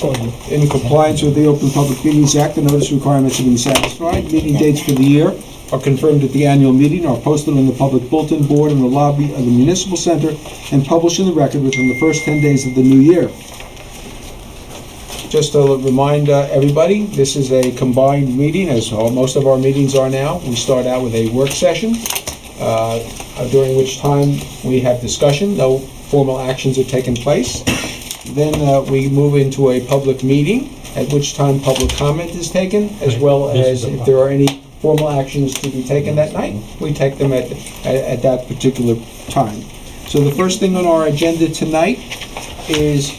In compliance with the Open Public Meetings Act, the notice requirements have been satisfied. Meeting dates for the year are confirmed at the annual meeting, are posted on the public bulletin board in the lobby of the Municipal Center, and published in the record within the first 10 days of the new year. Just to remind everybody, this is a combined meeting, as most of our meetings are now. We start out with a work session, during which time we have discussion. No formal actions are taking place. Then we move into a public meeting, at which time public comment is taken, as well as if there are any formal actions to be taken that night, we take them at that particular time. So the first thing on our agenda tonight is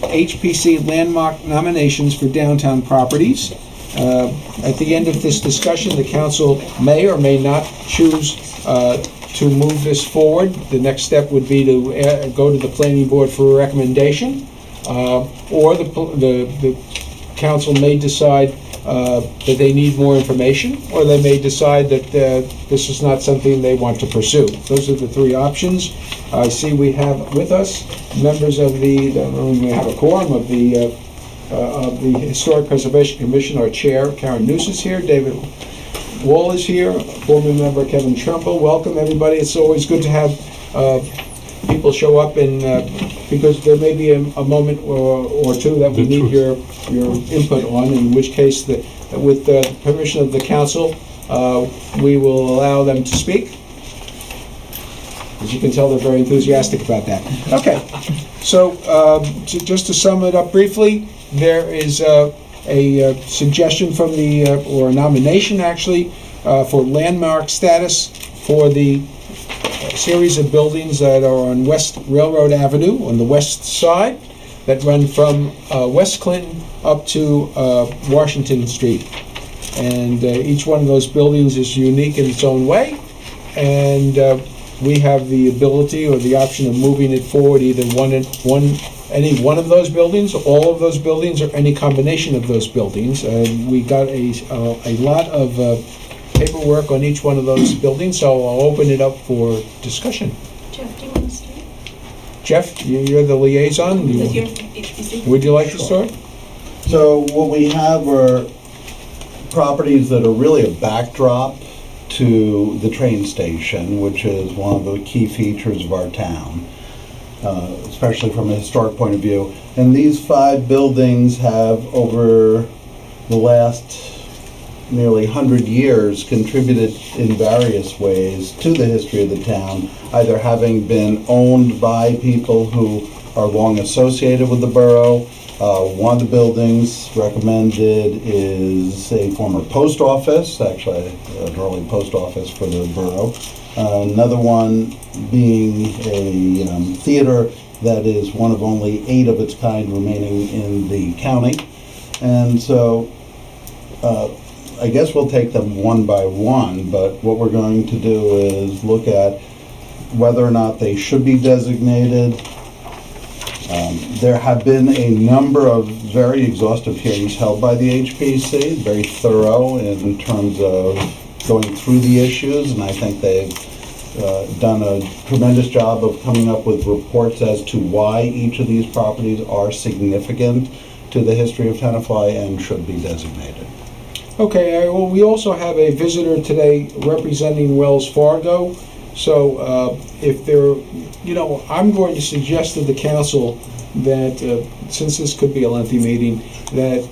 HPC landmark nominations for downtown properties. At the end of this discussion, the council may or may not choose to move this forward. The next step would be to go to the planning board for a recommendation, or the council may decide that they need more information, or they may decide that this is not something they want to pursue. Those are the three options. I see we have with us members of we have a quorum of the Historic Preservation Commission. Our chair, Karen Noose, is here. David Wall is here. Former member Kevin Trumple. Welcome, everybody. It's always good to have people show up, and because there may be a moment or two that we need your input on, in which case, with the permission of the council, we will allow them to speak. As you can tell, they're very enthusiastic about that. Okay, so just to sum it up briefly, there is a suggestion from or a nomination actually, for landmark status for the series of buildings that are on West Railroad Avenue on the west side that run from West Clinton up to Washington Street. And each one of those buildings is unique in its own way, and we have the ability or the option of moving it forward, either any one of those buildings, all of those buildings, or any combination of those buildings. We got a lot of paperwork on each one of those buildings, so I'll open it up for discussion. Jeff, do you want to start? Jeff, you're the liaison. With your HPC? Would you like to start? So what we have are properties that are really a backdrop to the train station, which is one of the key features of our town, especially from a historic point of view. And these 5 buildings have, over the last nearly 100 years, contributed in various ways to the history of the town, either having been owned by people who are long associated with the borough. One of the buildings recommended is a former post office, actually an early post office for the borough. Another one being a theater that is one of only 8 of its kind remaining in the county. And so I guess we'll take them one by one, but what we're going to do is look at whether or not they should be designated. There have been a number of very exhaustive hearings held by the HPC, very thorough in terms of going through the issues, and I think they've done a tremendous job of coming up with reports as to why each of these properties are significant to the history of Tenafly and should be designated. Okay, well, we also have a visitor today representing Wells Fargo. So if there, I'm going to suggest to the council that, since this could be a lengthy meeting, that,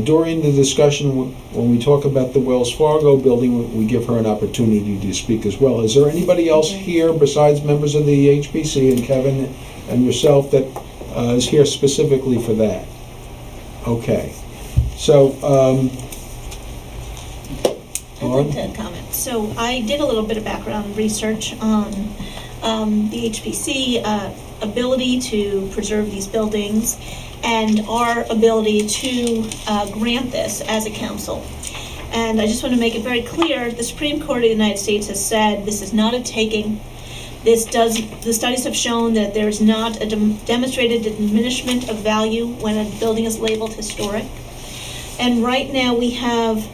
during the discussion, when we talk about the Wells Fargo building, we give her an opportunity to speak as well. Is there anybody else here besides members of the HPC and Kevin and yourself that is here specifically for that? Okay. So, I'd like to comment. So I did a little bit of background research on the HPC ability to preserve these buildings and our ability to grant this as a council. And I just want to make it very clear, the Supreme Court of the United States has said this is not a taking. The studies have shown that there is not a demonstrated diminishment of value when a building is labeled historic. And right now we have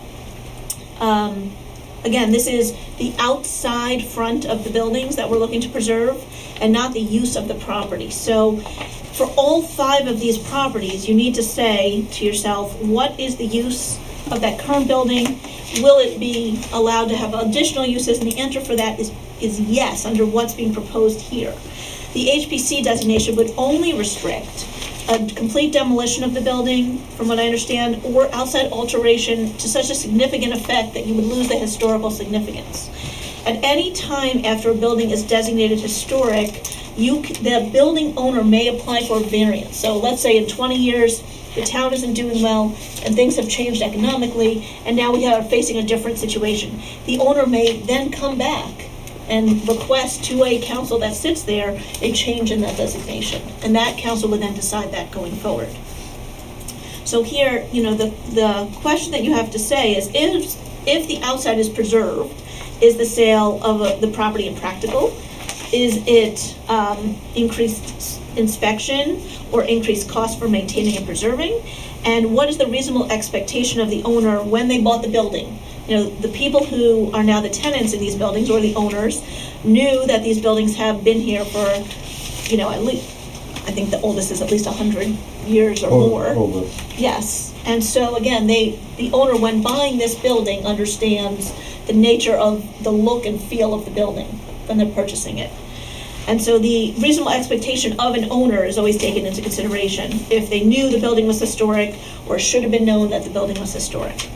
again, this is the outside front of the buildings that we're looking to preserve and not the use of the property. So for all 5 of these properties, you need to say to yourself, what is the use of that current building? Will it be allowed to have additional uses? And the answer for that is yes, under what's being proposed here. The HPC designation would only restrict a complete demolition of the building, from what I understand, or outside alteration to such a significant effect that you would lose the historical significance. At any time after a building is designated historic, the building owner may apply for a variance. So let's say in 20 years, the town isn't doing well, and things have changed economically, and now we are facing a different situation. The owner may then come back and request to a council that sits there a change in that designation, and that council would then decide that going forward. So here, the question that you have to say is, if the outside is preserved, is the sale of the property impractical? Is it increased inspection or increased cost for maintaining and preserving? And what is the reasonable expectation of the owner when they bought the building? The people who are now the tenants in these buildings, or the owners, knew that these buildings have been here for, at least, I think the oldest is at least 100 years or more. Over. Yes. And so again, the owner, when buying this building, understands the nature of the look and feel of the building when they're purchasing it. And so the reasonable expectation of an owner is always taken into consideration if they knew the building was historic, or should have been known that the building was historic.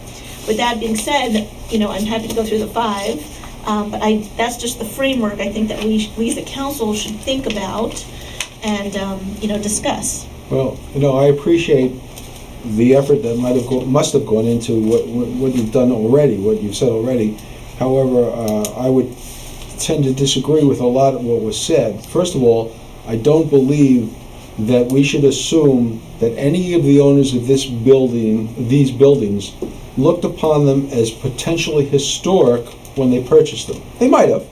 With that being said, I'm happy to go through the 5, but that's just the framework I think that we as a council should think about and discuss. Well, I appreciate the effort that must have gone into what you've done already, what you've said already. However, I would tend to disagree with a lot of what was said. First of all, I don't believe that we should assume that any of the owners of these buildings, looked upon them as potentially historic when they purchased them. They might have,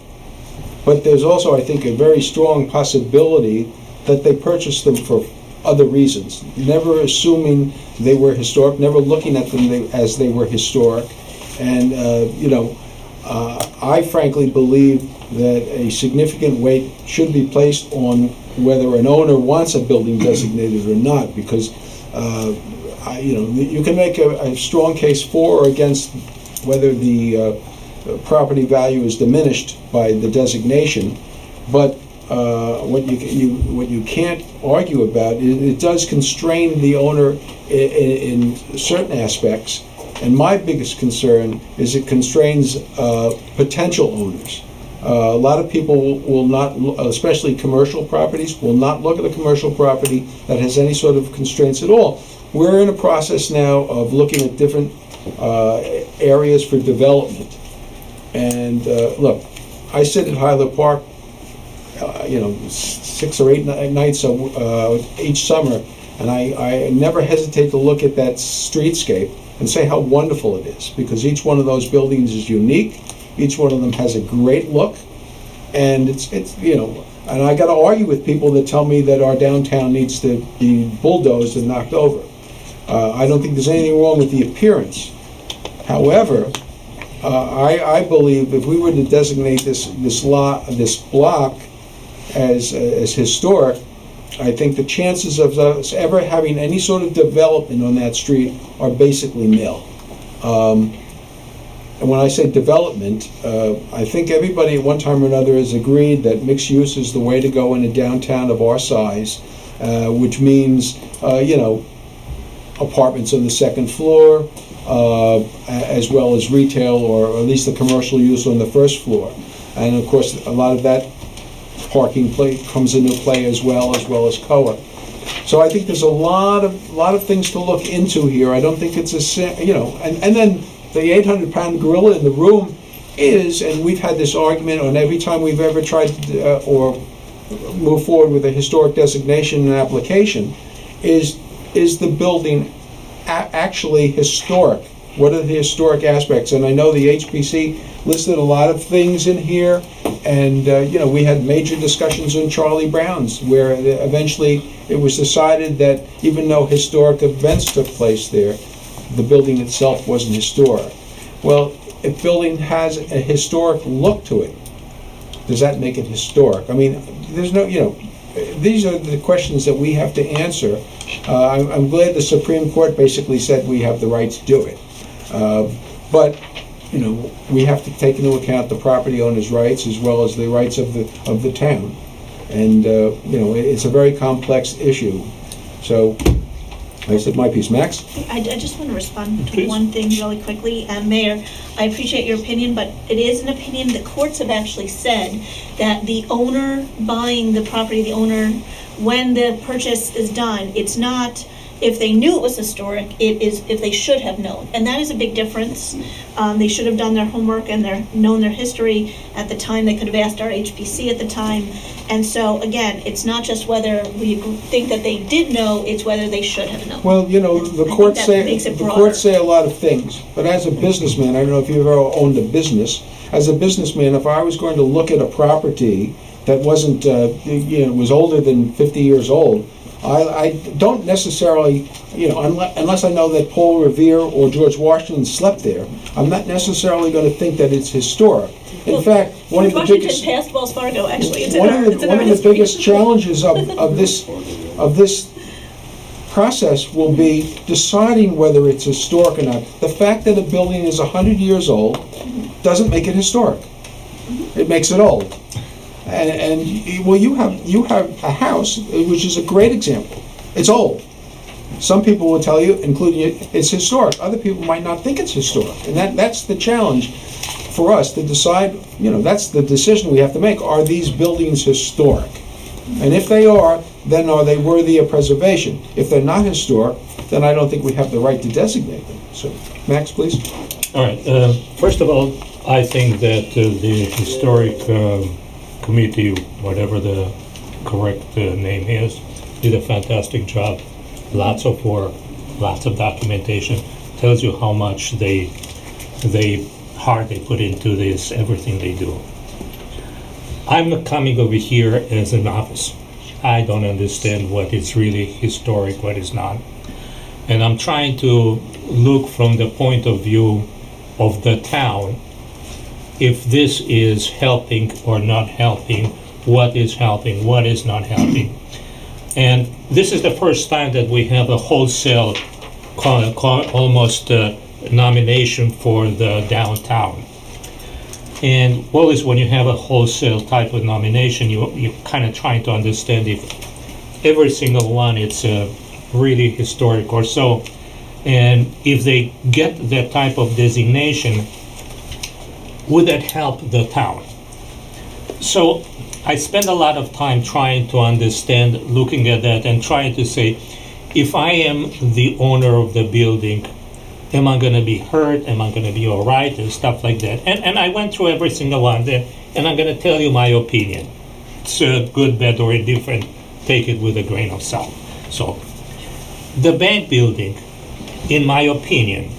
but there's also, I think, a very strong possibility that they purchased them for other reasons, never assuming they were historic, never looking at them as they were historic. And, I frankly believe that a significant weight should be placed on whether an owner wants a building designated or not, because you can make a strong case for or against whether the property value is diminished by the designation, but what you can't argue about, it does constrain the owner in certain aspects. And my biggest concern is it constrains potential owners. A lot of people will not, especially commercial properties, will not look at a commercial property that has any sort of constraints at all. We're in a process now of looking at different areas for development. And look, I sit at Hyler Park, 6 or 8 nights each summer, and I never hesitate to look at that streetscape and say how wonderful it is, because each one of those buildings is unique. Each one of them has a great look, and it's and I got to argue with people that tell me that our downtown needs to be bulldozed and knocked over. I don't think there's anything wrong with the appearance. However, I believe if we were to designate this block as historic, I think the chances of us ever having any sort of development on that street are basically nil. And when I say development, I think everybody at one time or another has agreed that mixed use is the way to go in a downtown of our size, which means, apartments on the second floor, as well as retail, or at least the commercial use on the first floor. And of course, a lot of that parking comes into play as well as COA. So I think there's a lot of things to look into here. I don't think it's and then the 800-pound gorilla in the room is, and we've had this argument on every time we've ever tried to, or move forward with a historic designation and application, is the building actually historic? What are the historic aspects? And I know the HPC listed a lot of things in here, and we had major discussions on Charlie Brown's, where eventually it was decided that even though historic events took place there, the building itself wasn't historic. Well, if building has a historic look to it, does that make it historic? I mean, there's no, these are the questions that we have to answer. I'm glad the Supreme Court basically said we have the right to do it. But, we have to take into account the property owner's rights as well as the rights of the town. And, it's a very complex issue. So, I said my piece. Max? I just want to respond to Please. one thing really quickly. Mayor, I appreciate your opinion, but it is an opinion. The courts have actually said that the owner buying the property, the owner, when the purchase is done, it's not if they knew it was historic, it is if they should have known. And that is a big difference. They should have done their homework and known their history at the time. They could have asked our HPC at the time. And so, again, it's not just whether we think that they did know, it's whether they should have known. Well, the think courts that say, makes it the broader. courts say a lot of things, but as a businessman, I don't know if you've ever owned a business. As a businessman, if I was going to look at a property that wasn't, was older than 50 years old, I don't necessarily, unless I know that Paul Revere or George Washington slept there, I'm not necessarily going to think that it's historic. In fact, one of the Washington biggest passed Wells Fargo, actually. It's in one our- of it's the, in one our of the history. biggest challenges of this process will be deciding whether it's historic or not. The fact that a building is 100 years old doesn't make it historic. It makes it old. And well, you have a house, which is a great example. It's old. Some people will tell you, including you, it's historic. Other people might not think it's historic. And that's the challenge for us to decide, that's the decision we have to make. Are these buildings historic? And if they are, then are they worthy of preservation? If they're not historic, then I don't think we have the right to designate them. So, Max, please. All right. First of all, I think that the historic committee, whatever the correct name is, did a fantastic job. Lots of work, lots of documentation. Tells you how much heart they put into this, everything they do. I'm coming over here as a novice. I don't understand what is really historic, what is not. And I'm trying to look from the point of view of the town, if this is helping or not helping, what is helping, what is not helping. And this is the first time that we have a wholesale almost nomination for the downtown. And always when you have a wholesale type of nomination, you're kind of trying to understand if every single one it's really historic or so. And if they get that type of designation, would that help the town? So I spend a lot of time trying to understand, looking at that and trying to say, if I am the owner of the building, am I going to be hurt? Am I going to be all right? And stuff like that. And I went through every single one there, and I'm going to tell you my opinion. It's good, bad, or indifferent. Take it with a grain of salt. So, the bank building, in my opinion,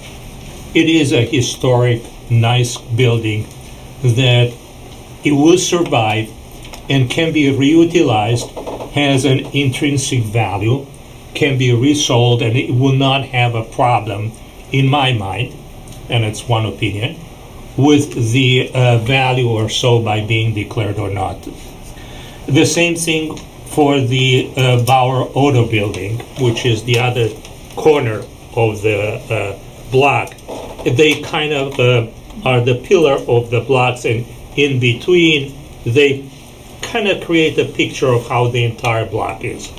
it is a historic, nice building that it will survive and can be reutilized, has an intrinsic value, can be resold, and it will not have a problem, in my mind, and it's one opinion, with the value or so by being declared or not. The same thing for the Bauer Auto Building, which is the other corner of the block. They kind of are the pillar of the blocks, and in between they kind of create a picture of how the entire block is.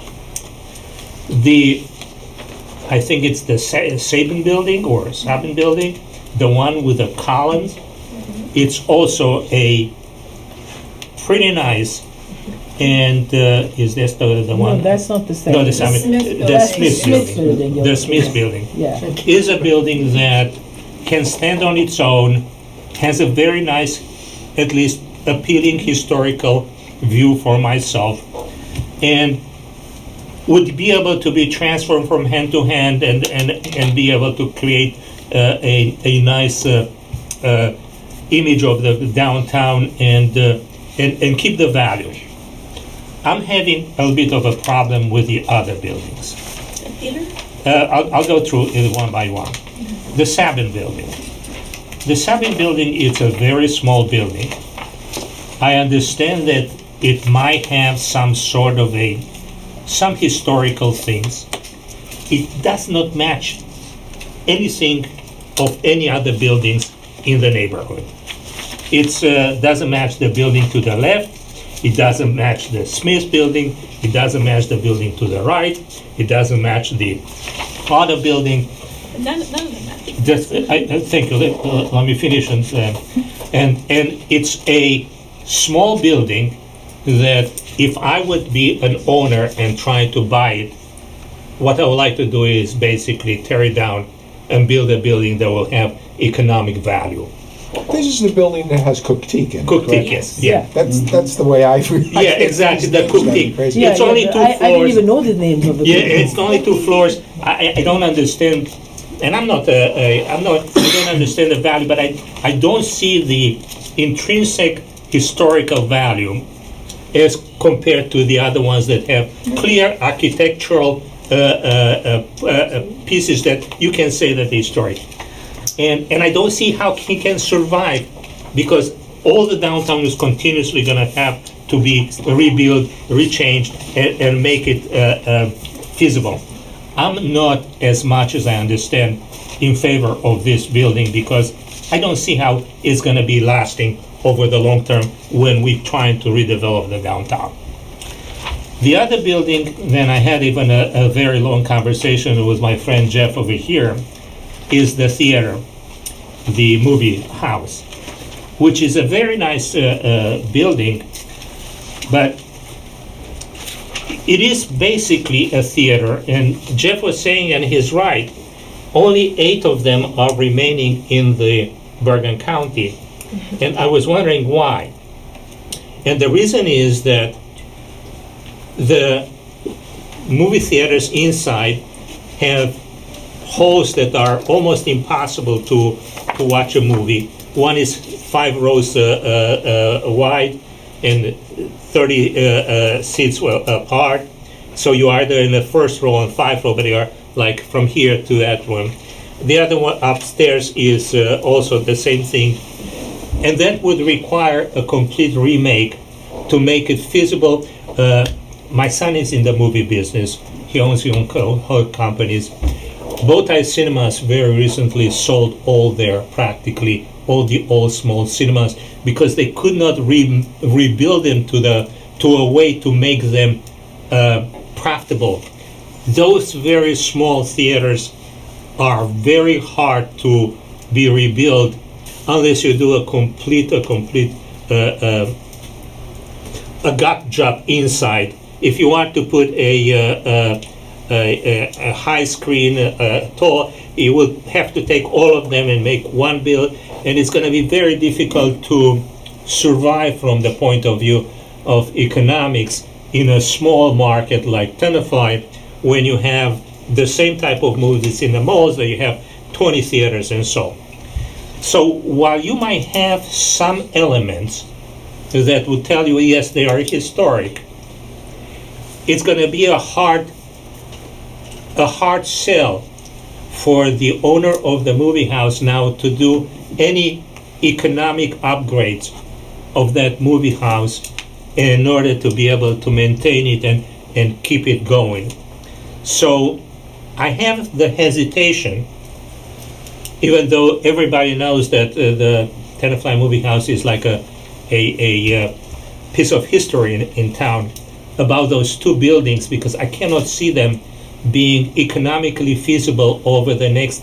I think it's the Sabin building or Sabin building, the one with the columns. It's also a pretty nice, and is this the one? No, that's not the same. No, the Smith building. Yeah. The Smith building Yeah. is a building that can stand on its own, has a very nice, at least appealing historical view for myself, and would be able to be transferred from hand to hand and be able to create a nice image of the downtown and keep the value. I'm having a bit of a problem with the other buildings. Peter? I'll go through it one by one. The Sabin building. The Sabin building is a very small building. I understand that it might have some sort of some historical things. It does not match anything of any other buildings in the neighborhood. It doesn't match the building to the left. It doesn't match the Smith building. It doesn't match the building to the right. It doesn't match the other building. None of them match. Thank you. Let me finish. And it's a small building that if I would be an owner and try to buy it, what I would like to do is basically tear it down and build a building that will have economic value. This is the building that has cooked teak in it, Cooked correct? teak, yes. Yeah. That's the way I. Yeah, exactly, the cooked teak. Crazy. Yeah. It's only two I didn't floors. even know the names of the Yeah, buildings. it's only 2 floors. I don't understand, and I don't understand the value, but I don't see the intrinsic historical value as compared to the other ones that have clear architectural pieces that you can say that they're historic. And I don't see how he can survive, because all the downtown is continuously going to have to be rebuilt, rechanged, and make it feasible. I'm not, as much as I understand, in favor of this building, because I don't see how it's going to be lasting over the long term when we're trying to redevelop the downtown. The other building, then I had even a very long conversation with my friend Jeff over here, is the theater, the movie house, which is a very nice building, but it is basically a theater. And Jeff was saying, and he's right, only 8 of them are remaining in the Bergen County. And I was wondering why. And the reason is that the movie theaters inside have holes that are almost impossible to watch a movie. One is 5 rows wide and 30 seats apart. So you are either in the first row and 5 row, but you are like from here to that one. The other one upstairs is also the same thing. And that would require a complete remake to make it feasible. My son is in the movie business. He owns his own companies. Bowtie Cinemas very recently sold practically all the old small cinemas, because they could not rebuild them to a way to make them profitable. Those very small theaters are very hard to be rebuilt unless you do a complete gut job inside. If you want to put a high screen tall, you will have to take all of them and make one build, and it's going to be very difficult to survive from the point of view of economics in a small market like Tenafly, when you have the same type of movies in the malls that you have 20 theaters and so. So while you might have some elements that would tell you, yes, they are historic, it's going to be a hard sell for the owner of the movie house now to do any economic upgrades of that movie house in order to be able to maintain it and keep it going. So I have the hesitation, even though everybody knows that the Tenafly movie house is like a piece of history in town, about those 2 buildings, because I cannot see them being economically feasible over the next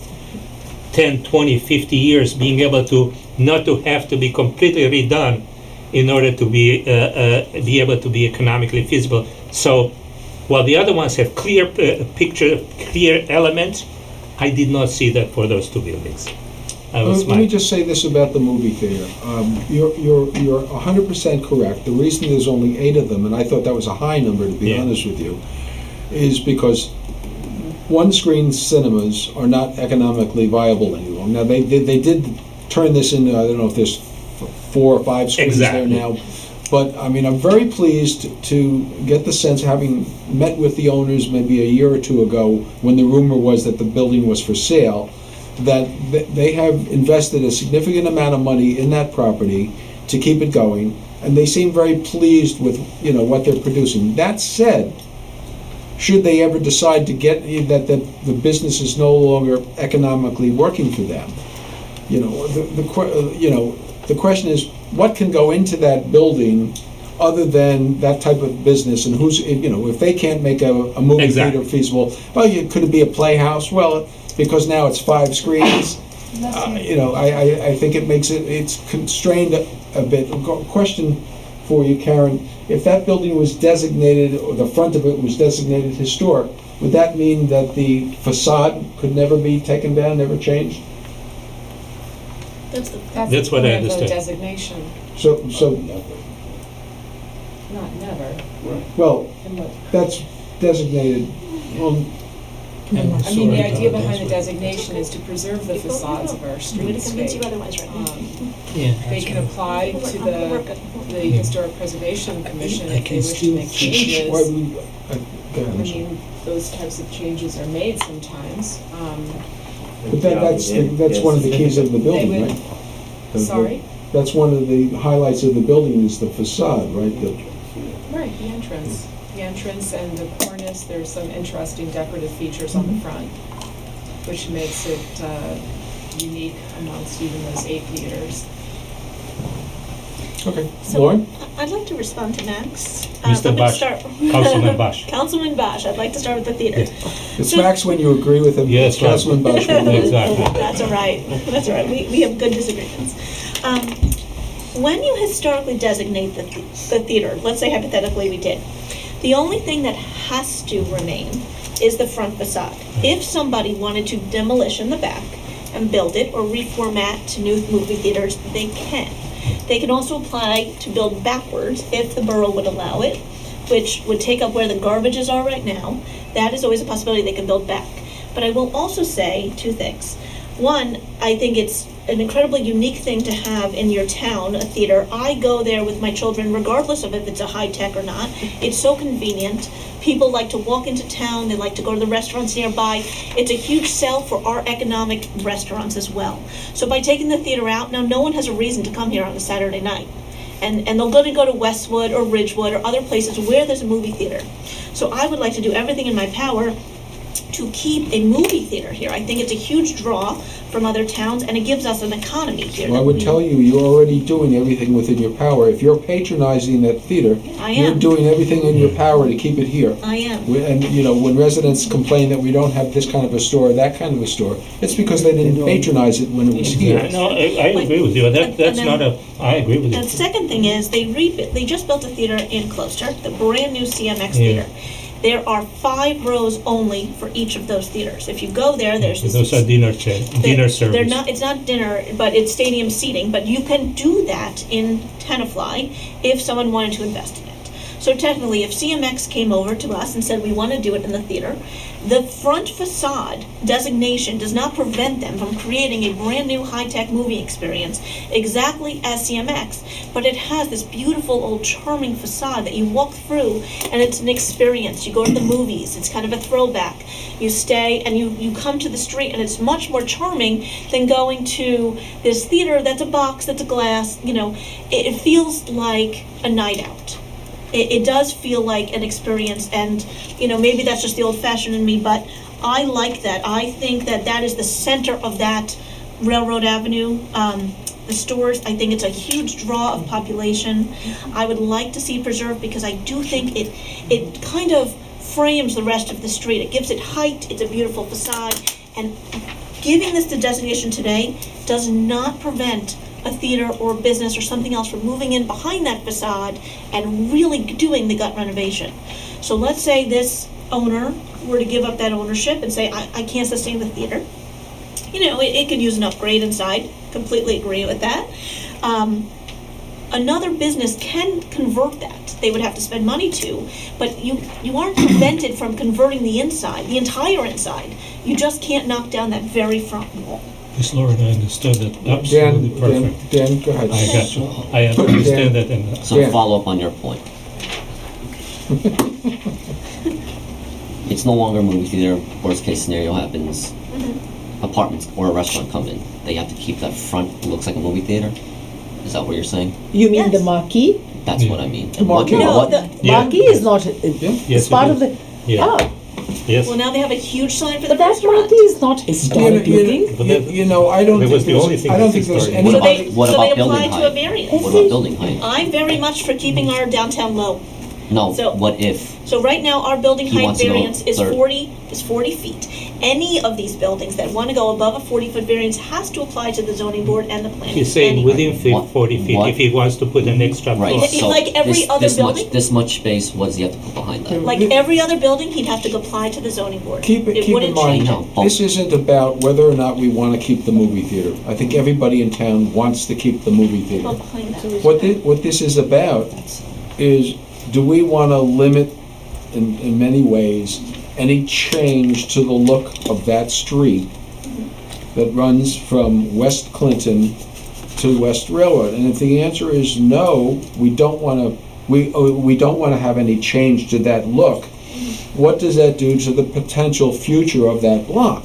10, 20, 50 years, being able to not to have to be completely redone in order to be able to be economically feasible. So while the other ones have clear clear elements, I did not see that for those 2 buildings. Let me just say this about the movie theater. You're 100% correct. The reason there's only 8 of them, and I thought that was a high number to be honest with you, is because one-screen cinemas are not economically viable anymore. Now they did turn this into, I don't know if there's 4 or 5 screens there now, but I mean, I'm very pleased to get the sense, having met with the owners maybe a year or 2 ago when the rumor was that the building was for sale, that they have invested a significant amount of money in that property to keep it going. and they seem very pleased with, what they're producing. That said, should they ever decide to get, that the business is no longer economically working for them, the question is, what can go into that building other than that type of business, and who's, if they can't make a movie Exactly. theater feasible, well, could it be a playhouse? Well, because now it's 5 screens, I think it's constrained a bit. Question for you, Karen, if that building was designated, or the front of it was designated historic, would that mean that the facade could never be taken down, never changed? That's the, That's the what I point of the understand. designation, So, not never. well, And what- that's designated, well, I mean, the idea behind the designation is to preserve the facades of our I'm going to convince you streetscape. otherwise right now. Yeah, They can apply to the Historic Preservation Commission I if they can wish to still make teach. why changes. we- go ahead, I I'm sorry. mean, those types of changes are made sometimes. But that's one of the keys of the building, They would- right? Sorry? That's one of the highlights of the building is the facade, right? Right, the entrance. The entrance and the cornice, there's some interesting decorative features on the front, which makes it unique amongst even those 8 theaters. Okay, So, Lauren? I'd like to respond to Max. Mr. I'm gonna Bosch. start- Councilman Bosch. Councilman Bosch, I'd like to start with the theater. It's So- Max when you agree with him. Yes, right. Councilman Bosch. Exactly. That's all right. That's all right. We have good disagreements. When you historically designate the theater, let's say hypothetically we did, the only thing that has to remain is the front facade. If somebody wanted to demolish in the back and build it or reformat to new movie theaters, they can. They can also apply to build backwards if the borough would allow it, which would take up where the garbages are right now. That is always a possibility they can build back. But I will also say 2 things. One, I think it's an incredibly unique thing to have in your town, a theater. I go there with my children regardless of if it's a high-tech or not. It's so convenient. People like to walk into town, they like to go to the restaurants nearby. It's a huge sell for our economic restaurants as well. So by taking the theater out, now no one has a reason to come here on a Saturday night. And they're going to go to Westwood or Ridgewood or other places where there's a movie theater. So I would like to do everything in my power to keep a movie theater here. I think it's a huge draw from other towns, and it gives us an economy here. Well, I would tell you, you're already doing everything within your power. If you're patronizing that theater, I you're am. doing everything in your power to keep it here. I am. And, when residents complain that we don't have this kind of a store, that kind of a store, it's because they didn't patronize it when it was here. No, I agree with you. That's not a, I agree with And you. second thing is, they just built a theater in Closter, the brand new CMX Yeah. theater. There are 5 rows only for each of those theaters. If you go there, there's this. Those are dinner They're service. not. It's not dinner, but it's stadium seating. But you can do that in Tenafly if someone wanted to invest in it. So technically, if CMX came over to us and said we want to do it in the theater, the front facade designation does not prevent them from creating a brand new high-tech movie experience exactly as CMX, but it has this beautiful old charming facade that you walk through and it's an experience. You go to the movies, it's kind of a throwback. You stay and you come to the street and it's much more charming than going to this theater that's a box, that's a glass, it feels like a night out. It does feel like an experience, and maybe that's just the old-fashioned in me, but I like that. I think that is the center of that Railroad Avenue. The stores, I think it's a huge draw of population. I would like to see preserved because I do think it kind of frames the rest of the street. It gives it height. It's a beautiful facade, and giving this the designation today does not prevent a theater or a business or something else from moving in behind that facade and really doing the gut renovation. So let's say this owner were to give up that ownership and say, I can't sustain the theater. It could use an upgrade inside. Completely agree with that. Another business can convert that. They would have to spend money to, but you aren't prevented from converting the inside, the entire inside. You just can't knock down that very front wall. Yes, Lord, I understood that absolutely perfect. Dan, go ahead. I got you. I understand that. And So Yeah. follow up on your point. It's no longer a movie theater. Worst case scenario happens. Apartments or a restaurant come in. They have to keep that front looks like a movie theater. Is that what you're saying? You mean the Yes. marquee? That's what I mean. The marquee. No, what- the, Yeah. Marquee is not, Yes, it's it part is. of the, Yeah. oh, Yes. well, now they have a huge sign for the but that restaurant. marquee is not historic looking. But that- You know, I don't that think was the only there's, thing I don't that's think there's historic. What So anybody. they, What so about they building apply to a height? variance. What about building height? I'm very much for keeping our downtown low. No, So- what if? So right now, our building He height wants to go variance is third. 40 feet. Any of these buildings that want to go above a 40-foot variance has to apply to the zoning board and the planning. He's saying Any- within What- 40 feet, what? if he wants to put an extra Right, floor. It's so like every this, other this building? much, this much space, what does he have to put behind that? Like every other building, he'd have to apply to the zoning board. Keep in wouldn't mind, change it. I know. this isn't about whether or not we want to keep the movie theater. I think everybody in town wants to keep the movie theater. Well, claim that. What this is about is, do we want to limit, in many ways, any change to the look of that street that runs from West Clinton to West Railroad? And if the answer is no, we don't want to, we don't want to have any change to that look, what does that do to the potential future of that block?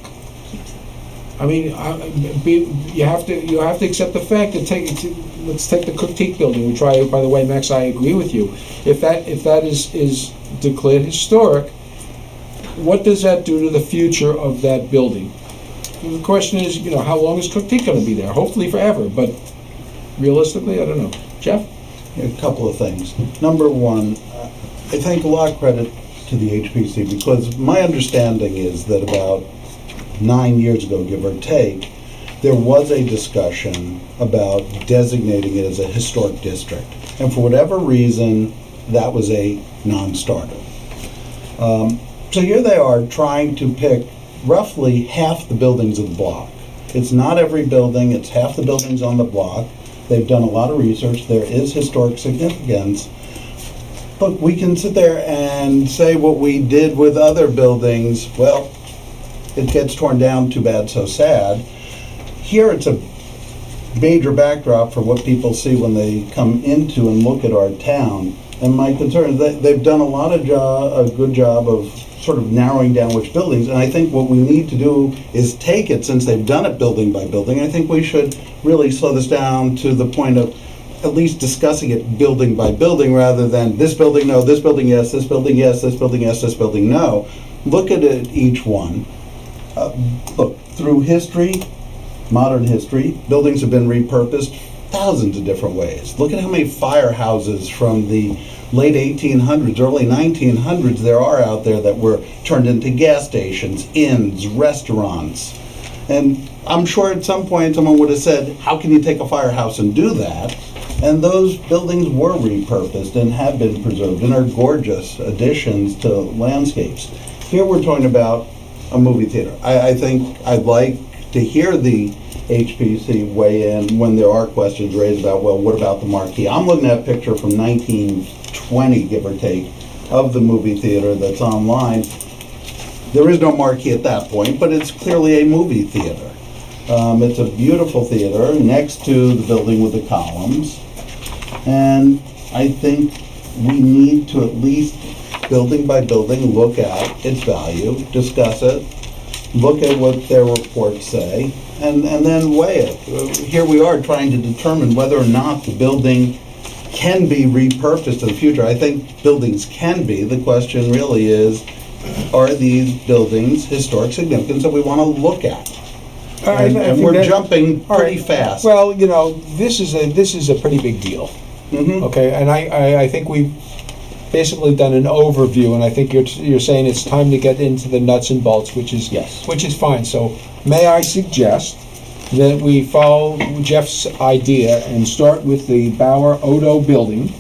I mean, you have to accept the fact that let's take the Cook building, which by the way, Max, I agree with you. If that is declared historic, what does that do to the future of that building? The question is, how long is Cook going to be there? Hopefully forever, but realistically, I don't know. Jeff? A couple of things. Number one, I think a lot of credit to the HPC, because my understanding is that about 9 years ago, give or take, there was a discussion about designating it as a historic district. And for whatever reason, that was a non-starter. So here they are trying to pick roughly half the buildings of the block. It's not every building, it's half the buildings on the block. They've done a lot of research. There is historic significance. Look, we can sit there and say what we did with other buildings. Well, it gets torn down, too bad, so sad. Here it's a major backdrop for what people see when they come into and look at our town. And my concern is that they've done a good job of sort of narrowing down which buildings. And I think what we need to do is take it, since they've done it building by building, I think we should really slow this down to the point of at least discussing it building by building, rather than this building, no, this building, yes, this building, yes, this building, yes, this building, no. Look at it, each one. Look, through history, modern history, buildings have been repurposed thousands of different ways. Look at how many firehouses from the late 1800s, early 1900s there are out there that were turned into gas stations, inns, restaurants. And I'm sure at some point someone would have said, how can you take a firehouse and do that? And those buildings were repurposed and have been preserved and are gorgeous additions to landscapes. Here we're talking about a movie theater. I think I'd like to hear the HPC weigh in when there are questions raised about, well, what about the marquee? I'm looking at a picture from 1920, give or take, of the movie theater that's online. There is no marquee at that point, but it's clearly a movie theater. It's a beautiful theater next to the building with the columns. And I think we need to at least, building by building, look at its value, discuss it, look at what their reports say, and then weigh it. Here we are trying to determine whether or not the building can be repurposed in the future. I think buildings can be. The question really is, are these buildings historic significance that we want to look at? And we're jumping pretty fast. Well, this is a pretty big deal. Mhm. Okay, and I think we've basically done an overview, and I think you're saying it's time to get into the nuts and bolts, which is Yes. which is fine. So may I suggest that we follow Jeff's idea and start with the Bauer Odo building,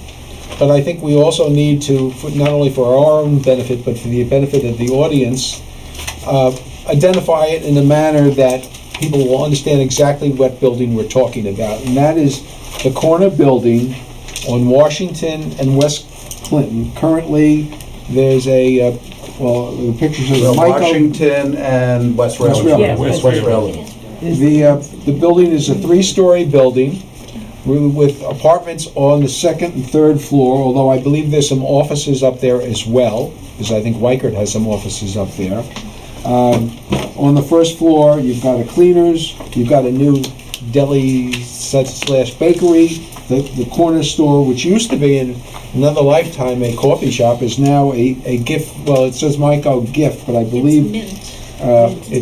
but I think we also need to, not only for our own benefit, but for the benefit of the audience, identify it in a manner that people will understand exactly what building we're talking about, and that is the corner building on Washington and West Clinton. Currently, there's a, the pictures of Well, Michael. Washington and West West Railroad. Railroad. West Railroad. The building is a 3-story building with apartments on the 2nd and 3rd floor, although I believe there's some offices up there as well, because I think Weichert has some offices up there. On the 1st floor, you've got a cleaners, you've got a new deli / bakery, the corner store, which used to be in another lifetime a coffee shop, is now a gift, well, it says Michael Gift, but I It's believe mint.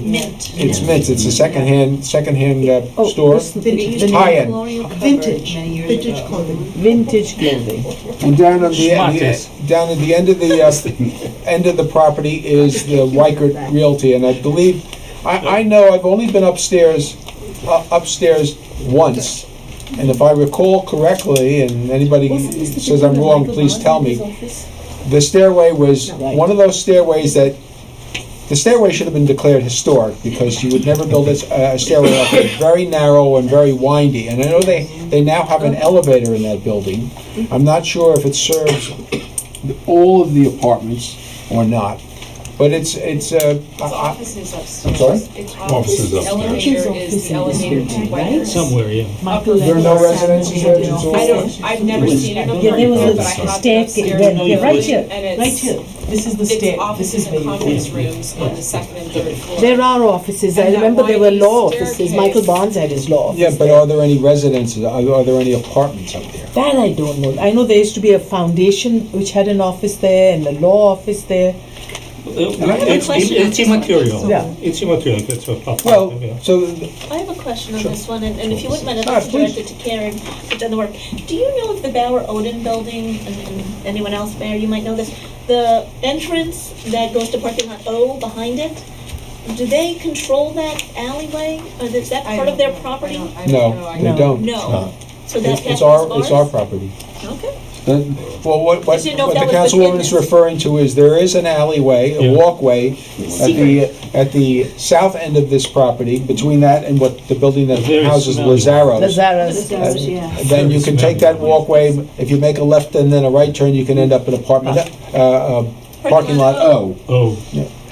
Mint. It's Mint. It's a secondhand store. Vintage. High-end. Vintage. Vintage clothing. Vintage clothing. And down on the Smartest. down at the end of the end of the property is the Weichert Realty, and I believe I know I've only been upstairs once, and if I recall correctly, and anybody says I'm wrong, please tell me. The stairway was one of those stairways that. The stairway should have been declared historic because you would never build a stairway up there. Very narrow and very windy. And I know they now have an elevator in that building. I'm not sure if it serves all of the apartments or not. But it's offices upstairs. sorry? It's Offices offices, upstairs. elevator is the elevator to White. Somewhere, yeah. There are no residences there? It's all- I've never seen an Yeah, there was apartment, a but I have staircase, been yeah, upstairs. right here, And it's- right here. This is the It's stair, this offices is where and you conference go. rooms on the second and third floor. There are offices, I And that remember there were winding law offices, staircase. Michael Barnes had his law office. Yeah, but there. are there any residences? Are there any apartments up there? That I don't know. I know there used to be a foundation which had an office there and a law office there. It's immaterial. Yeah. It's immaterial if it's a public. Well, yeah. so I have a question on this one, and if you wouldn't mind, I'd Ah, like to please. direct it to Karen, who's done the work. Do you know if the Bauer Odin building, and anyone else, Mayor, you might know this, the entrance that goes to parking lot O behind it, do they control that alleyway? Or is that I part of don't their know. property? I don't no, know. I they don't- don't. No. So that It's is our property. Okay. Well, what I didn't know if the that was councilwoman is within this. referring to is there is an alleyway, Yeah. a walkway at the south end of this property, between that and what the building that Very houses smelly. Lazaro's. Lazarus. Then you can take that walkway, if you make a left and then a right turn, you can end up in apartment, parking lot O. Oh,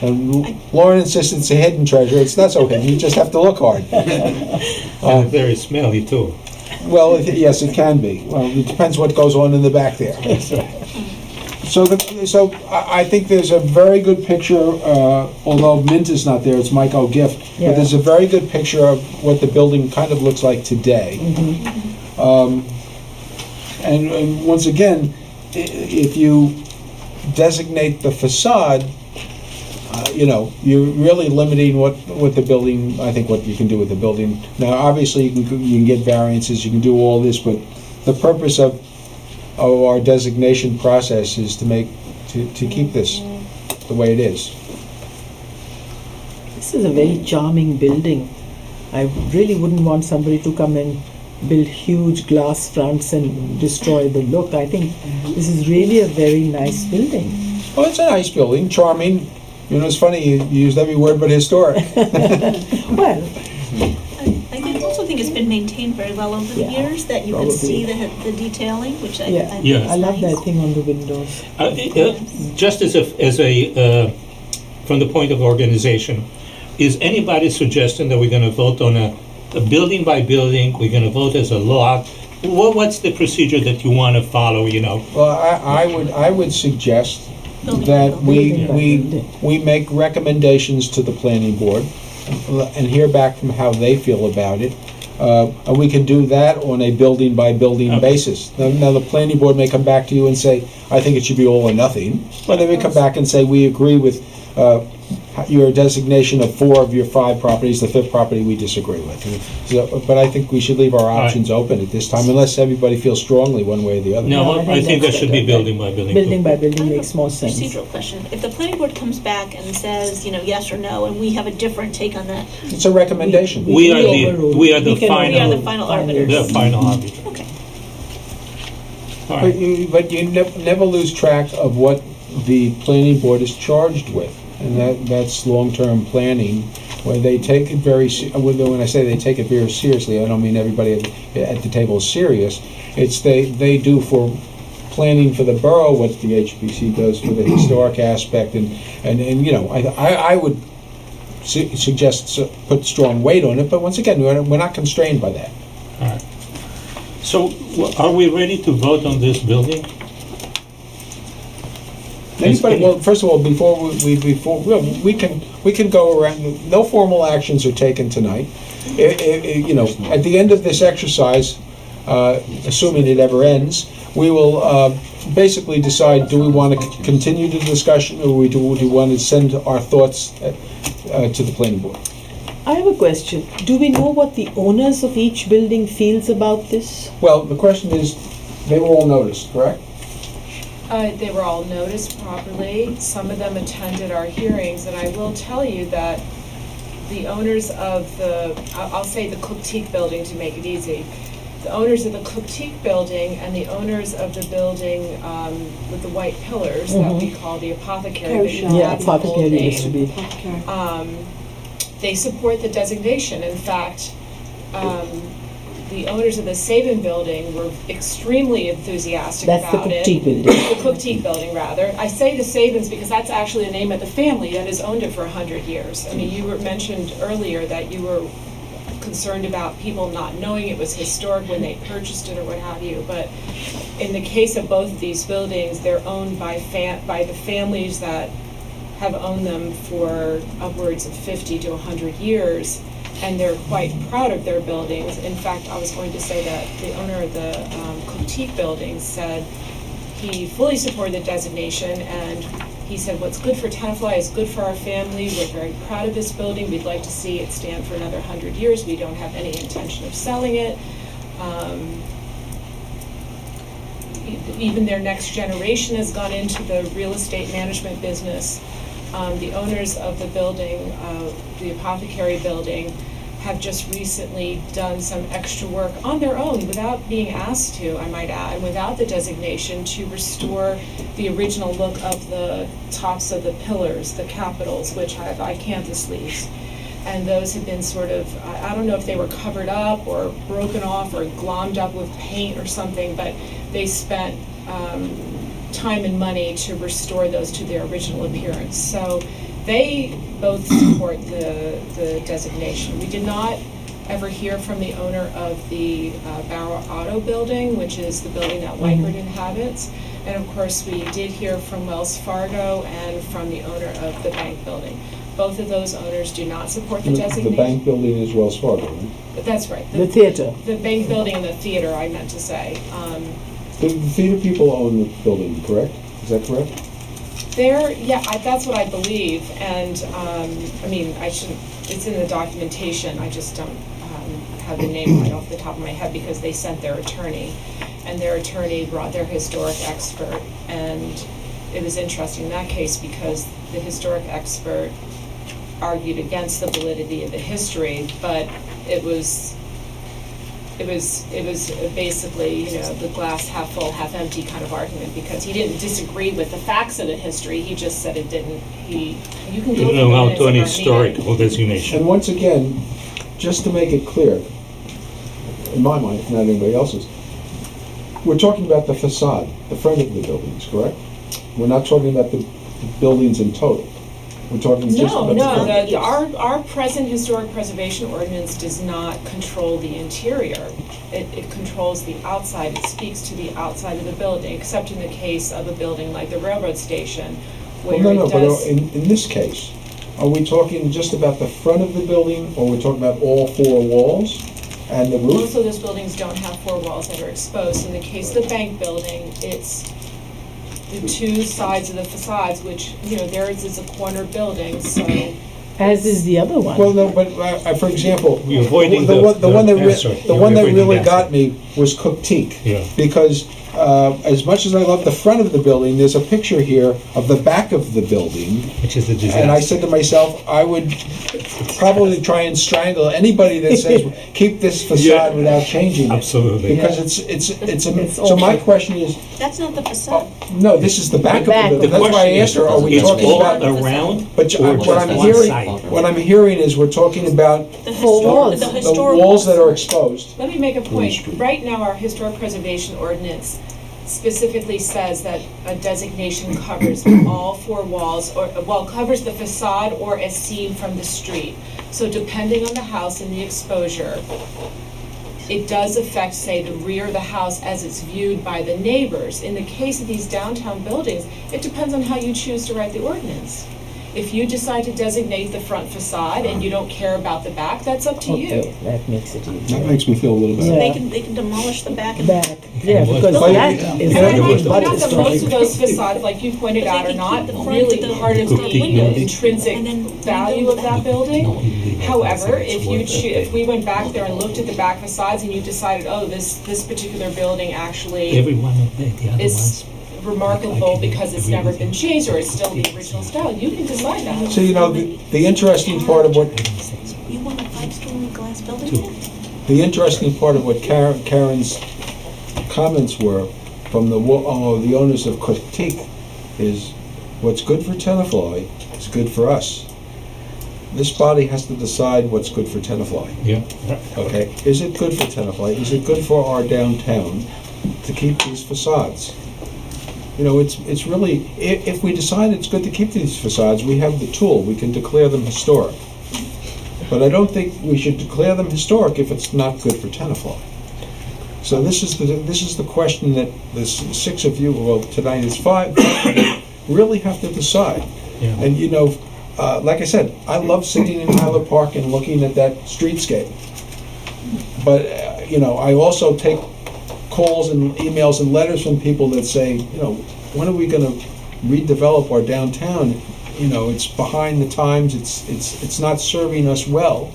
And Lauren insists it's a hidden treasure, it's not so hidden, you just have to look hard. and very smelly too. Well, yes, it can be. Well, it depends what goes on in the back there. So I think there's a very good picture, although Mint is not there, it's Michael Gift, Yeah. but there's a very good picture of what the building kind of looks like today. And once again, if you designate the facade, you're really limiting what the building, I think what you can do with the building. Now, obviously, you can get variances, you can do all this, but the purpose of our designation process is to keep this the way it is. This is a very charming building. I really wouldn't want somebody to come and build huge glass fronts and destroy the look. I think this is really a very nice building. Well, it's a nice building, charming. It's funny, you used every word but historic. Well, I also think it's been maintained very well over the Yeah, years, that you can probably. see the detailing, which I yeah, think Yeah. is I love nice. that thing on the windows. Just from the point of organization, is anybody suggesting that we're going to vote on a building by building? We're going to vote as a lot. What's the procedure that you want to follow? Well, I would suggest Building that by we make recommendations to the planning board and hear back from how they feel about it. And we can do that on a building by building Okay. basis. Now, the planning board may come back to you and say, I think it should be all or nothing. Or they may come back and say, we agree with your designation of 4 of your 5 properties, the 5th property we disagree with. But I think we should leave our options open at this time, unless everybody feels strongly one way or the other. No, No, I I think think that that's should be better. building by building. Building by I building have makes a more sense. procedural question. If the planning board comes back and says, yes or no, and we have a different take on that, It's a recommendation. We are overrule. we are the We can final. we are the overrule. final Final. arbiters. The final arbiter. Okay. All But right. you never lose track of what the planning board is charged with, and that's long-term planning, where they take it very, when I say they take it very seriously, I don't mean everybody at the table is serious. It's they do for planning for the borough what the HPC does for the historic aspect, and I would suggest put strong weight on it, but once again, we're not constrained by that. All right. So, are we ready to vote on this building? Anybody, well, first of all, we can go around, no formal actions are taken tonight. At the end of this exercise, assuming it ever ends, we will basically decide, do we want to continue the discussion, or do we want to send our thoughts to the planning board? I have a question. Do we know what the owners of each building feels about this? Well, the question is, they were all noticed, correct? They were all noticed properly. Some of them attended our hearings, and I will tell you that the owners of I'll say the Cookteak building to make it easy. The owners of the Cookteak building and the owners of the building with the white pillars that we call the apothecary. Yeah, apothecary used to be. They support the designation. In fact, the owners of the Sabin building were extremely enthusiastic That's the about it. Cookteak building. The Cookteak building, rather. I say the Sabins because that's actually the name of the family that has owned it for 100 years. I mean, you were mentioned earlier that you were concerned about people not knowing it was historic when they purchased it or what have you, but in the case of both of these buildings, they're owned by the families that have owned them for upwards of 50 to 100 years, and they're quite proud of their buildings. In fact, I was going to say that the owner of the Cookteak building said he fully supported the designation, and he said, what's good for Tenafly is good for our family. We're very proud of this building. We'd like to see it stand for another 100 years. We don't have any intention of selling it. Even their next generation has gone into the real estate management business. The owners of the building, the apothecary building, have just recently done some extra work on their own without being asked to, I might add, and without the designation, to restore the original look of the tops of the pillars, the capitals, which have icanthus leaves. And those have been sort of, I don't know if they were covered up or broken off or glommed up with paint or something, but they spent time and money to restore those to their original appearance. So they both support the designation. We did not ever hear from the owner of the Bauer Auto building, which is the building that Weichert inhabits. And of course, we did hear from Wells Fargo and from the owner of the bank building. Both of those owners do not support the designation. The bank building is Wells Fargo, right? That's right. The theater. The bank building and the theater, I meant to say. The theater people own the building, correct? Is that correct? That's what I believe, and I mean, it's in the documentation, I just don't have the name right off the top of my head because they sent their attorney, and their attorney brought their historic expert, and it was interesting in that case because the historic expert argued against the validity of the history, but it was basically, the glass half full, half empty kind of argument, because he didn't disagree with the facts of the history. He just said it didn't. You can go You know, to an minutes of our meeting. historical designation. And once again, just to make it clear, in my mind, if not anybody else's, we're talking about the facade, the front of the buildings, correct? We're not talking about the buildings in total. We're talking just about the front. Our present historic preservation ordinance does not control the interior. It controls the outside. It speaks to the outside of the building, except in the case of a building like the railroad station, where Well, no, it but does. in this case, are we talking just about the front of the building, or we're talking about all four walls and the roof? Most of those buildings don't have four walls that are exposed. In the case of the bank building, it's the two sides of the facades, which, theirs is a corner building, so. As is the other one. Well, no, but for example, We're avoiding the one that answer. the one that really got me was Cookteak. Yeah. Because as much as I love the front of the building, there's a picture here of the back of the building. Which is a disaster. And I said to myself, I would probably try and strangle anybody that says, keep this facade Yeah. without changing it. Absolutely. Because so my question is, That's not the facade. no, this is the back of the back. building. The That's why I question asked her, are we is, talking it's all about? around, But or what just I'm one hearing, side? what I'm hearing is we're talking about The walls. The the historical. walls that are exposed. Let me make a point. Right now, our historic preservation ordinance specifically says that a designation covers all four walls, covers the facade or as seen from the street. So depending on the house and the exposure, it does affect, say, the rear of the house as it's viewed by the neighbors. In the case of these downtown buildings, it depends on how you choose to write the ordinance. If you decide to designate the front facade and you don't care about the back, that's up to you. Okay, that makes it easier. That makes me feel a little Yeah. better. They can demolish the back and Back, yeah, And what- because Well, that yeah. is And I very might point much out that most of historic. those facades, like you pointed But out, they are can not keep the front really of the- part of the the windows intrinsic and then value of that building. No, leave it. However, It's if you worth it. if we went back there and looked at the back facades and you decided, oh, this particular building actually Every one of them, the other is ones. remarkable because it's agree never with been you. changed or it's still the original style, you can decide that. So, the interesting part of what, you want a 5-story glass building Two. there? the interesting part of what Karen's comments were from the owners of Critique is what's good for Tenafly is good for us. This body has to decide what's good for Tenafly. Yeah. Okay, is it good for Tenafly? Is it good for our downtown to keep these facades? You know, it's really, if we decide it's good to keep these facades, we have the tool, we can declare them historic. But I don't think we should declare them historic if it's not good for Tenafly. So this is the question that the six of you, well, tonight is five, really have to decide. Yeah. And you know, like I said, I love sitting in Hyler Park and looking at that streetscape. But, you know, I also take calls and emails and letters from people that say, you know, when are we gonna redevelop our downtown? You know, it's behind the times, it's not serving us well.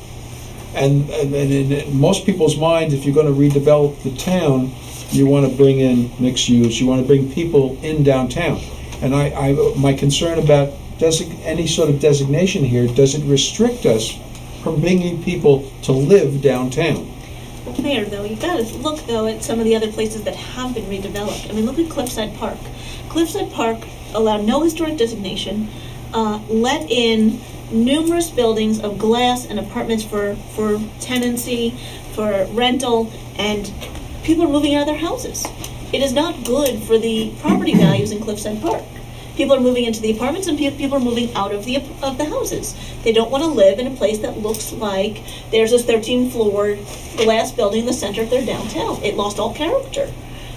And in most people's minds, if you're gonna redevelop the town, you wanna bring in mixed use, you wanna bring people in downtown. And my concern about any sort of designation here, does it restrict us from bringing people to live downtown? Well, Mayor, though, you gotta look, though, at some of the other places that have been redeveloped. I mean, look at Cliffside Park. Cliffside Park allowed no historic designation, let in numerous buildings of glass and apartments for tenancy, for rental, and people are moving out of their houses. It is not good for the property values in Cliffside Park. People are moving into the apartments and people are moving out of the houses. They don't want to live in a place that looks like there's this 13-floor glass building in the center of their downtown. It lost all character.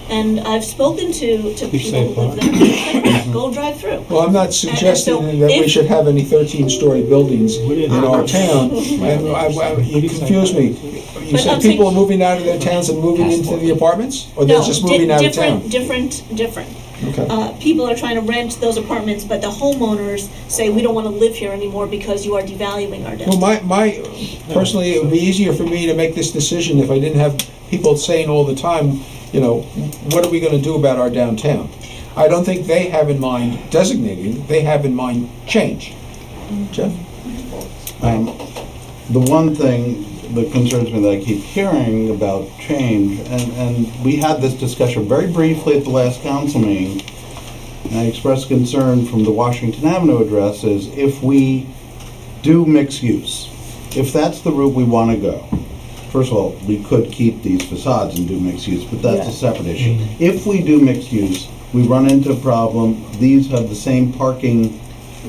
And I've spoken to people who live there. Go drive through. Well, I'm not suggesting so that we if- should have any 13-story buildings in our town. And you confuse me. You But said I'm people are saying- moving out of their towns and moving into the apartments? Or No, they're just moving out of town? different. Okay. People are trying to rent those apartments, but the homeowners say, we don't want to live here anymore because you are devaluing our Well, downtown. personally, it would be easier for me to make this decision if I didn't have people saying all the time, you know, what are we gonna do about our downtown? I don't think they have in mind designating, they have in mind change. Jeff? The one thing that concerns me that I keep hearing about change, and we had this discussion very briefly at the last council meeting, and I expressed concern from the Washington Avenue address, is if we do mixed use, if that's the route we want to go, first of all, we could keep these facades and do mixed use, but that's a separate issue. If we do mixed use, we run into a problem, these have the same parking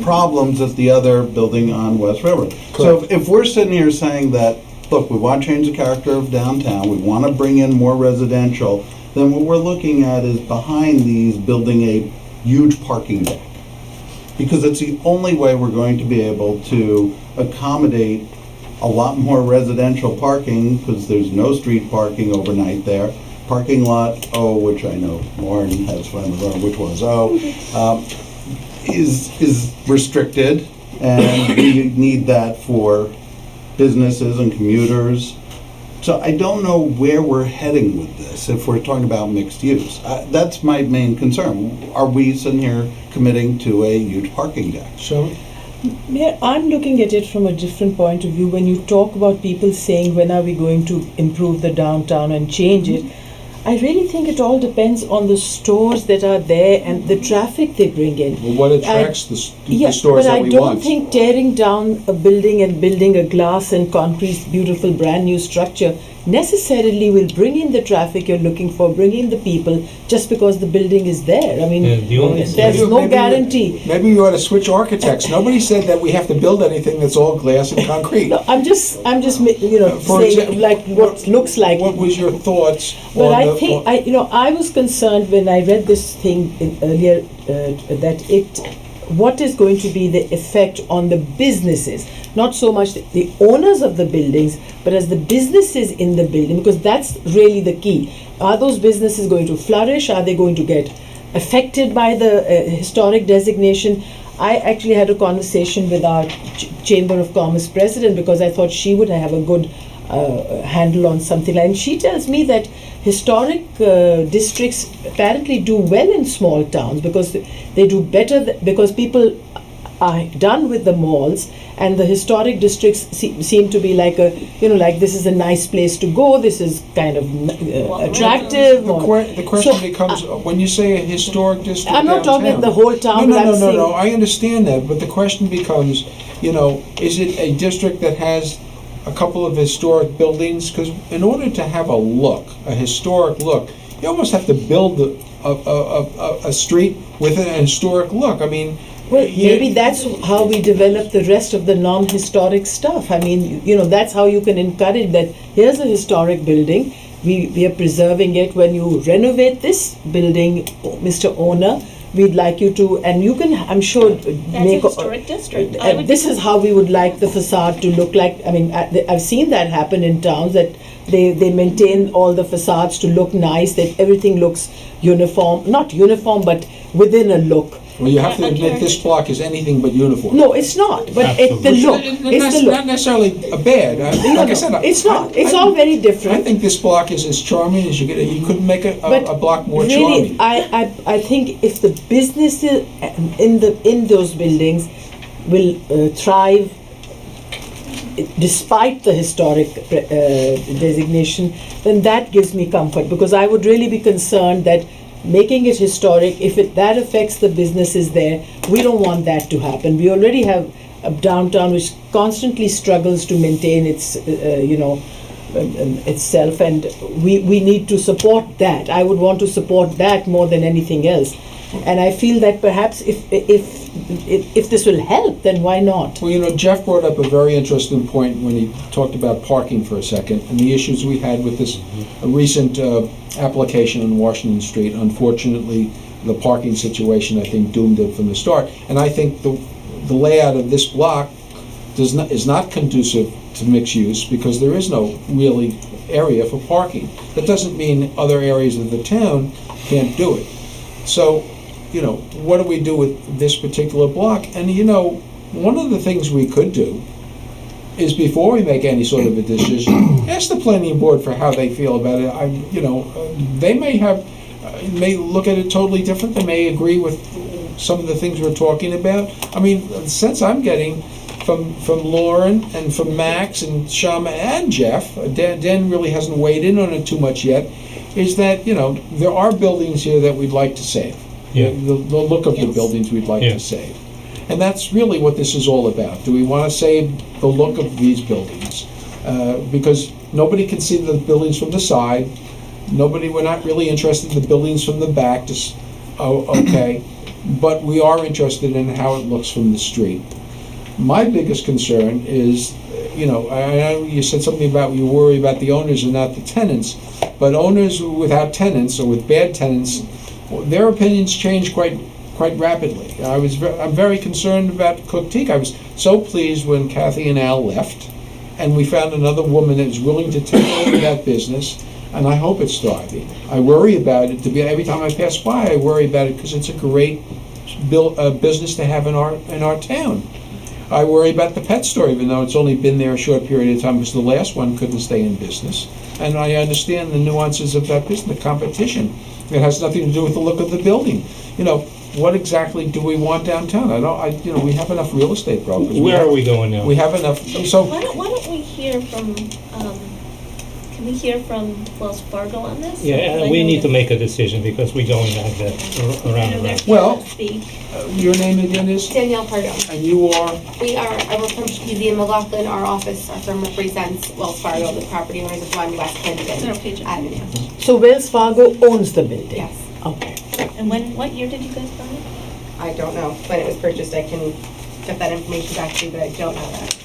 problems as the other building on West River. So if we're sitting here saying that, look, we want to change the character of downtown, we want to bring in more residential, then what we're looking at is behind these building a huge parking deck. Because it's the only way we're going to be able to accommodate a lot more residential parking, because there's no street parking overnight there. Parking lot O, which I know Lauren has fun with, which was O, is restricted, and we need that for businesses and commuters. So I don't know where we're heading with this if we're talking about mixed use. That's my main concern. Are we sitting here committing to a huge parking deck? Shelley? Mayor, I'm looking at it from a different point of view. When you talk about people saying, when are we going to improve the downtown and change it, I really think it all depends on the stores that are there and the traffic they bring in. Well, what attracts the Yes, stores but that I we don't want? think tearing down a building and building a glass and concrete, beautiful, brand new structure necessarily will bring in the traffic you're looking for, bring in the people, just because the building is there. I mean, Yeah, the only- there's no Maybe- guarantee. Maybe you ought to switch architects. Nobody said that we have to build anything that's all glass and concrete. No, I'm just, For saying example, like what looks like. What was your thoughts But on I the... think, I was concerned when I read this thing earlier that it what is going to be the effect on the businesses, not so much the owners of the buildings, but as the businesses in the building, because that's really the key. Are those businesses going to flourish? Are they going to get affected by the historic designation? I actually had a conversation with our Chamber of Commerce president because I thought she would have a good handle on something. And she tells me that historic districts apparently do well in small towns because they do better because people are done with the malls, and the historic districts seem to be like like this is a nice place to go, this is kind of attractive. The question becomes, when you say a historic district I'm not talking downtown- the whole town, No, but I'm saying... I understand that, but the question becomes, is it a district that has a couple of historic buildings? Because in order to have a historic look, you almost have to build a street with an historic look. I mean, Well, maybe that's how we develop the rest of the non-historic stuff. I mean, that's how you can encourage that. Here's a historic building. We are preserving it. When you renovate this building, Mr. Owner, we'd like you to, and you can, I'm sure, That's make a historic district. I would this is how we would like the facade to look like. I mean, I've seen that happen in towns that they maintain all the facades to look nice, that everything looks uniform, not uniform, but within a look. well, you have to admit this block is anything but uniform. No, it's not, but it's the Absolutely. look. It's the look. Not necessarily a bad. Like I said, It's not. It's I- all very I different. think this block is as charming as you get. You couldn't make But a block more really, charming. I think if the businesses in those buildings will thrive despite the historic designation, then that gives me comfort, because I would really be concerned that making it historic, if that affects the businesses there, we don't want that to happen. We already have a downtown which constantly struggles to maintain its itself, and we need to support that. I would want to support that more than anything else, and I feel that perhaps if this will help, then why not? Well, Jeff brought up a very interesting point when he talked about parking for a second, and the issues we had with this recent application on Washington Street. Unfortunately, the parking situation, I think, doomed it from the start. And I think the layout of this block is not conducive to mixed use, because there is no really area for parking. That doesn't mean other areas of the town can't do it. So, what do we do with this particular block? And one of the things we could do is, before we make any sort of a decision, ask the planning board for how they feel about it. They may look at it totally different. They may agree with some of the things we're talking about. I mean, the sense I'm getting from Lauren and from Max and Shama and Jeff, Dan really hasn't weighed in on it too much yet, is that, there are buildings here that we'd like to save. Yeah. The look of the buildings we'd like Yeah. to save. And that's really what this is all about. Do we want to save the look of these buildings? Because nobody can see the buildings from the side. We're not really interested in the buildings from the back. Okay. But we are interested in how it looks from the street. My biggest concern is, I know you said something about you worry about the owners and not the tenants, but owners without tenants or with bad tenants, their opinions change quite rapidly. I'm very concerned about Cookteek. I was so pleased when Kathy and Al left, and we found another woman that is willing to take over that business, and I hope it's thriving. I worry about it. Every time I pass by, I worry about it because it's a great business to have in our town. I worry about the pet store, even though it's only been there a short period of time, because the last one couldn't stay in business. And I understand the nuances of that business, the competition. It has nothing to do with the look of the building. What exactly do we want downtown? We have enough real estate brokers. Where are we going now? We have enough, so, Why don't we hear from, can we hear from Wells Fargo on this? Yeah, Because I and we know need to that- make a decision, because we're going like that I around know and they're around. here Well- to speak. your name again is? Danielle Pardo. And you are? I work from PZ and McLaughlin. Our office, our firm represents Wells Fargo, the property owners of 1 West Zero Kensington page. Avenue. So Wells Fargo owns the building? Yes. Okay. And what year did you guys buy it? I don't know when it was purchased. I can get that information back to you, but I don't know that.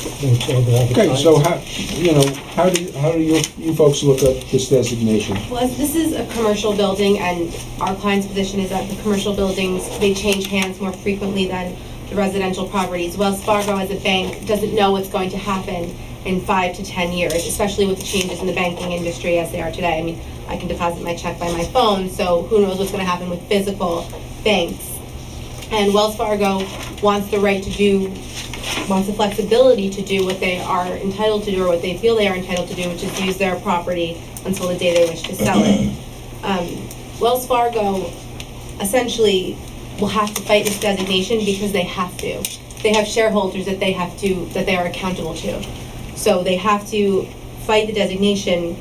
Okay, so how do you folks look at this designation? Well, this is a commercial building, and our client's position is that the commercial buildings, they change hands more frequently than the residential properties. Wells Fargo, as a bank, doesn't know what's going to happen in 5 to 10 years, especially with the changes in the banking industry as they are today. I mean, I can deposit my check by my phone, so who knows what's going to happen with physical banks. And Wells Fargo wants the flexibility to do what they are entitled to do, or what they feel they are entitled to do, which is use their property until the day they wish to sell it. Wells Fargo essentially will have to fight this designation because they have to. They have shareholders that they are accountable to. So they have to fight the designation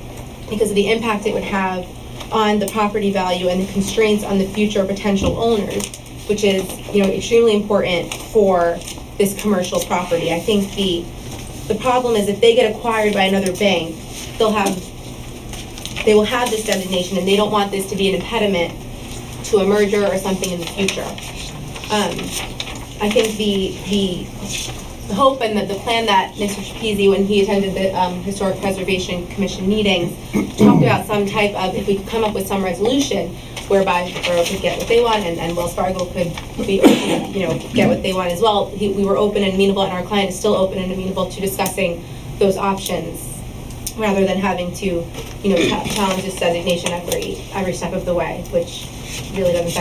because of the impact it would have on the property value and the constraints on the future potential owners, which is, extremely important for this commercial property. I think the problem is if they get acquired by another bank, they will have this designation, and they don't want this to be an impediment to a merger or something in the future. I think the hope and the plan that Mr. Trapeze, when he attended the Historic Preservation Commission meetings, talked about some type of, if we could come up with some resolution whereby the borough could get what they want, and Wells Fargo could be, get what they want as well. We were open and amenable, and our client is still open and amenable to discussing those options, rather than having to, challenge this designation every step of the way, which really doesn't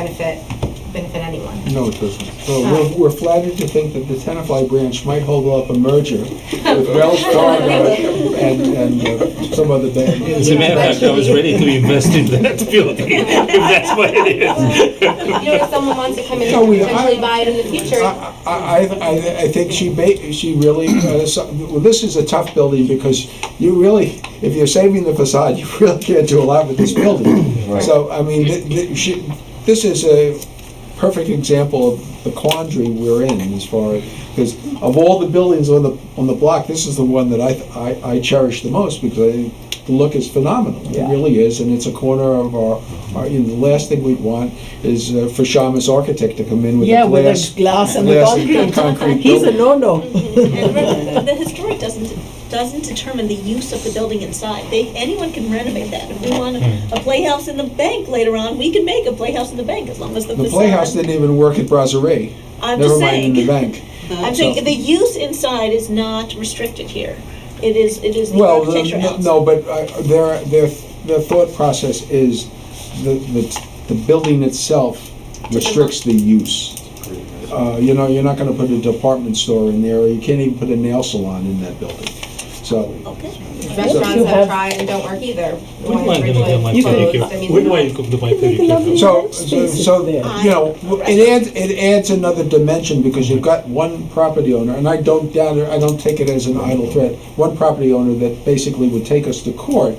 benefit anyone. No, it doesn't. So we're flattered to think that the Tenafly branch might hold up a merger with Wells Fargo and some other bank. As a matter of fact, I was ready to invest in that building, if that's what it is. If someone wants to come in No, and potentially buy it in the future. I think she really, well, this is a tough building because you really, if you're saving the facade, you really can't do a lot with this building. Right. So, I mean, this is a perfect example of the quandary we're in as far as, because of all the buildings on the block, this is the one that I cherish the most because the look is phenomenal. Yeah. It really is, and it's a corner of our the last thing we'd want is for Shamus Architect to come in with a with the glass and the concrete. He's a building. no-no. And remember, the historic doesn't determine the use of the building inside. Anyone can renovate that. If we want a playhouse in the bank later on, we can make a playhouse in the bank as long as the The facade. Playhouse didn't even work at Brasserie. I'm Never just mind in the saying. bank. I'm saying the use inside is not restricted here. It is the Well, architecture house. no, but their thought process is the building itself restricts the use. You're not going to put a department store in there, or you can't even put a nail salon in that building. So, Okay. Restaurants You that have- try and don't work either. The Wouldn't ones mind gonna do my originally closed, pedicure. I mean, Wouldn't mind to do my pedicure. so it adds another dimension because you've got one property owner, and I don't take it as an idle threat. One property owner that basically would take us to court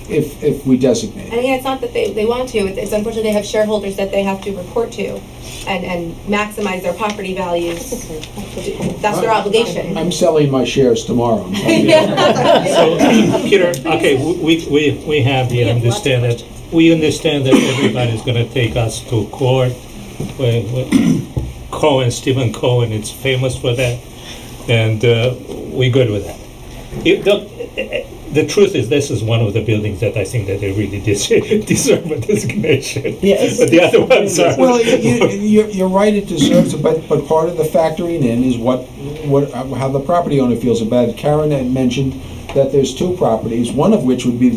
if we designate. And again, it's not that they want to, it's unfortunately they have shareholders that they have to report to and maximize their property values. That's their obligation. I'm selling my shares tomorrow. So, Peter, okay, we have the understand that, we understand that everybody's gonna take us to court. Cohen, Stephen Cohen, it's famous for that, and we're good with that. The truth is, this is one of the buildings that I think that they really deserve a designation. Yes. But the other ones are. Well, you're right, it deserves it, but part of the factoring in is how the property owner feels about it. Karen had mentioned that there's two properties, one of which would be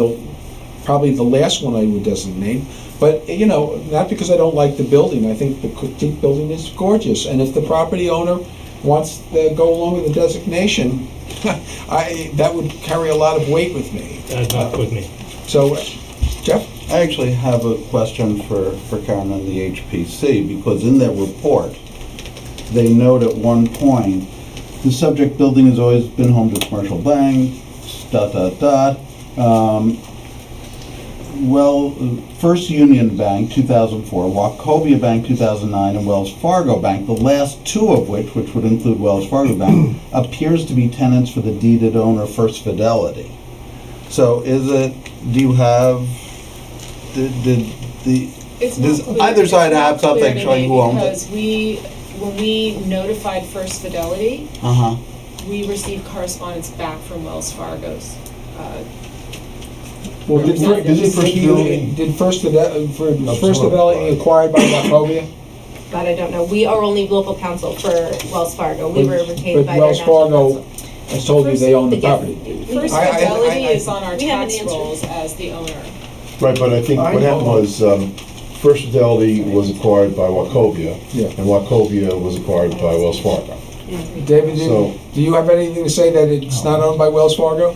probably the last one I would designate. But, not because I don't like the building, I think the critique building is gorgeous, and if the property owner wants to go along with the designation, that would carry a lot of weight with me. Not with me. So, Jeff? I actually have a question for Karen and the HPC, because in their report, they note at one point, the subject building has always been home to commercial banks, ... First Union Bank, 2004, Wachovia Bank, 2009, and Wells Fargo Bank, the last two of which would include Wells Fargo Bank, appears to be tenants for the deeded owner First Fidelity. So It's does not clear. either side It's not have something clear to showing me who owns it? Because when we notified First Fidelity, Uh-huh. we received correspondence back from Wells Fargo's. Well, did First Fidelity acquired by Wachovia? That I don't know. We are only local counsel for Wells Fargo. We were retained by But their Wells national Fargo counsel. has told you they own the Yes. property. First I- Fidelity is on our We haven't tax answered. rolls as the owner. Right, but I think what happened was, First Fidelity was acquired by Wachovia, Yeah. and Wachovia was acquired by Wells Fargo. David, So- do you have anything to say that it's not owned by Wells Fargo?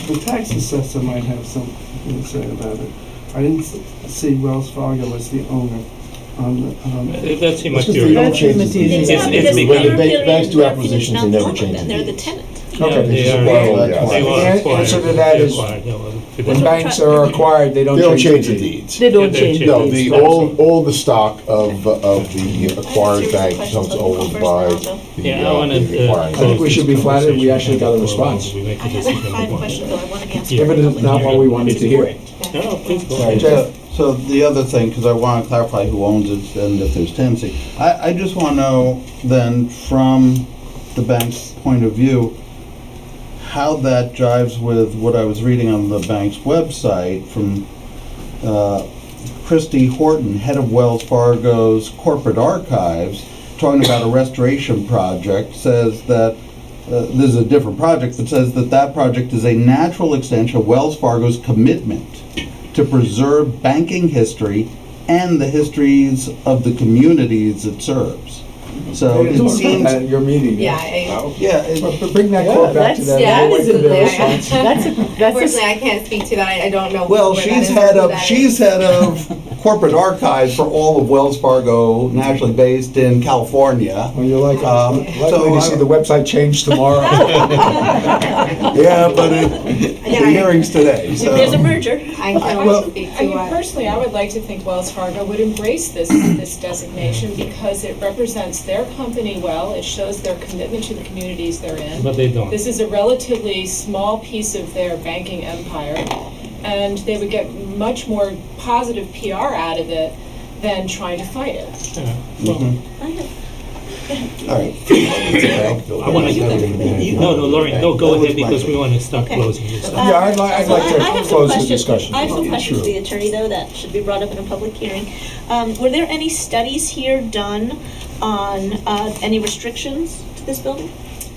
The tax assessor might have something to say about it. I didn't see Wells Fargo as the owner on the, That's They immaterial. don't That's change the immaterial. deeds. It's not It's because big. When the they're banks do they're acquisitions, not they never owned, change then the they're the deeds. tenant. Okay, They just are- acquired. Well, they yeah. are The acquired. answer to that They're is- acquired, yeah, well, When banks are acquired, they They don't change the deed. deeds. They don't Yeah, change they the No, deeds. all the stock of the acquired bank becomes owned by Yeah, I want to. the acquiring. I think we should be flattered. We actually got a response. We make I a have decision. 5 questions that I want to ask. Yeah. If it is not what we wanted to hear. No, please go Sorry, ahead. Jeff. So the other thing, because I want to clarify who owns it and if there's tenancy, I just want to know then from the bank's point of view, how that jives with what I was reading on the bank's website from Christy Horton, head of Wells Fargo's corporate archives, talking about a restoration project, says that this is a different project, but says that that project is a natural extension of Wells Fargo's commitment to preserve banking history and the histories of the communities it serves. So it seems, At your meeting. Yeah, yeah, it- But bring that quote back to that's- that. yeah, We'll wait for their absolutely. response. Unfortunately, I can't speak to that. I don't know. well, where that she's is, head who of, that she's is. head of corporate archives for all of Wells Fargo, nationally based in California. Well, you're likely so to see the website change tomorrow. Yeah, but the hearing's today, If there's a so. merger. I can't Well, speak I to mean, personally, I would like to think Wells Fargo would embrace this designation because it represents their company well. It shows their commitment to the communities they're in. But they don't. This is a relatively small piece of their banking empire, and they would get much more positive PR out of it than trying to fight it. Yeah. Well, All right. I want to. No, Lauren, no, go ahead because we want to start Okay. closing this stuff. Yeah, I'd like So I to have some close the questions. discussion. I have some questions for the attorney, though, that should be brought up in a public hearing. Were there any studies here done on any restrictions to this building?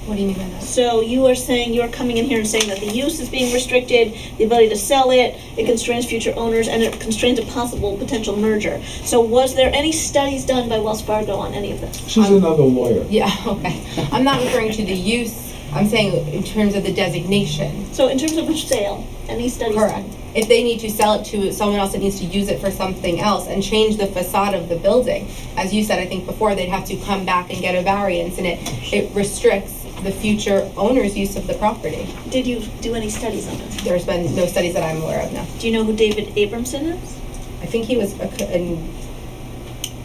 What do you mean by that? So you are saying, you're coming in here and saying that the use is being restricted, the ability to sell it, it constrains future owners, and it constrains a possible potential merger. So was there any studies done by Wells Fargo on any of this? She's another lawyer. Yeah, okay. I'm not referring to the use, I'm saying in terms of the designation. So in terms of a sale, any studies Correct. done? If they need to sell it to someone else that needs to use it for something else and change the facade of the building, as you said, I think before, they'd have to come back and get a variance, and it restricts the future owner's use of the property. Did you do any studies on this? There's been no studies that I'm aware of, no. Do you know who David Abramson is? I think he was a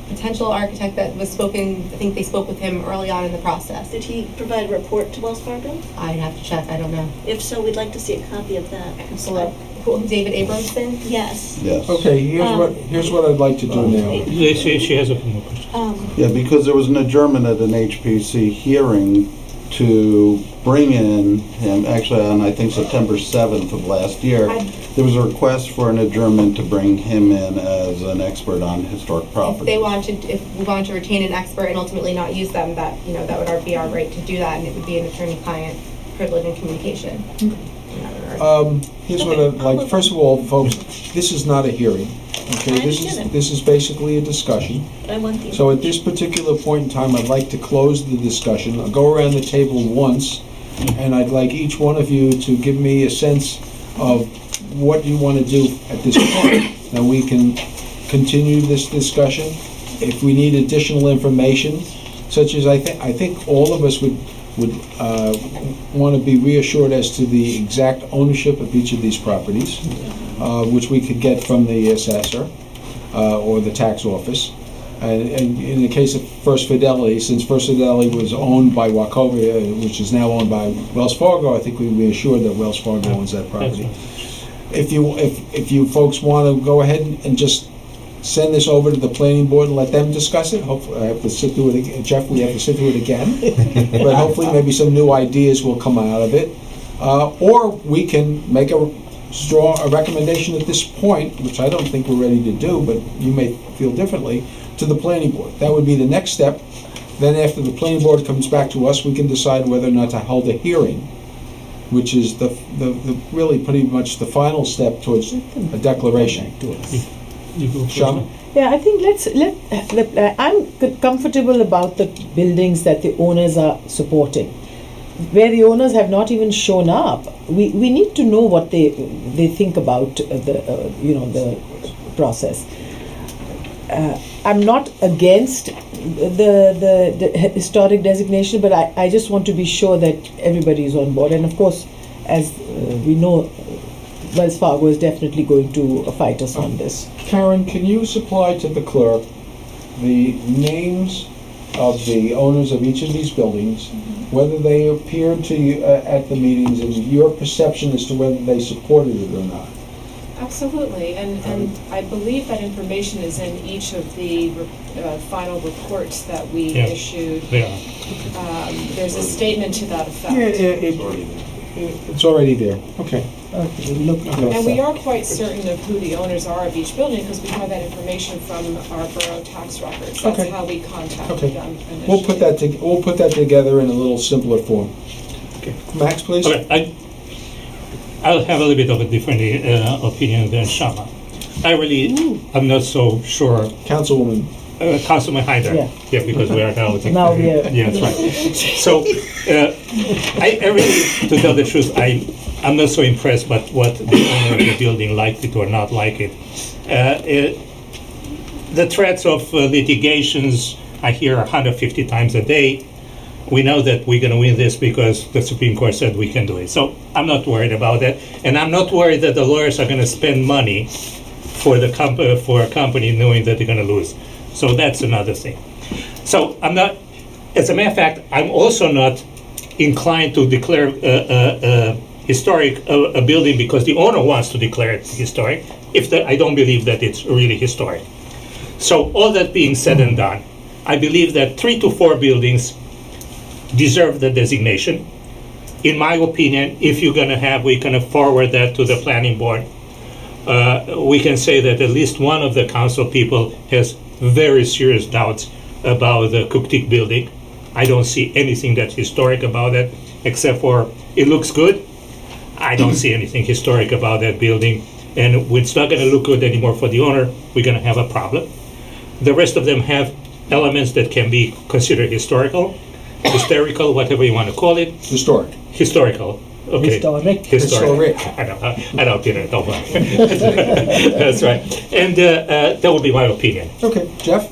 potential architect that was spoken, I think they spoke with him early on in the process. Did he provide a report to Wells Fargo? I'd have to check, I don't know. If so, we'd like to see a copy of that. David Abramson? Yes. Yes. Okay, here's what I'd like to do now. She has a few more questions. Yeah, because there was an adjournment at an HPC hearing to bring in him, actually on, I think, September 7th of last year. There was a request for an adjournment to bring him in as an expert on historic property. If they wanted, if we wanted to retain an expert and ultimately not use them, that, that would be our right to do that, and it would be an attorney-client privilege and communication. Here's what I'd like, first of all, folks, this is not a hearing, okay? I understand that. This is basically a discussion. But I want the. So at this particular point in time, I'd like to close the discussion. I'll go around the table once, and I'd like each one of you to give me a sense of what you want to do at this point. Now, we can continue this discussion. If we need additional information, such as I think all of us would want to be reassured as to the exact ownership of each of these properties, which we could get from the assessor or the tax office. And in the case of First Fidelity, since First Fidelity was owned by Wachovia, which is now owned by Wells Fargo, I think we'd be assured that Wells Fargo owns that property. If you folks want to go ahead and just send this over to the planning board and let them discuss it. Hopefully, I have to sit through it again. Jeff, we have to sit through it again. But hopefully maybe some new ideas will come out of it. Or we can make a recommendation at this point, which I don't think we're ready to do, but you may feel differently, to the planning board. That would be the next step. Then after the planning board comes back to us, we can decide whether or not to hold a hearing, which is the really pretty much the final step towards a declaration. You go first. Shama? Yeah, I think I'm comfortable about the buildings that the owners are supporting. Where the owners have not even shown up, we need to know what they think about the process. I'm not against the historic designation, but I just want to be sure that everybody is on board. And of course, as we know, Wells Fargo is definitely going to fight us on this. Karen, can you supply to the clerk the names of the owners of each of these buildings, whether they appeared to you at the meetings, and your perception as to whether they supported it or not? Absolutely, and I believe that information is in each of the final reports that we Yeah. issued. Yeah. There's a statement to that effect. It's already there. Okay. Okay, we'll look closer. And we are quite certain of who the owners are of each building because we have that information from our borough tax records. That's Okay. how we contacted Okay. them initially. We'll put that together in a little simpler form. Okay. Max, please. Okay, I'll have a little bit of a different opinion than Shama. I'm not so sure. Councilwoman. Councilman Hyder. Yeah. Because we are now. Now we are. Yeah, that's right. So, I really, to tell the truth, I'm not so impressed by what the owner of the building liked it or not like it. The threats of litigations I hear 150 times a day. We know that we're going to win this because the Supreme Court said we can do it. So I'm not worried about that, and I'm not worried that the lawyers are going to spend money for a company knowing that they're going to lose. So that's another thing. So I'm not. As a matter of fact, I'm also not inclined to declare historic a building because the owner wants to declare it historic. I don't believe that it's really historic. So all that being said and done, I believe that 3 to 4 buildings deserve the designation. In my opinion, if you're going to have, we can forward that to the planning board. We can say that at least one of the council people has very serious doubts about the Cooktick building. I don't see anything that's historic about it, except for it looks good. I don't see anything historic about that building, and it's not going to look good anymore for the owner. We're going to have a problem. The rest of them have elements that can be considered hysterical, whatever you want to call it. Historical. Okay. Historic. I know, Peter, don't worry. That's right. And that would be my opinion. Okay, Jeff?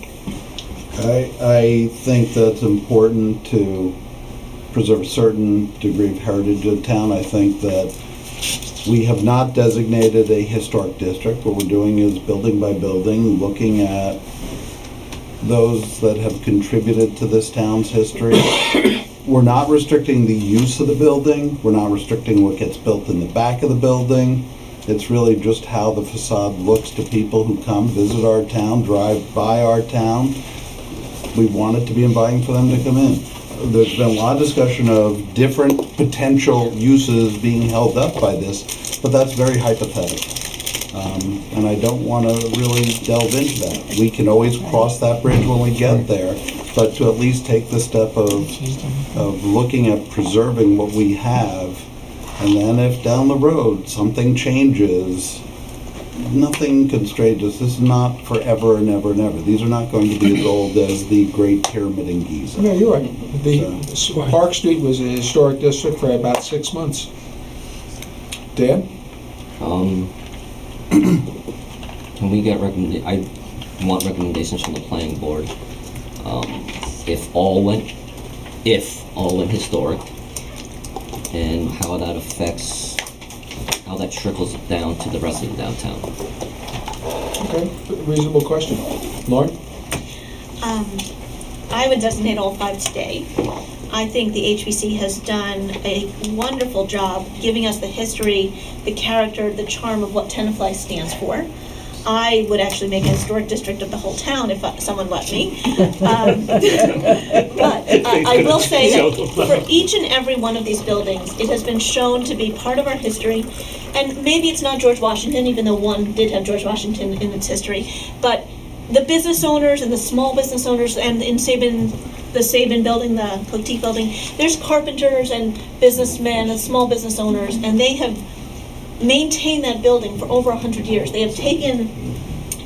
I think that's important to preserve a certain degree of heritage of town. I think that we have not designated a historic district. What we're doing is building by building, looking at those that have contributed to this town's history. We're not restricting the use of the building. We're not restricting what gets built in the back of the building. It's really just how the facade looks to people who come visit our town, drive by our town. We want it to be inviting for them to come in. There's been a lot of discussion of different potential uses being held up by this, but that's very hypothetical. And I don't want to really delve into that. We can always cross that bridge when we get there, but to at least take the step of looking at preserving what we have, and then if down the road something changes, nothing constrains us. This is not forever and ever and ever. These are not going to be as old as the Great Pyramid in Giza. No, you're right. Park Street was a historic district for about 6 months. Dan? Can we get I want recommendations from the planning board. If all went historic, and how that trickles down to the rest of the downtown. Okay, reasonable question. Lauren? I would designate all 5 today. I think the HBC has done a wonderful job giving us the history, the character, the charm of what Tenafly stands for. I would actually make a historic district of the whole town if someone let me. But I will say that for each and every one of these buildings, it has been shown to be part of our history. And maybe it's not George Washington, even though one did have George Washington in its history. But the business owners and the small business owners, and in Sabin, the Sabin building, the Cotique building, there's carpenters and businessmen and small business owners, and they have maintained that building for over 100 years. They have taken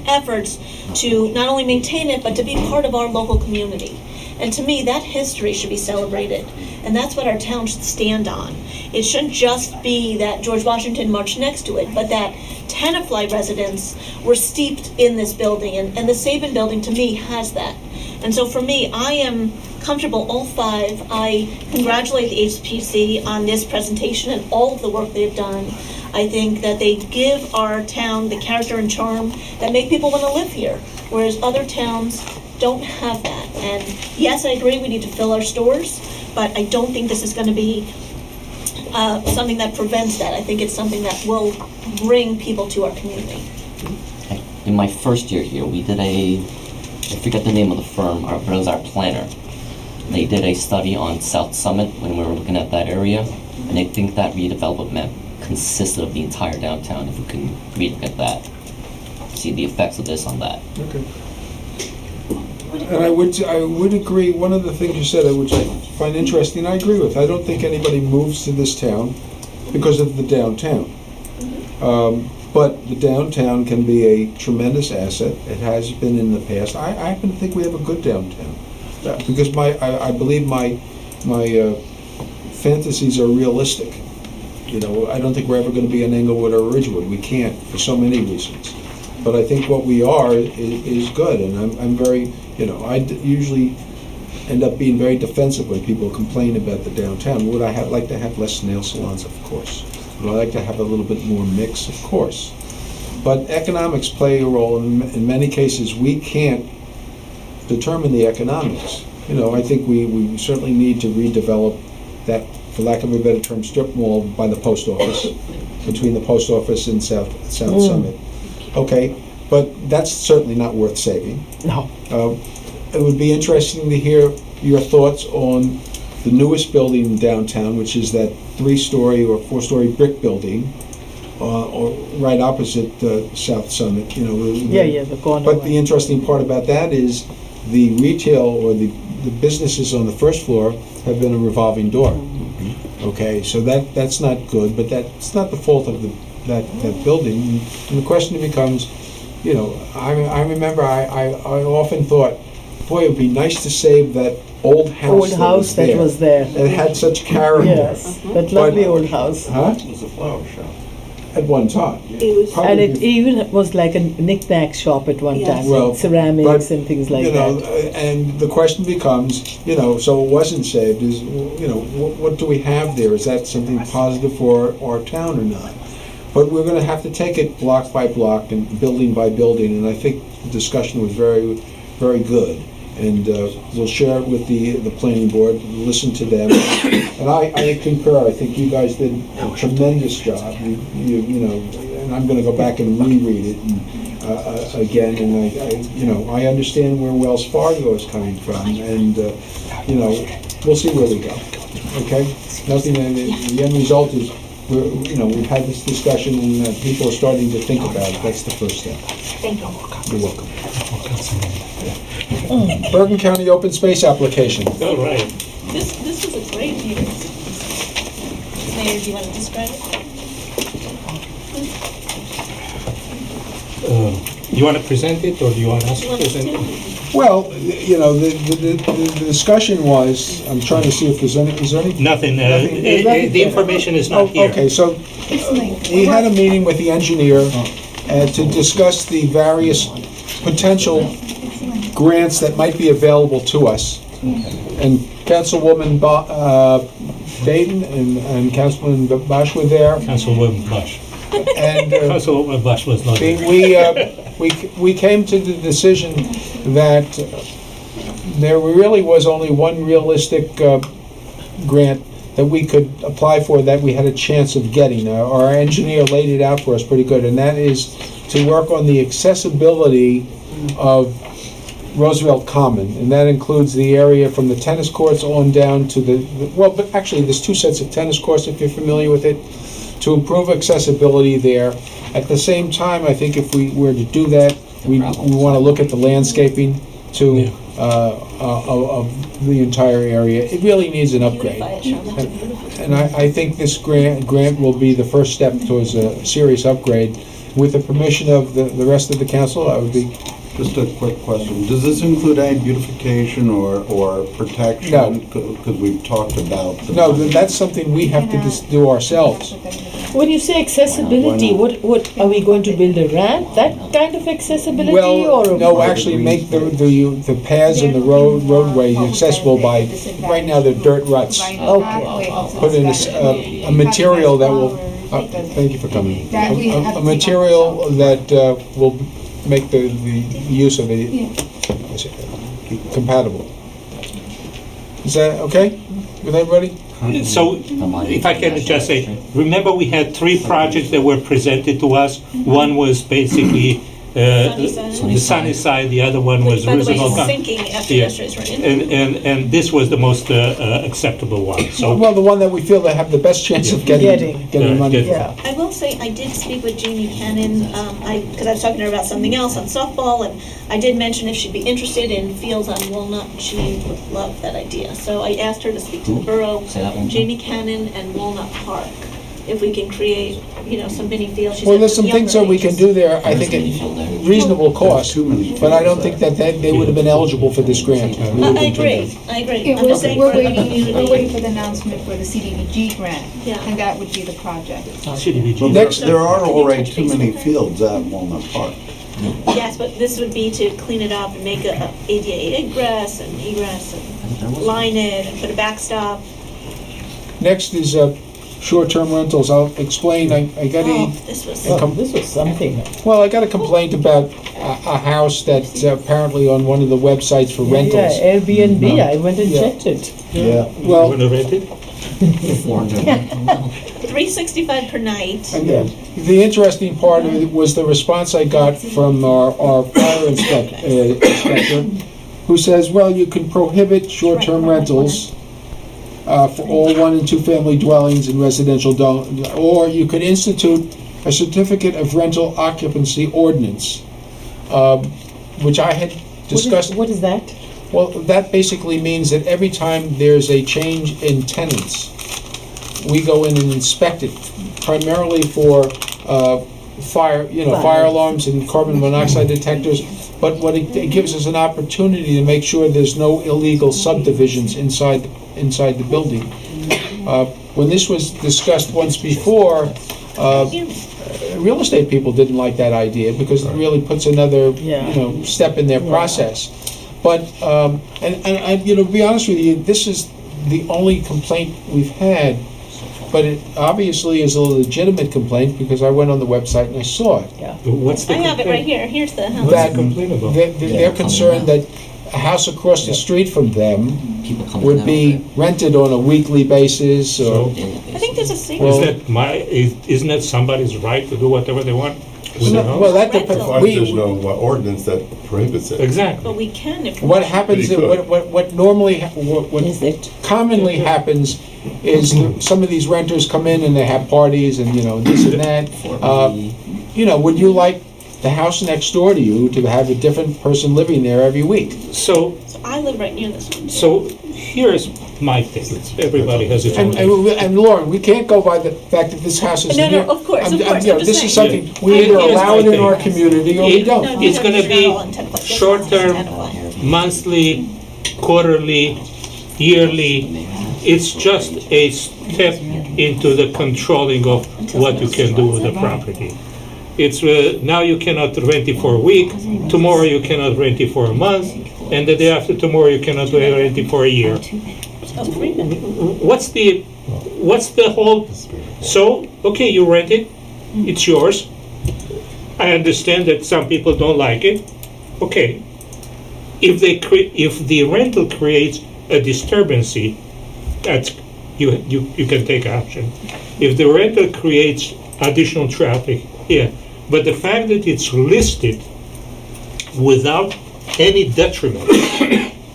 efforts to not only maintain it, but to be part of our local community. And to me, that history should be celebrated. And that's what our town should stand on. It shouldn't just be that George Washington marched next to it, but that Tenafly residents were steeped in this building. And the Sabin building, to me, has that. And so for me, I am comfortable, all five. I congratulate the HPC on this presentation and all of the work they've done. I think that they give our town the character and charm that make people want to live here, whereas other towns don't have that. And yes, I agree we need to fill our stores, but I don't think this is going to be something that prevents that. I think it's something that will bring people to our community. In my first year here, we did I forget the name of the firm, but it was our planner. They did a study on South Summit when we were looking at that area, and I think that redevelopment map consisted of the entire downtown. If we can relook at that, see the effects of this on that. Okay. And I would agree, one of the things you said, which I find interesting, I agree with. I don't think anybody moves to this town because of the downtown. But the downtown can be a tremendous asset. It has been in the past. I happen to think we have a good downtown. Because I believe my fantasies are realistic. You know, I don't think we're ever going to be in Englewood or Ridgewood. We can't, for so many reasons. But I think what we are is good, and I'm very, you know, usually end up being very defensive when people complain about the downtown. Would I like to have less nail salons? Of course. Would I like to have a little bit more mix? Of course. But economics play a role. In many cases, we can't determine the economics. You know, I think we certainly need to redevelop that, for lack of a better term, strip mall by the post office, between the post office and South Summit. Okay, but that's certainly not worth saving. No. It would be interesting to hear your thoughts on the newest building in downtown, which is that 3-story or 4-story brick building, or right opposite South Summit. You know. Yeah, the corner But one. the interesting part about that is the retail or the businesses on the first floor have been a revolving door. Okay, so that's not good, but that's not the fault of that building. And the question becomes, you know, I remember I often thought, boy, it would be nice to save that old house that was there. It had such character. Yes, that lovely old house. Huh? It was a flower shop. At one time. And it even was like a knick-knack shop at one time, Well, with ceramics but, and things like you know, that. and the question becomes, you know, so it wasn't saved, is, you know, what do we have there? Is that something positive for our town or not? But we're going to have to take it block by block and building by building, and I think the discussion was very, very good. And we'll share it with the planning board, listen to them. And I concur. I think you guys did a tremendous job. You know, and I'm going to go back and reread it again. And I understand where Wells Fargo is coming from, and you know, we'll see where we go. Okay, nothing. The end result is, we've had this discussion, and people are starting to think about it. That's the first step. Thank you. You're welcome. Bergen County Open Space Application. All right. This was a great meeting. Mayor, do you want to describe it? You want to present it, or do you want us Do to you want us present it? to? Well, you know, the discussion was, I'm trying to see if is there any? Nothing. Nothing. The information is not here. Okay, so we had a meeting with the engineer to discuss the various potential grants that might be available to us. And Councilwoman Baden and Councilman Bosch were there. Councilwoman Bush. And Councilwoman Bush was not there. we came to the decision that there really was only one realistic grant that we could apply for that we had a chance of getting. Our engineer laid it out for us pretty good, and that is to work on the accessibility of Roosevelt Common, and that includes the area from the tennis courts on down to well, but actually, there's two sets of tennis courts, if you're familiar with it, to improve accessibility there. At the same time, I think if we were to do that, we want to look at the landscaping to of the entire area. It really needs an upgrade. Beautify it, Charlotte. And I think this grant will be the first step towards a serious upgrade. With the permission of the rest of the council, I would be. Just a quick question. Does this include any beautification or protection? No. Because we've talked about. No, that's something we have to just do ourselves. When you say accessibility, what are we going to build a ramp? That kind of accessibility, Well, or no, actually make the paths and the roadways accessible by, right now they're dirt ruts. Okay. Put in a material that will, thank you for coming. A material that will make the use of it compatible. Is that okay with everybody? So, if I can just say, remember we had 3 projects that were presented to us. One was basically the sunny side, the other one was By the way, Roosevelt it's Common. sinking after Yeah. yesterday's rain. And this was the most acceptable one, so. Well, the one that we feel that have the best chance of getting money. yeah. I will say, I did speak with Jeannie Cannon, because I was talking to her about something else on softball, and I did mention if she'd be interested in fields on Walnut, she would love that idea. So I asked her to speak to the borough, Say that one more. Jeannie Cannon and Walnut Park, if we can create, some mini fields. She Well, said there's some younger things that we can ages. do there, I think at reasonable cost, Too many but I don't think that they would have been eligible for this grant. I agree. Yeah, I'm just saying we're for the waiting community. for the announcement for the CDBG grant, Yeah. and that would be the project. CDBG. Next- There are Can you already touch too base many with her? fields at Walnut Park. Yes, but this would be to clean it up and make a ADA ingress and egress and line it and put a backstop. Next is short-term rentals. I'll explain, I got Oh, this was. a, This was something. well, I got a complaint about a house that's apparently on one of the websites for rentals. Yeah, Airbnb. I went and Yeah. checked it. Yeah. Well, Wanna rent it? 365 per night. again, the interesting part of it was the response I got from our fire inspector, who says, well, you can prohibit short-term rentals for all 1- and 2-family dwellings in residential, or you could institute a certificate of rental occupancy ordinance, which I had discussed. What is that? Well, that basically means that every time there's a change in tenants, we go in and inspect it, primarily for fire alarms and carbon monoxide detectors. But what it gives us an opportunity to make sure there's no illegal subdivisions inside the building. When this was discussed once before, real estate people didn't like that idea because it really puts another step in their process. But and to be honest with you, this is the only complaint we've had. But it obviously is a legitimate complaint because I went on the website and I saw it. What's the I have it right complaint? here. Here's the house. That complaint about? they're concerned that a house across the street from them People coming would out be rented on a weekly basis or. I think there's a secret. Isn't that somebody's right to do whatever they want with their Well, house? that depends. Rental. There's no ordinance that prohibits it. Exactly. But we can if we What want. happens, But you could. what normally, what Is it? commonly happens is some of these renters come in and they have parties and, this and that. Would you like the house next door to you to have a different person living there every week? So So I live right near this one. So here's my thing. Everybody has its own. And Lauren, we can't go by the fact that this house is No, near. of course, I'm of course, you know, I'm This just is saying. something, we either Here's allow my it in thing. our community or we It- don't. No, It's no, gonna you're be not all in Tenafly. This short-term, house is Tenafly. monthly, quarterly, yearly. It's just a step into the controlling of what you can do with the property. It's now you cannot rent it for a week, tomorrow you cannot rent it for a month, and the day after tomorrow you cannot rent it for a year. Oh, 3 minutes. What's the whole? So okay, you rent it, it's yours. I understand that some people don't like it. Okay, if the rental creates a disturbance, that's you can take action. If the rental creates additional traffic, yeah, But the fact that it's listed without any detriment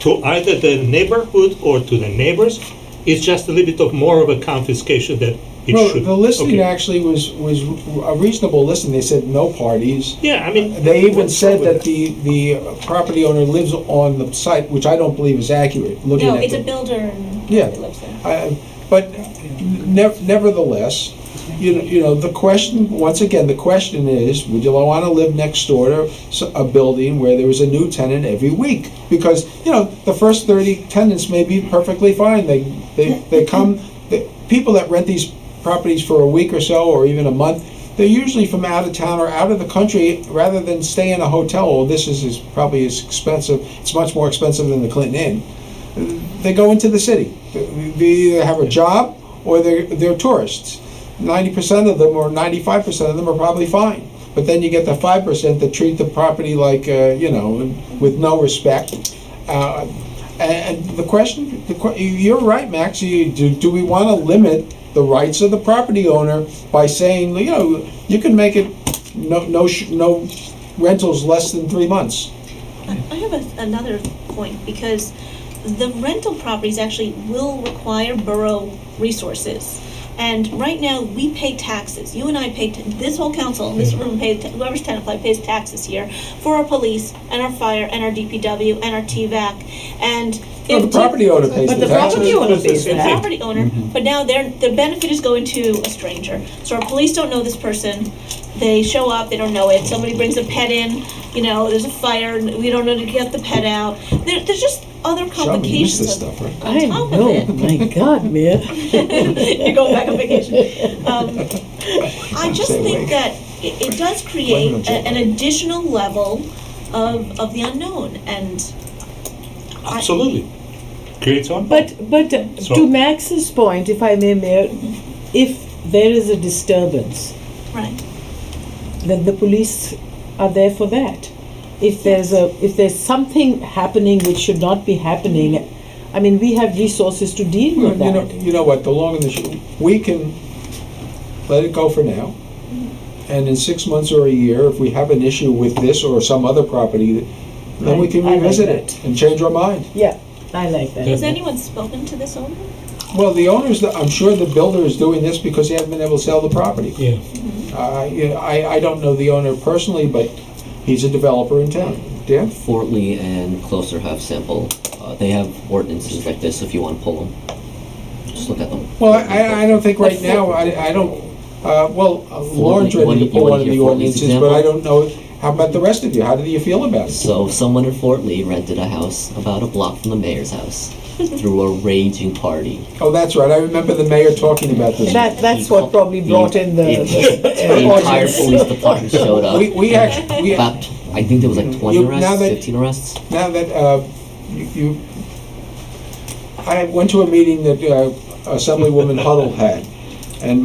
to either the neighborhood or to the neighbors, is just a little bit of more of a confiscation that it Well, should. the listing Okay. actually was a reasonable listing. They said no parties. Yeah, I mean. They even what's said wrong with that the property owner lives on the site, which I don't believe is accurate, looking No, at it's a the- builder and Yeah. he lives there. But nevertheless, you know, the question, once again, the question is, would you want to live next door to a building where there was a new tenant every week? Because, you know, the first 30 tenants may be perfectly fine. They come, the people that rent these properties for a week or so, or even a month, they're usually from out of town or out of the country, rather than stay in a hotel. Well, this is probably as expensive, it's much more expensive than the Clinton Inn. They go into the city. They either have a job or they're tourists. 90% of them or 95% of them are probably fine. But then you get the 5% that treat the property like, you know, with no respect. And the question, you're right, Max, do we want to limit the rights of the property owner by saying, you know, you can make it no rentals less than 3 months? I have another point, because the rental properties actually will require borough resources. And right now, we pay taxes. You and I pay, this whole council, this room, whoever's Tenafly pays taxes here for our police and our fire and our DPW and our TVAC. And No, the property owner pays But the the taxes. property owner pays the that. property owner, but now the benefit is going to a stranger. So our police don't know this person. They show up, they don't know it. Somebody brings a pet in, you know, there's a fire, and we don't know to get the pet out. There's just other Sean, you miss this complications stuff, right? on I top know, of it. my God, man. You're going back on vacation. I just Stay think awake. that it does create an additional level of the unknown, and Absolutely. Creates on. But So- to Max's point, if I may, Mayor, if there is a disturbance, right. then the police are there for that. If there's something happening which should not be happening, I mean, we have resources to deal with that. You know what, the long and the short, we can let it go for now. And in 6 months or a year, if we have an issue with this or some other property, then we can I like revisit that. it and change our mind. Yeah, I like that. Has anyone spoken to this owner? Well, the owners, I'm sure the builder is doing this because he hasn't been able to sell the property. Yeah. You know, I don't know the owner personally, but he's a developer in town. Dan? Fort Lee and Closer have sample. They have ordinances like this if you want to pull them. Just look at them. Well, I don't think right now, I don't, Lauren's you ready wanna- to you pull wanna one of hear the Fort Lee's ordinances, but I example? don't know, how about the rest of you? How do you feel about it? So someone in Fort Lee rented a house about a block from the mayor's house through a raging party. Oh, that's right, I remember the mayor talking about this. That's what probably brought in the The entire ordinance. police department showed up. We actually, About, I think there was like 20 You- arrests, now that- 15 arrests. now that, I went to a meeting that Assemblywoman Huddle had, and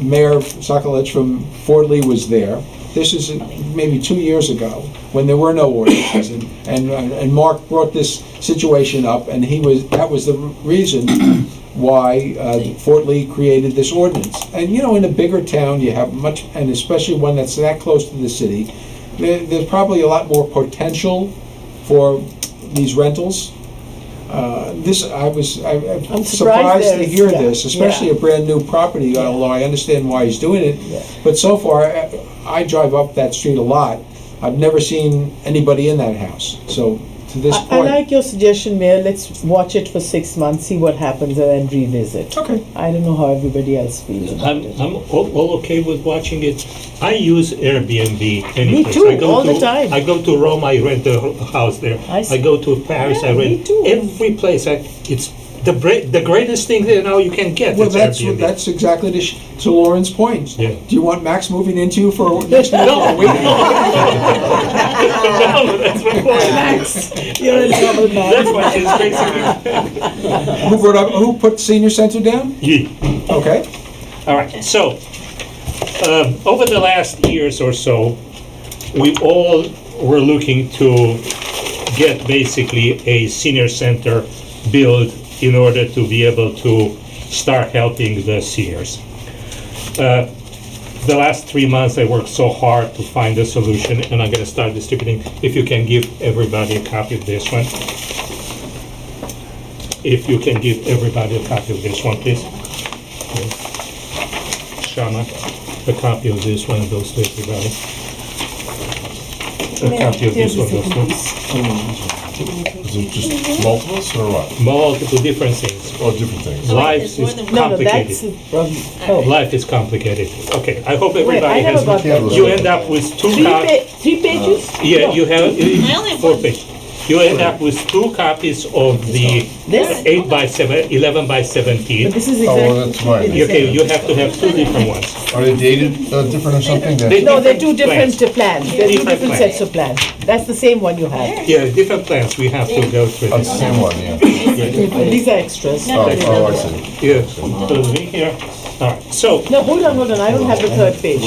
Mayor Sokolich from Fort Lee was there. This is maybe 2 years ago, when there were no ordinances, and Mark brought this situation up, and that was the reason why Fort Lee created this ordinance. And you know, in a bigger town, you have much, and especially one that's that close to the city, there's probably a lot more potential for these rentals. I'm surprised surprised to there's- hear yeah, this, especially yeah. a brand-new property, although I understand why he's doing it. Yeah. But so far, I drive up that street a lot. I've never seen anybody in that house. So to this I point. like your suggestion, Mayor. Let's watch it for 6 months, see what happens, and then revisit. Okay. I don't know how everybody else feels about I'm it. all okay with watching it. I use Airbnb anyplace. too, I go all to, the time. I go to Rome, I rent a house there. I see. I go to Paris, Yeah, I me rent too. every place. It's the greatest thing that now you can get. Well, is that's Airbnb. exactly to Lauren's point. Yeah. Do you want Max moving into you for next week? No. or a week? No, that's my point. Max, you're in trouble, That's man. what it's basically. Who brought up? Who put senior center down? Yeah. Okay. All right, so, over the last years or so, we all were looking to get basically a senior center built in order to be able to start helping the seniors. the last 3 months I worked so hard to find a solution, and I'm gonna start distributing. If you can give everybody a copy of this one. If you can give everybody a copy of this one, please. Okay. Shama, a copy of this one goes to everybody. A copy of this one goes to Is it just multiples or what? multiple different things. Or different things? Oh, wait, Life there's more is than one. No, complicated. that's the problem. Oh. Life is complicated. Okay, I hope Wait, I everybody never has. got that. You end up with two copies. 3 pages? Yeah, No. you have I only have 4 one. pages. You end up with 2 copies of the This? 8 by 7, 11 by 17. But this is Oh, well, exactly. that's mine. Okay, you have to have 2 different ones. Are they dated different or something? They- No, they're two Different different plans. They're two Different different plans. sets of plans. That's the same one you have. Yeah, different plans, we have to go through That's the this. same one, yeah. These are extras. Oh, I see. Yeah, so me here. All right, so, No, hold on. I don't have the third page.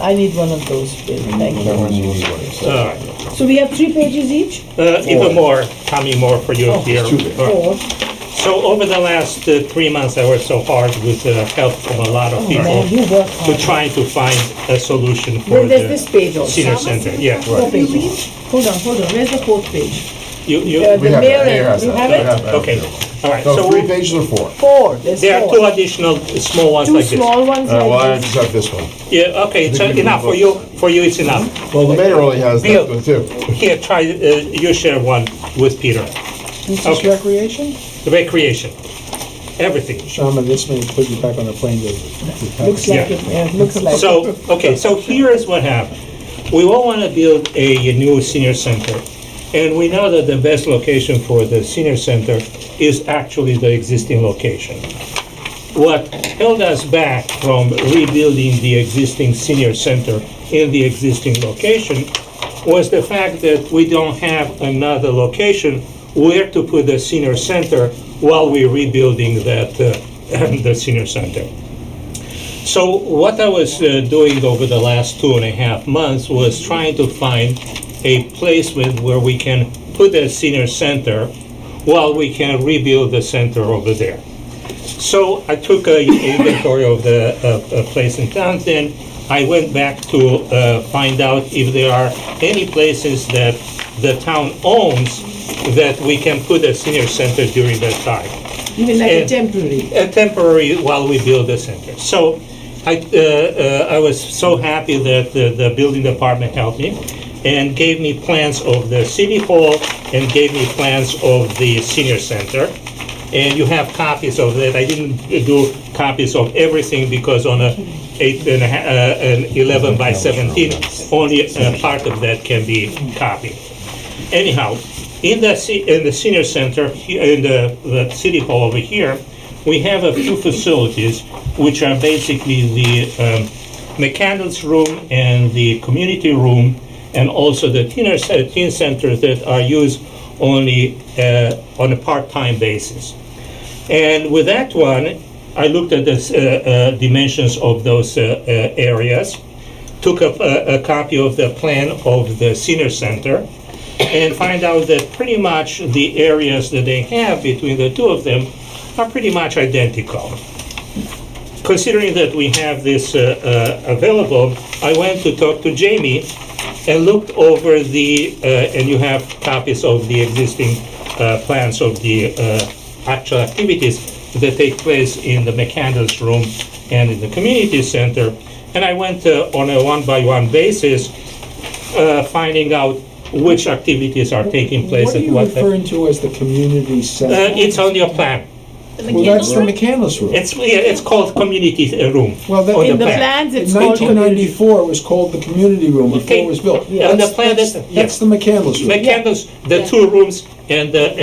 I need one of those. Thank That you. one's really all right. So we have 3 pages each? Even more, coming more for you here. two there. All right. 4. So over the last 3 months, I worked so hard with the help from a lot of people Man, you work to hard. trying to find a solution for Then there's this the page also. senior center. Yeah, 4 pages. Hold on. Where's the 4th page? you, The We have that, mayor, Mayor has you that. have We it? that, okay, too. all right. No, So 3 pages or 4? 4. There's there are 4. 2 additional small ones Two like this. small ones Well, I like just this. have this one. Yeah, okay, it's enough for you. For you, it's enough. Well, the mayor only has Bill. that one too. Here, try, you share one with Peter. This is Okay. recreation? The recreation, everything. Shama, this may put you back on the plane to. Looks like Yeah. it. Yeah, looks like it. So, okay, so here is what happened. We all want to build a new senior center, and we know that the best location for the senior center is actually the existing location. What held us back from rebuilding the existing senior center in the existing location was the fact that we don't have another location where to put the senior center while we're rebuilding that, the senior center. So what I was doing over the last 2.5 months was trying to find a place where we can put a senior center while we can rebuild the center over there. So I took a inventory of the place in town, then I went back to find out if there are any places that the town owns that we can put a senior center during that time. Even like a and- temporary. Temporary while we build the center. So I was so happy that the building department helped me and gave me plans of the city hall and gave me plans of the senior center. And you have copies of that. I didn't do copies of everything because on an 11 by 17, only part of that can be copied. Anyhow, in the senior center, in the city hall over here, we have a few facilities which are basically the McCandless room and the community room, and also the teen centers that are used only on a part-time basis. And with that one, I looked at the dimensions of those areas, took up a copy of the plan of the senior center, and find out that pretty much the areas that they have between the two of them are pretty much identical. Considering that we have this available, I went to talk to Jamie and looked over the, and you have copies of the existing plans of the actual activities that take place in the McCandless room and in the community center. And I went on a one-by-one basis, finding out which activities are taking place What are at you what. referring to as the community center? It's on your plan. The Well, that's the McCandless room? McCandless room. It's called community room. Well, that- on In the plan. plans, In it's called. 1994, it was called the community room before Okay. it was built. Yeah. On the That's- plan, that's- that's- That's the McCandless room. McCandless, the two rooms and the.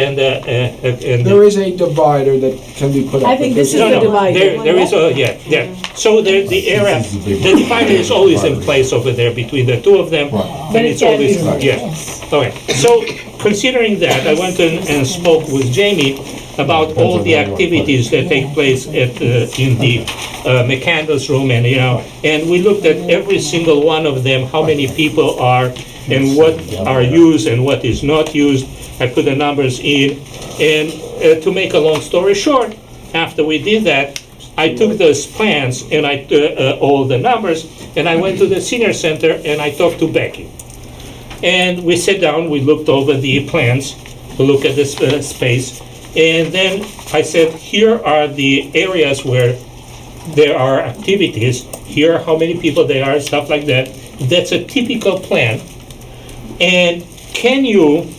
There is a divider that can be put up. I think this is No, the no, divider. there is a, yeah. So the area, the divider is always in place over there between the two of them. Right. But And it it's can always, be moved. yeah. Okay, so considering that, I went in and spoke with Jamie about all the activities that take place at, in the McCandless room, and, and we looked at every single one of them, how many people are, and what are used and what is not used. I put the numbers in, and to make a long story short, after we did that, I took those plans and all the numbers, and I went to the senior center and I talked to Becky. And we sat down, we looked over the plans, look at this space, and then I said, here are the areas where there are activities, here are how many people there are, stuff like that. That's a typical plan. And can you,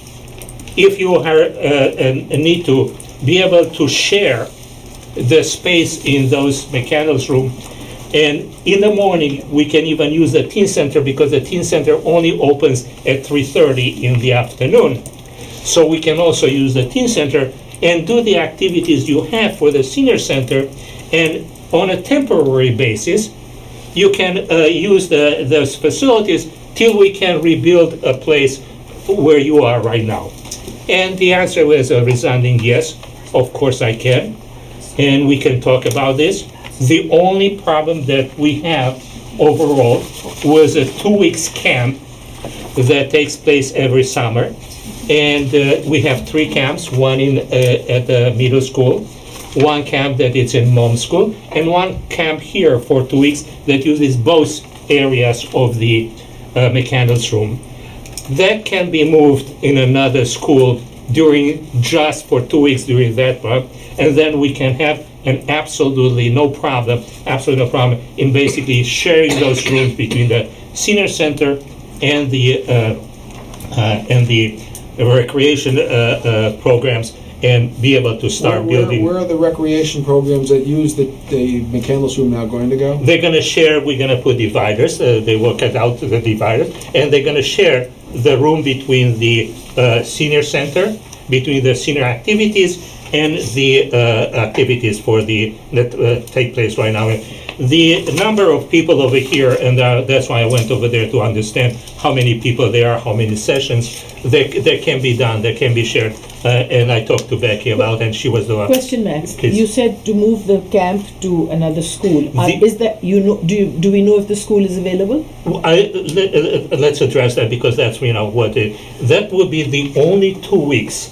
if you are, need to be able to share the space in those mechanicals room, and in the morning we can even use the teen center because the teen center only opens at 3:30 in the afternoon. So we can also use the teen center and do the activities you have for the senior center, and on a temporary basis you can use those facilities till we can rebuild a place where you are right now. And the answer was a resounding yes. Of course I can, and we can talk about this. The only problem that we have overall was a 2 weeks camp that takes place every summer. And we have 3 camps, one at the middle school, one camp that is in mom school, and one camp here for 2 weeks that uses both areas of the mechanicals room. That can be moved in another school just for 2 weeks during that part, and then we can have absolutely no problem in basically sharing those rooms between the senior center and the recreation programs, and be able to start building. Where are the recreation programs that use the mechanicals room now going to go? They're going to share, we're going to put dividers, they will cut out the dividers, and they're going to share the room between the senior center, between the senior activities and the activities for that take place right now. The number of people over here, and that's why I went over there to understand how many people there are, how many sessions that can be done, that can be shared. And I talked to Becky about, and she was the one. Question, Max. Please. You said to move the camp to another school. Is that do we know if the school is available? Let's address that, because that's that would be the only 2 weeks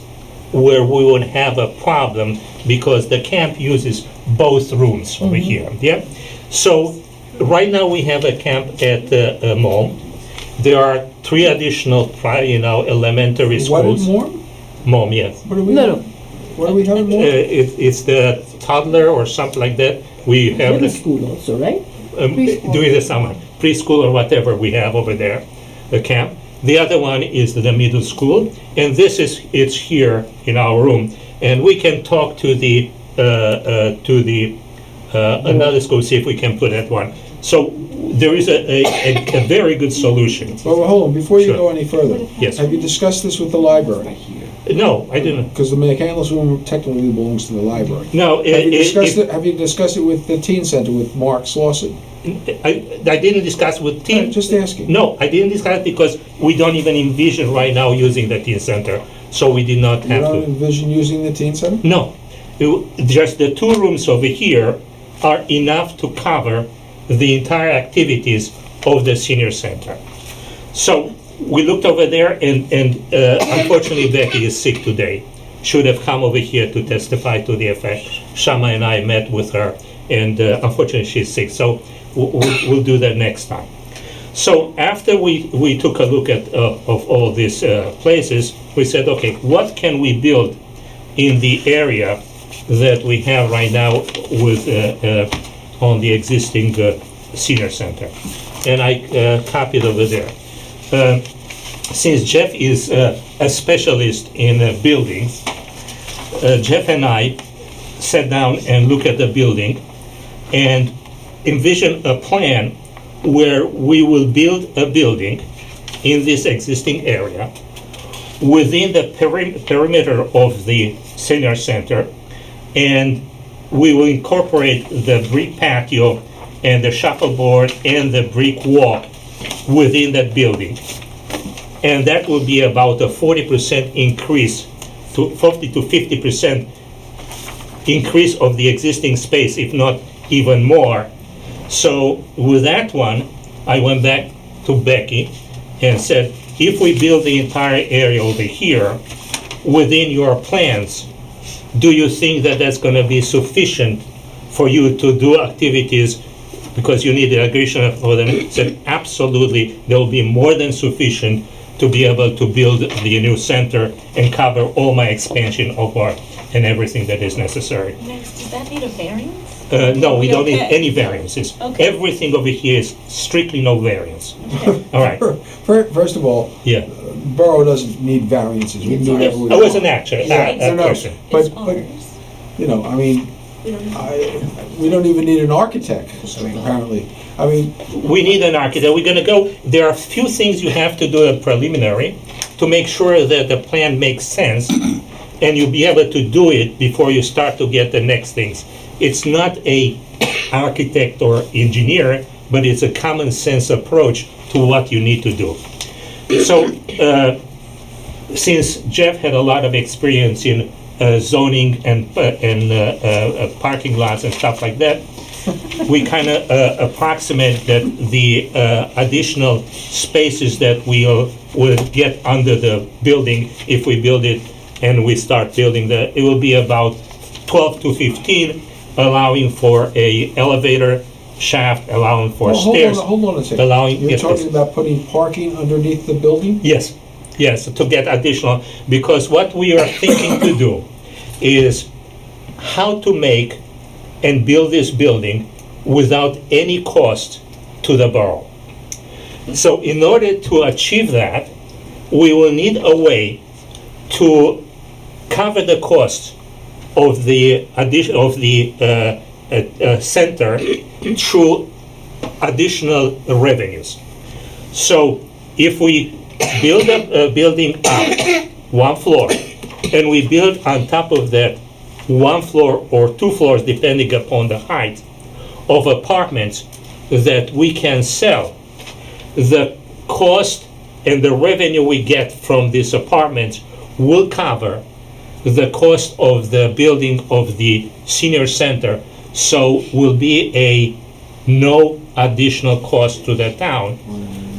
where we would have a problem, because the camp uses both rooms over here. Yeah. So right now we have a camp at Mom. There are 3 additional, elementary schools. What more? Mom, yes. What are we? No. What are we having more? It's the toddler or something like that. We have Middle school also, right? during the summer, preschool or whatever we have over there, the camp. The other one is the middle school, and it's here in our room, and we can talk to the another school, see if we can put that one. So there is a very good solution. Well, hold on, before you Sure. go any further. Yes. Have you discussed this with the library? No, I didn't. Because the mechanicals room technically belongs to the library. No, Have you discussed it with the teen center with Mark Slauson? I didn't discuss with teen. Just asking. No, I didn't discuss because we don't even envision right now using the teen center, so we did not You have don't to. envision using the teen center? No, just the 2 rooms over here are enough to cover the entire activities of the senior center. So we looked over there, and unfortunately Becky is sick today. Should have come over here to testify to the effect. Shama and I met with her, and unfortunately she's sick, so we'll do that next time. So after we took a look at of all these places, we said, okay, what can we build in the area that we have right now with on the existing senior center? And I copied over there. Since Jeff is a specialist in buildings, Jeff and I sat down and looked at the building and envisioned a plan where we will build a building in this existing area within the perimeter of the senior center, and we will incorporate the brick patio and the shuffleboard and the brick walk within that building. And that will be about a 40% increase, to 40 to 50% increase of the existing space, if not even more. So with that one, I went back to Becky and said, if we build the entire area over here within your plans, do you think that that's going to be sufficient for you to do activities because you need the agreement for them, said absolutely, there will be more than sufficient to be able to build the new center and cover all my expansion of work and everything that is necessary. Next, does that need a variance? No, we don't need Okay. any variances. Okay. Everything over here is strictly no variance. All right, First of all, yeah. borough doesn't need variances, we can do whatever we I was want. an actor, Yeah, no, no, person. It's but, ours. you know, I mean, We don't have- we don't even need an architect, I mean, apparently. I mean, We need an architect. We're gonna go, there are a few things you have to do a preliminary to make sure that the plan makes sense and you'll be able to do it before you start to get the next things. It's not a architect or engineer, but it's a common sense approach to what you need to do. So, since Jeff had a lot of experience in zoning and parking lots and stuff like that, we kind of approximate that the additional spaces that will get under the building if we build it and we start building it will be about 12 to 15, allowing for a elevator shaft, allowing for well, stairs. hold on a second. allowing- You're yes, talking please. about putting parking underneath the building? Yes, yes, to get additional, because what we are thinking to do is how to make and build this building without any cost to the borough. So in order to achieve that, we will need a way to cover the cost of the addition of the center through additional revenues. So if we build a building up one floor and we build on top of that one floor or two floors depending upon the height of apartments that we can sell, the cost and the revenue we get from these apartments will cover the cost of the building of the senior center, so will be a no additional cost to the town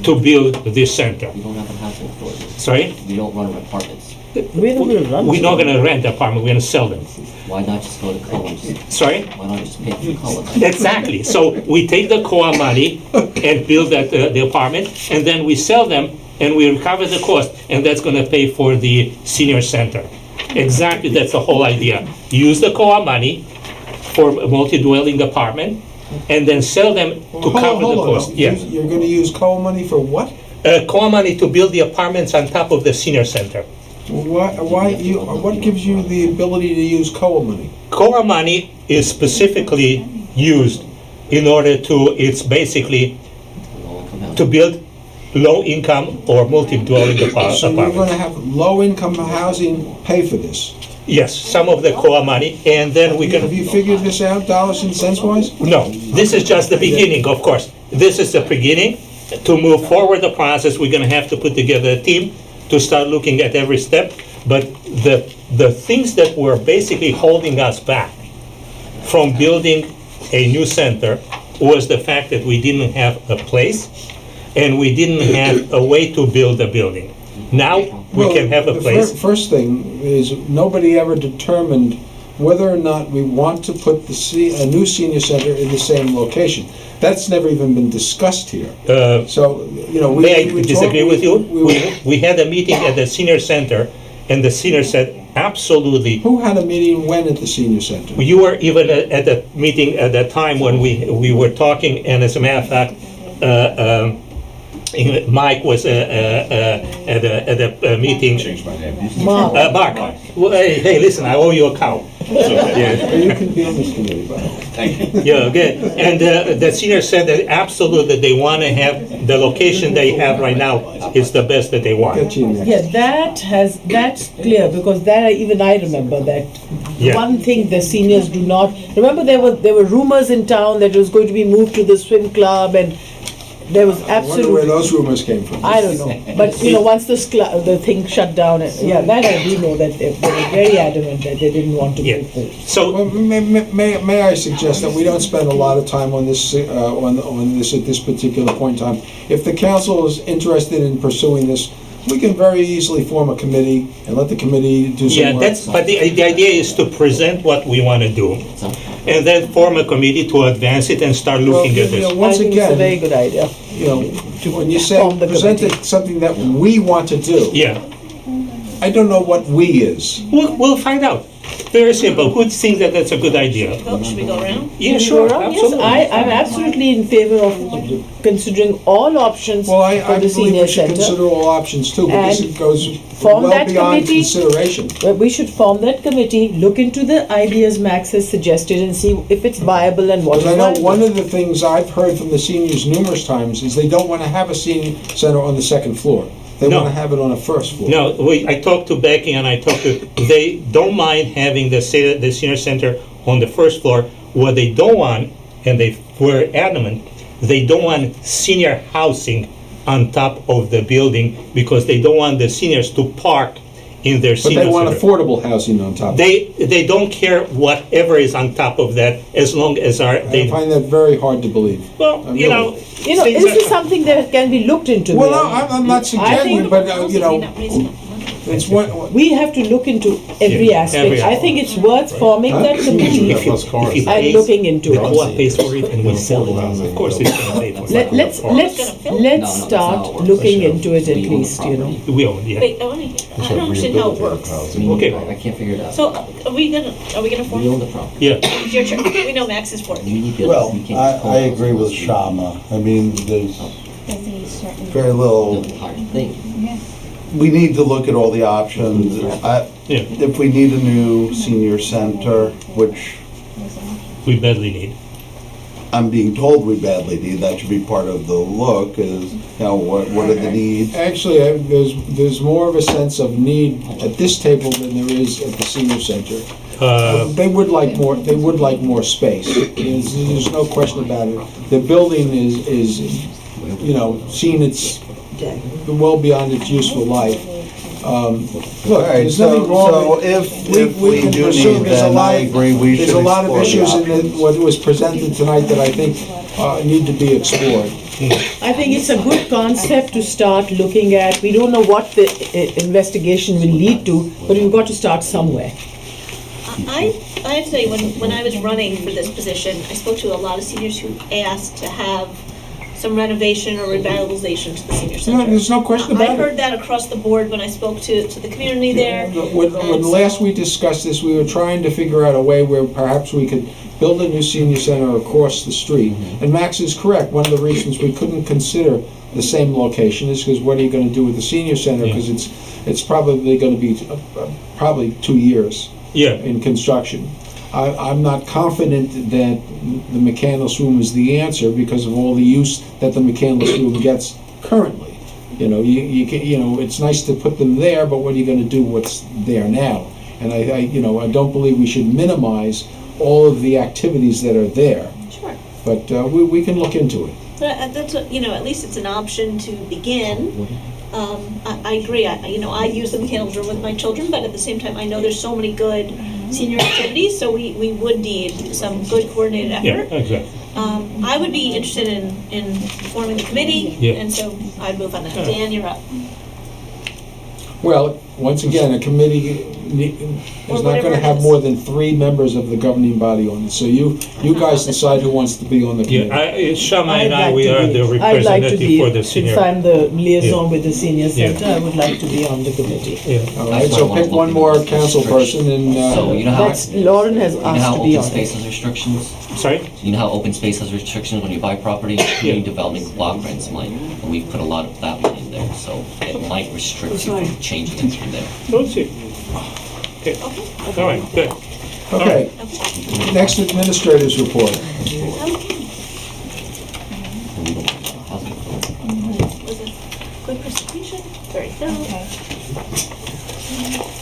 to build this center. We don't have a housing authority. Sorry? We don't run apartments. We're not gonna run. We're not gonna rent the apartment, we're gonna sell them. Why not just go to Cohen's? Sorry? Why not just pay for Cohen's? Exactly. So we take the COA money and build that, the apartment, and then we sell them and we recover the cost, and that's gonna pay for the senior center. Exactly, that's the whole idea. Use the COA money for a multi-dwelling apartment, and then sell them to cover the cost. Yeah. You're gonna use COA money for what? COA money to build the apartments on top of the senior center. What gives you the ability to use COA money? COA money is specifically used in order to, it's basically Low-income housing. to build low-income or multi-dwelling So you're apartments. gonna have low-income housing pay for this? Yes, some of the COA money, and then we Have can, you figured this out, dollars and cents wise? no, this is just the beginning, of course. This is the beginning. To move forward the process, we're gonna have to put together a team to start looking at every step. But the things that were basically holding us back from building a new center was the fact that we didn't have a place and we didn't have a way to build a building. Now, we can have a The place. first thing is, nobody ever determined whether or not we want to put a new senior center in the same location. That's never even been discussed here. So, you know, we... May I we disagree talk- with you? we- We had a meeting at the senior center, and the senior said, absolutely. Who had a meeting when at the senior center? You were even at the meeting at that time when we were talking, and as a matter of fact, Mike was at a meeting. Mark. Mark, well, hey, listen, I owe you a cow. Yeah. You can be on this committee, by the way. Yeah, good. And the senior said that absolutely they want to have, the location they have right now is the best that they want. Get you next. Yeah, that's clear, because that, even I remember that. Yeah. One thing the seniors do not, remember there were rumors in town that it was going to be moved to the swim club, and there was I wonder where absolutely, those rumors came from. I don't know, but you know, once the thing shut down, yeah, that I do know, that they were very adamant that they didn't want to Yeah. move forward. So, Well, may I suggest that we don't spend a lot of time on this, on this at this particular point in time? If the council is interested in pursuing this, We can very easily form a committee and let the committee do some Yeah, work. but the idea is to present what we want to do, So, and then form a committee to advance it and start looking at Well, this. once I think it's a very again, good idea. when you say Form the present committee. something that we want to do, Yeah, I don't know what "we" is. we'll find out. Very simple. Who thinks that that's a good idea? Should we go around? Yeah, Can we sure, go around? absolutely. Yes, I'm absolutely in favor of considering all options Well, for I the believe senior we should center. consider all options too, because And it goes form well that beyond committee. consideration. We should form that committee, look into the ideas Max has suggested and see if it's viable and what is Because I know viable. one of the things I've heard from the seniors numerous times is they don't want to have a senior center on the second floor. They No. want to have it on a first floor. No, I talked to Becky and I talked to, they don't mind having the senior center on the first floor. What they don't want, and they were adamant, they don't want senior housing on top of the building because they don't want the seniors to park in their But senior they want center. affordable housing on top of it. They don't care whatever is on top of that as long as I they, find that very hard to believe. well, you know. things Is this are- something that can be looked into? Well, Mia? no, I'm not suggesting, think- but, you know, Not raising enough money. it's one, We have to look into every Yeah, aspect. every I think it's worth forming Huh? that committee If you and pay- looking into the it. co-op pays for it and we sell it. Of course it's gonna pay for it. Let's No, let's that's how it start works. looking into it at We own the least, you know. property. We own, yeah. Wait, I don't understand how it works. I mean, Okay. I can't figure it out. So are we gonna form? We own the property. Yeah, It's your turn. We know Max is for it. You need buildings, Well, you can't just I call agree with Shama. I mean, there's There's a certain. very little, the entire thing. Yeah. we need to look at all the options. yeah, If we need a new senior center, which we badly need. I'm being told we badly need, that should be part of the look, is, you know, what are the needs? actually, there's more of a sense of need at this table than there is at the senior center. They would like more space. There's no question about it. The building is, you know, seen its, well beyond its useful life. Look, All right, there's nothing so wrong. if we can do pursue- need, there's a then lot I of- agree we should There's a lot of explore the issues in options. what was presented tonight that I think need to be explored. I think it's a good concept to start looking at. We don't know what the investigation will lead to, but we've got to start somewhere. I have to tell you, when I was running for this position, I spoke to a lot of seniors who asked to have some renovation or revitalization to the senior No, center. there's no question I about heard it. that across the board when I spoke to the community there. When last we discussed this, we were trying to figure out a way where perhaps we could build a new senior center across the street. And Max is correct, one of the reasons we couldn't consider the same location is because what are you gonna do with the senior center? Yeah. Because it's probably gonna be probably 2 years Yeah, in construction. I'm not confident that the McCandless Room is the answer because of all the use that the McCandless Room gets currently. You know, you know, it's nice to put them there, but what are you going to do what's there now? And I don't believe we should minimize all of the activities that are there, Sure. but we can look into it. But that's, at least it's an option to begin. I agree. I use the mechanical room with my children, but at the same time, I know there's so many good senior activities, so we would need some good coordinated yeah, effort. exactly. I would be interested in forming the committee, Yeah. and so I'd move on that. Yeah. Dan, you're up. Well, once again, a committee Or is not whatever going to it have is. more than 3 members of the governing body on it. So you guys decide who wants to be on the committee. Yeah, Shama I'd and I, like we to are be- the I'd like to representative for the be, senior. since I'm the liaison Yeah. with the senior Yeah. center, I would like to be on the committee. Yeah. All right, so pick one more council person and, So you know how, That's, Lauren has you know asked how to be open on space it. has restrictions? Sorry? You know how open space has restrictions when you buy property? Community development block grants might, and we put a lot of that money in there, so it might restrict you from changing it through there. Let's see. Okay, all right, good. okay. Next administrator's report. Okay. And we don't have a housing authority. Was it good presentation? Very thorough. Okay.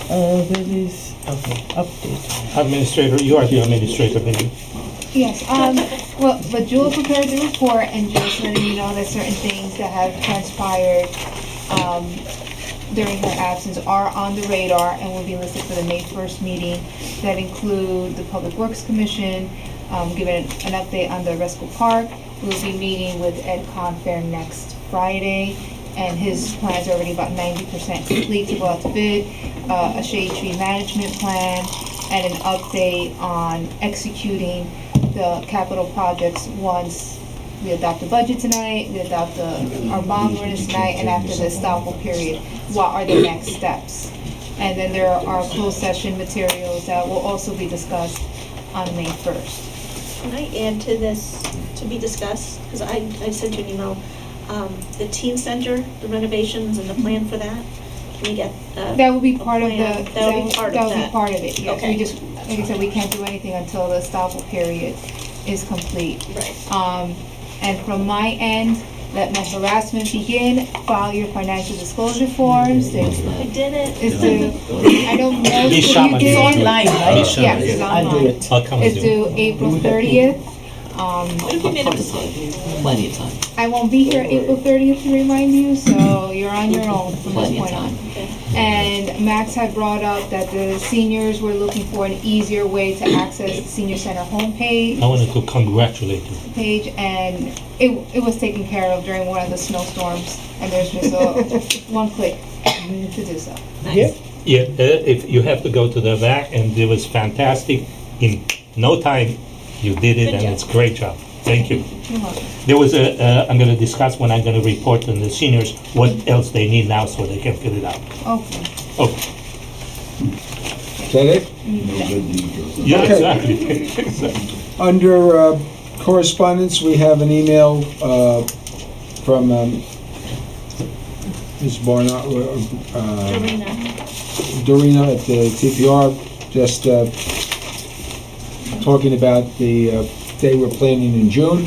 Where is, okay, update. Administrator, you are the administrator, maybe. Yes, well, but Jewel prepared the report and just letting you know that certain things that have transpired, during her absence are on the radar and will be listed for the May 1st meeting. That include the Public Works Commission, giving an update on the Resco Park. We'll be meeting with Ed Confair next Friday and his plan's already about 90% complete to go out to bid, a shade tree management plan, and an update on executing the capital projects once we adopt the budget tonight, we adopt our bond ordinance tonight, and after the estoppel period, what are the next steps? And then there are closed session materials that will also be discussed on May 1st. Can I add to this, to be discussed? Because I sent you an email, the teen center, the renovations and the plan for that. Can we get That will be part of the, plan? That'll be part of that will be that. part of it, yes. Okay. We just, like I said, we can't do anything until the estoppel period is complete. Right. And from my end, let my harassment begin, file your financial disclosure forms, I did it. is due, I don't know Be if you shaman. did. Online, right? Michelle, Yes, it's I'll do online. it. I'll come and It's do it. due April 30th. What if we made a mistake? Plenty of time. I won't be here April 30th to remind you, so you're on your own from this Plenty of point on. time. Okay. And Max had brought up that the seniors were looking for an easier way to access the senior center homepage, I wanted to congratulate you. and it was taken care of during one of the snowstorms, and there's just one click to do so. Yeah. Yeah, if you have to go to the back, and it was fantastic. In no time, you did it, Good and job. it's a great job. Thank you. You're welcome. There was I'm going to discuss when I'm going to report to the seniors what else they need now so they can fill it out. Okay. Oh, Is that it? yeah, Okay. exactly. Under correspondence, we have an email from Ms. Barnard, Dorina. Dorina at the TPR, just talking about the day we're planning in June.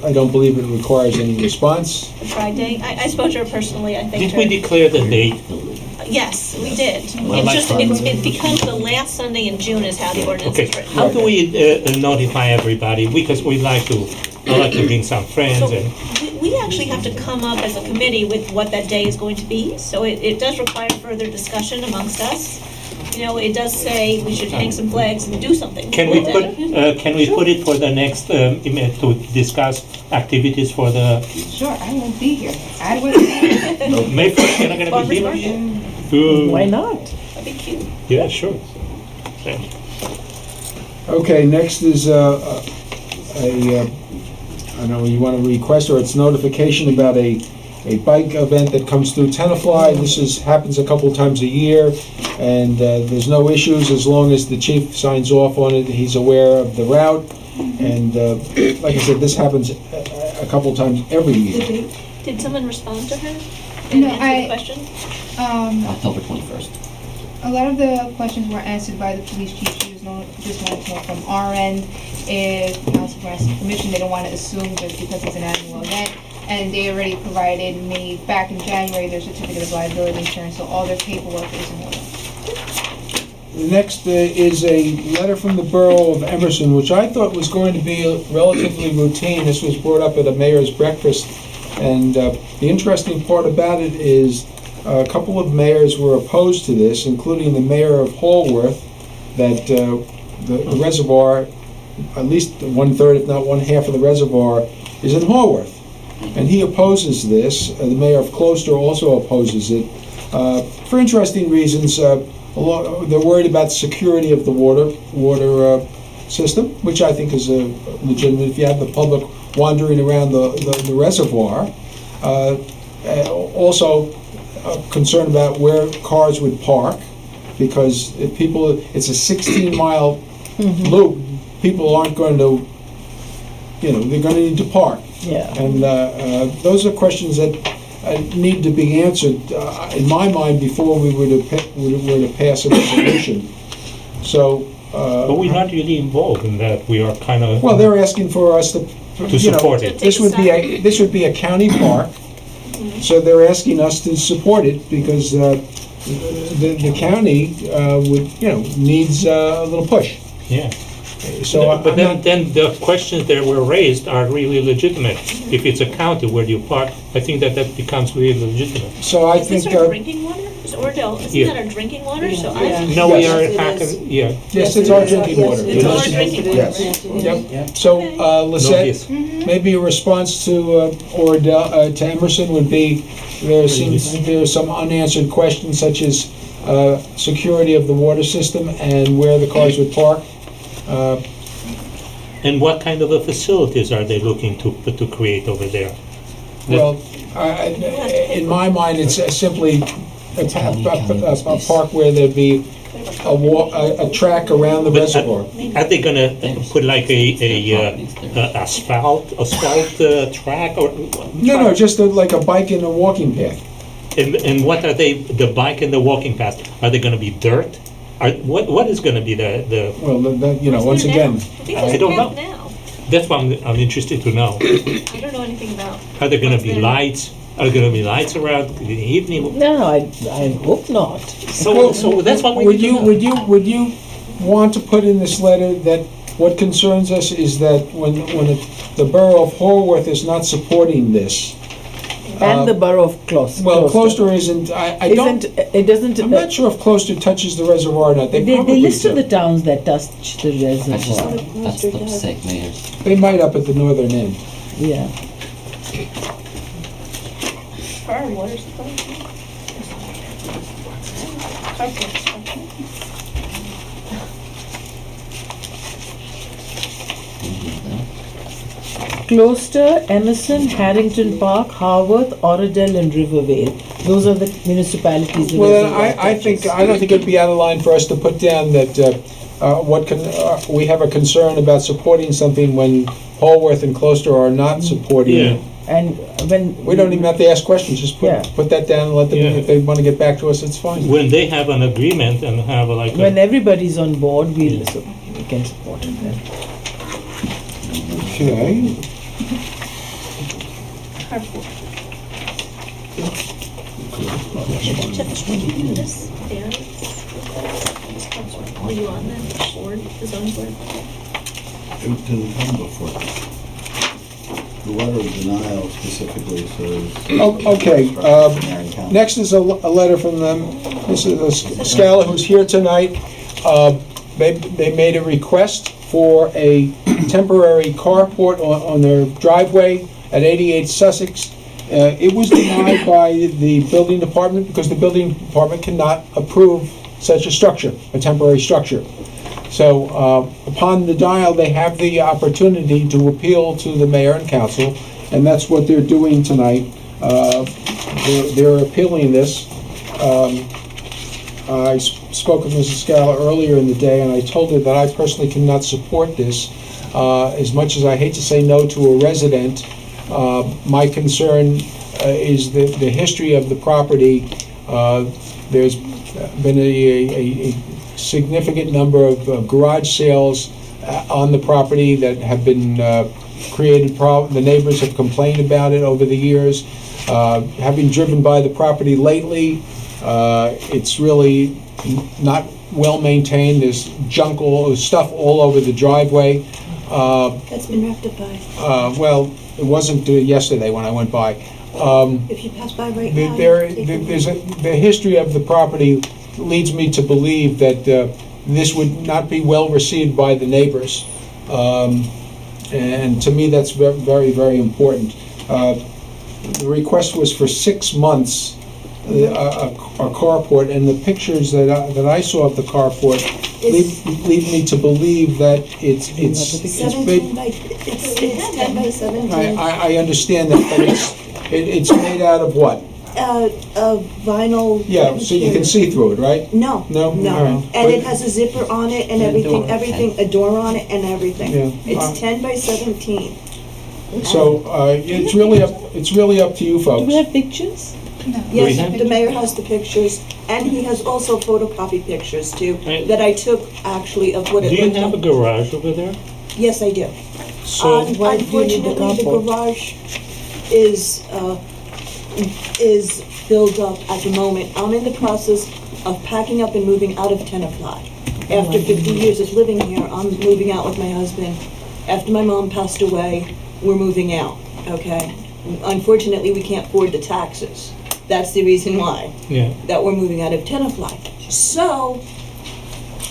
I don't believe it requires any response. The Friday. I spoke to her personally, I think. Did we declare the date? Yes, we did. Well, It's just, that's it becomes the last Sunday in June is how the ordinance Okay, is written. how do we notify everybody? Because I like to bring some friends So and, we actually have to come up as a committee with what that day is going to be. So it does require further discussion amongst us. You know, it does say we should hang some flags and do something. can we with put, it. can we put it for the next, email to discuss activities for the, Sure, I won't be here. I was. May 1st, you're not gonna Barbara's be birthday. here? Why not? That'd be cute. Yeah, sure. Yeah. Okay, next is I don't know, you want to request, or it's notification about a bike event that comes through Tenafly. This happens a couple times a year, and there's no issues as long as the chief signs off on it. He's aware of the route, and like I said, this happens a couple times every year. Did someone respond to her and No, answer the question? October 21st. A lot of the questions were answered by the police chief. She was just wanted to know from our end if council grants permission. They don't want to assume just because it's an annual event. And they already provided me, back in January, their certificate of liability insurance, so all their paperwork is in order. Next is a letter from the Borough of Emerson, which I thought was going to be relatively routine. This was brought up at a mayor's breakfast, and the interesting part about it is a couple of mayors were opposed to this, including the mayor of Hallworth, that the reservoir, at least 1/3, if not 1/2 of the reservoir, is in Hallworth. And he opposes this. The mayor of Closter also opposes it for interesting reasons. They're worried about the security of the water system, which I think is legitimate. If you have the public wandering around the reservoir, also concerned about where cars would park, because if it's a 16-mile loop. People aren't going to, they're going to need to park. Yeah. And those are questions that need to be answered, in my mind, before we were to pass a resolution. So. But we're not really involved in that. We are kind of. Well, they're asking for us to support it. This would be a county park, so they're asking us to support it because the county needs a little push. Yeah. So, but then the questions that were raised are really legitimate. If it's a county where you park, I think that becomes really legitimate. So I Is this think our drinking water? Is Is Oradell, isn't Yeah. that our drinking water? So Yeah. I, No, we are, Yes, it is. yeah. Yes, it's our drinking water. it's our drinking water. Yes. Yep. So, Lisette, Notice. maybe a response to Oradell, to Emerson would be, there are some unanswered questions such as security of the water system and where the cars would park. And what kind of a facilities are they looking to create over there? Well, in my mind, it's simply a park where there'd be a track around the But reservoir. Are they gonna put like a asphalt track or? No, just like a bike and a walking path. And what are they, the bike and the walking path, are they gonna be dirt? What is gonna be the, Well, once Isn't there again, now? I think I there's a don't path know. now. that's what I'm interested to know. I don't know anything about. Are there gonna what's be there. lights? Are there gonna be lights around in the evening? No, I hope not. So that's what we need to know. would you want to put in this letter that what concerns us is that when the borough of Horworth is not supporting this. And the borough of Closter. Well, Closter isn't, I don't, It doesn't, I'm not sure if Closter touches the reservoir or not. They they probably listed do. the towns that touch the That's just, reservoir. that's the Passaic mayors. They might up at the northern end. Yeah. For our water supply? Closter, Emerson, Harrington Park, Harworth, Oradell, and Rivervale. Those are the municipalities. the Well, reservoir I touches. don't think it'd be out of line for us to put down that, we have a concern about supporting something when Horworth and Closter are not supporting Yeah. it. And when We don't even have to ask questions, just Yeah. put that down and let them, Yeah. if they want to get back to us, it's fine. When they have an agreement and have like when a, everybody's on board, we can support it then. Okay. This there. Are you on the board, the zoning board? It didn't come before. The letter of denial specifically says. Okay, Marion County. next is a letter from them. This is Scala, who's here tonight. They made a request for a temporary carport on their driveway at 88 Sussex. It was denied by the building department because the building department cannot approve such a structure, a temporary structure. So upon the denial, they have the opportunity to appeal to the mayor and council, and that's what they're doing tonight. They're appealing this. I spoke with Mrs. Scala earlier in the day, and I told her that I personally cannot support this. As much as I hate to say no to a resident, my concern is the history of the property. There's been a significant number of garage sales on the property that have been created the neighbors have complained about it over the years. Having driven by the property lately, it's really not well maintained. There's stuff all over the driveway. That's been rectified. Well, it wasn't yesterday when I went by. If you pass by right now. The history of the property leads me to believe that this would not be well received by the neighbors. And to me, that's very, very important. The request was for 6 months, a carport, and the pictures that I saw of the carport lead me to believe that it's 17 by, it's 10 by 17. I understand that, but it's made out of what? Vinyl. Yeah, so you can see through it, right? No. No? All right. And it has a zipper on it and everything, a door on it and everything. Yeah. It's 10 by 17. So it's really up to you Do folks. we have pictures? Yes, have the mayor has the pictures, and he has also photocopy pictures too, Right. that I took actually of what it do you looked have a like. garage over there? Yes, I do. So, why do you need the Unfortunately, the carport? garage is filled up at the moment. I'm in the process of packing up and moving out of Tenafly. After 50 years of living here, I'm moving out with my husband. After my mom passed away, we're moving out, okay? Unfortunately, we can't afford the taxes. That's the reason why, Yeah. that we're moving out of Tenafly. So,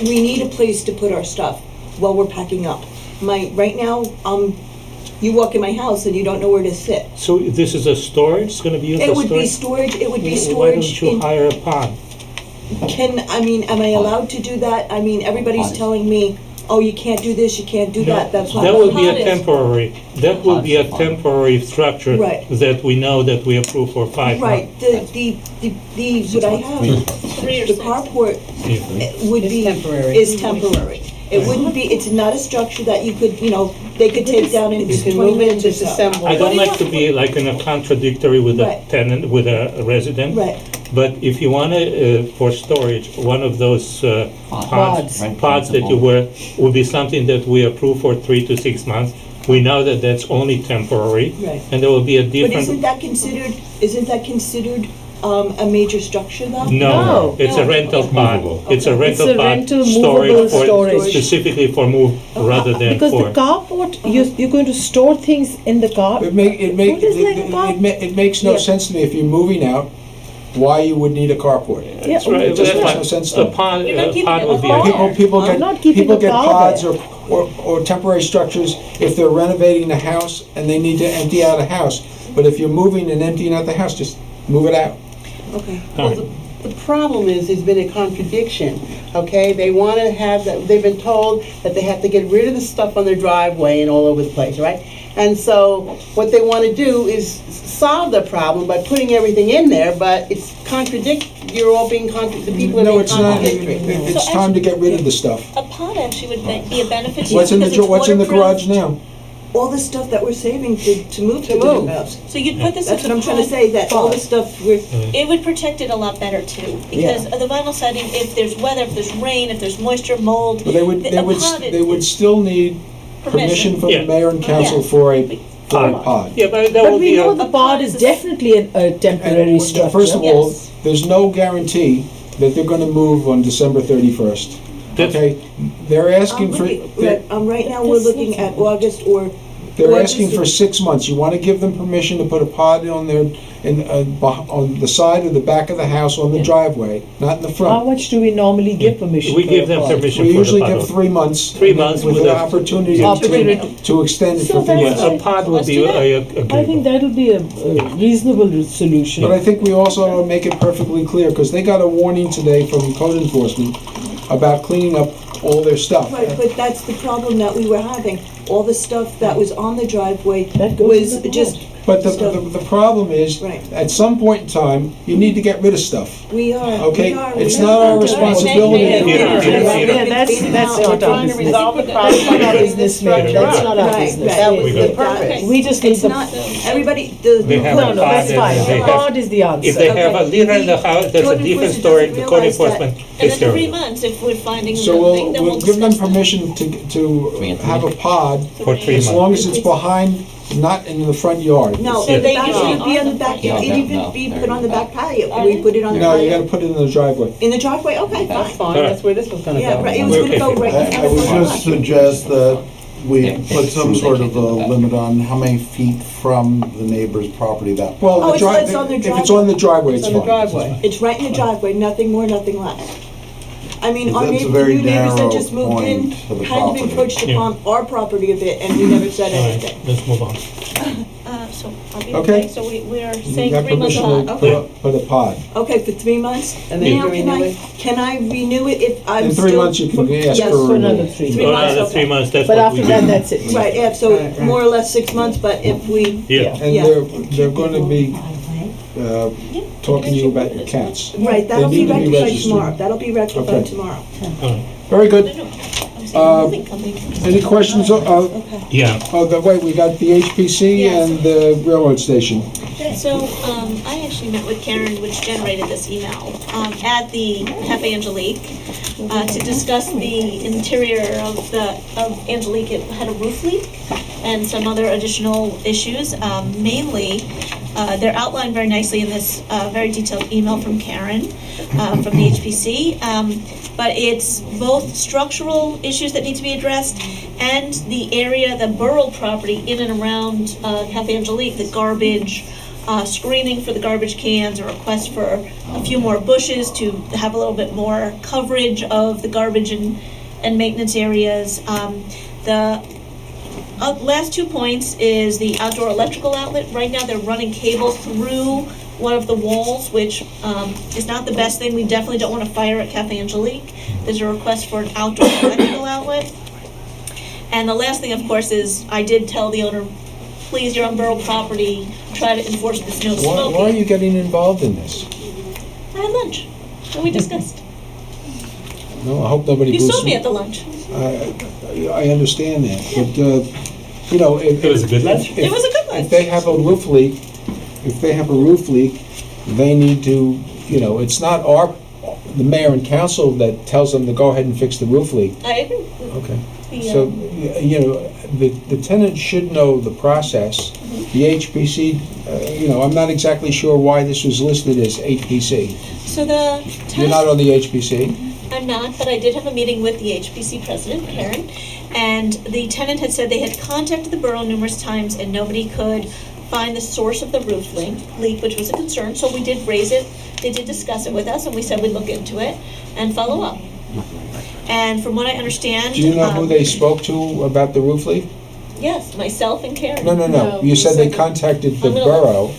we need a place to put our stuff while we're packing up. Right now, you walk in my house and you don't know where to sit. So this is a storage, it's gonna be used It as would be storage? storage, it would be Why storage don't you in, hire a pod? am I allowed to do that? I mean, everybody's Pod. telling me, oh, you can't do this, you can't do that, that's why. That will be a Pod is- temporary, that will be a Pod's fine. temporary structure Right. that we know that we approve for 5 months. Right, what I have, 3 or the 6. carport Yeah. would be, is temporary. It wouldn't be, it's not a structure that you could, they could take down in 20 minutes or so. I don't like to be like in a contradictory with a Right. tenant, with a resident. Right, But if you want to, for storage, one of those Pods. Right, pods that you principal. would be something that we approve for 3 to 6 months. We know that that's only temporary. Right. And there will be a but different. isn't that considered a major structure though? No, it's a No. rental pod. It's a It's rental a pod rental movable storage. specifically for move rather than Because for. the carport, you're going to store things in the car. Uh-huh. What is like a car? It makes no Yeah. sense to me if you're moving out, why you would need a carport. That's right. It just That's makes why no sense to a me. pod, You're not a keeping pod it would be. apart. People I'm not keeping people a get car pods there. or temporary structures if they're renovating the house and they need to empty out a house. But if you're moving and emptying out the house, just move it out. Okay. All right. The problem is, there's been a contradiction, okay? They want to have, they've been told that they have to get rid of the stuff on their driveway and all over the place, right? And so, what they want to do is solve the problem by putting everything in there, but it's you're all being the people are No, being it's not. contradictory. It's time to get rid of the stuff. A pod actually would be a benefit to you What's in because the it's what's in the waterproof. garage now? All the stuff that we're saving to move to the move. new house. So you'd put this That's in what the I'm trying to pod. say, that all the stuff we're, It would protect it a lot better too, because of the vinyl siding, if there's weather, if there's rain, if there's moisture, mold, But they would a pod they would still need permission from the Yeah. mayor and council Yes. for a pod. Yeah, but that But will we be know a. the pod is definitely a temporary And structure. first of all, Yes. there's no guarantee that they're gonna move on December 31st. That's- Okay, they're asking for, right now, we're looking at August or. they're or asking this- for 6 months. You wanna give them permission to put a pod on on the side or the back of the house on the driveway, not in the How front. much do we normally give permission? We for give a them pod? permission We for the usually pod. give 3 months. 3 months with with an a- opportunity Opportunity. to extend it So for 3 that's months. Yeah, a pod would Let's be do that. I think that'll be a reasonable solution. But I think we also ought to make it perfectly clear, because they got a warning today from code enforcement about cleaning up all their stuff. Right, but that's the problem that we were having. All the stuff that was on the driveway That goes was in the just, But the stuff. problem is, Right. at some point in time, you need to get rid of stuff. We are. Okay, we are. it's We not our are. responsibility. Peter, Peter, Peter. Yeah, that's not our business. Resolve the That's problem. not our business, man. That's not our Right, business. right. That was We the got- purpose. We just need It's the. not, everybody, the. They have No, a no, that's pod fine. and they The have- pod is the answer. If they have a Okay. liter in the house, that's a Code different enforcement story. doesn't The code realize that. enforcement And is then in 3 terrible. months, if we're finding So something, then we'll we'll give them discuss that. permission to have a pod, For 3 as months. long as it's behind, not in the front yard. No, Yeah. the They back, it usually would be are on the the back, front it yard. would No, even no, be they're put on the in back back. patio. We put it on the No, you patio. gotta put it in the driveway. In the driveway, okay, That's fine. fine, that's where this was gonna Yeah, go. right, it was gonna go right in I front of would the just garage. suggest that we Yeah, put it's some true, they sort can't of do a that. limit on how many feet from the neighbor's property that. Well, Oh, the it's on their if it's driveway. on the driveway, it's It's on the fine. driveway. It's right in the driveway, nothing more, nothing less. I mean, our That's a neighbor, very new neighbors that narrow just moved in, point of the kind of property. encroached Yeah. upon our property a bit, and we never said All anything. right, let's move on. So, are we Okay. okay? So we are You saying got 3 months permission on. to put a pod. Okay, for 3 months? And then Now, you renew it? can I renew it if I'm In still? 3 months, you can ask Yes, for a For another renewal. 3 Three Oh, months. months, another 3 okay. months, that's But what after we that, do. that's it. Right, yeah, so Right, right. more or less 6 months, but if we, Yeah. And Yeah. they're gonna be talking to you about your cats. right, that'll They be need to be rectified registered. tomorrow. That'll be rectified Okay. tomorrow. All right. Very No, good. no, I'm saying moving company. Any questions? Okay. Yeah, Wait, we got the HPC Yes. and the railroad station. So, I actually met with Karen, which generated this email, at the Cafe Angelique, to discuss the interior of Angelique. It had a roof leak and some other additional issues. Mainly, they're outlined very nicely in this, very detailed email from Karen, from the HPC. But it's both structural issues that need to be addressed and the area, the borough property in and around, Cafe Angelique, the garbage, screening for the garbage cans, a request for a few more bushes to have a little bit more coverage of the garbage and maintenance areas. The last 2 points is the outdoor electrical outlet. Right now, they're running cable through one of the walls, which is not the best thing. We definitely don't want to fire at Cafe Angelique. There's a request for an outdoor electrical outlet. And the last thing, of course, is I did tell the owner, please, you're on borough property, try to enforce this no smoking. Why are you getting involved in this? I had lunch, and we discussed. No, I hope nobody You boosts saw me at the lunch. I understand that, but, you know, if... It was a good lunch? It was a good lunch. If they have a roof leak, they need to, you know, it's not the mayor and council that tells them to go ahead and fix the roof leak. I agree. Okay. The, So, you know, the tenant should know the process. The HPC, you know, I'm not exactly sure why this was listed as HPC. So the You're not on the HPC? I'm not, but I did have a meeting with the HPC president, Karen, and the tenant had said they had contacted the borough numerous times and nobody could find the source of the roof leak, which was a concern, so we did raise it. They did discuss it with us, and we said we'd look into it and follow up. And from what I understand... Do you know who they spoke to about the roof leak? Yes, myself and Karen. No. No, You said they they said- contacted the I'm gonna borough.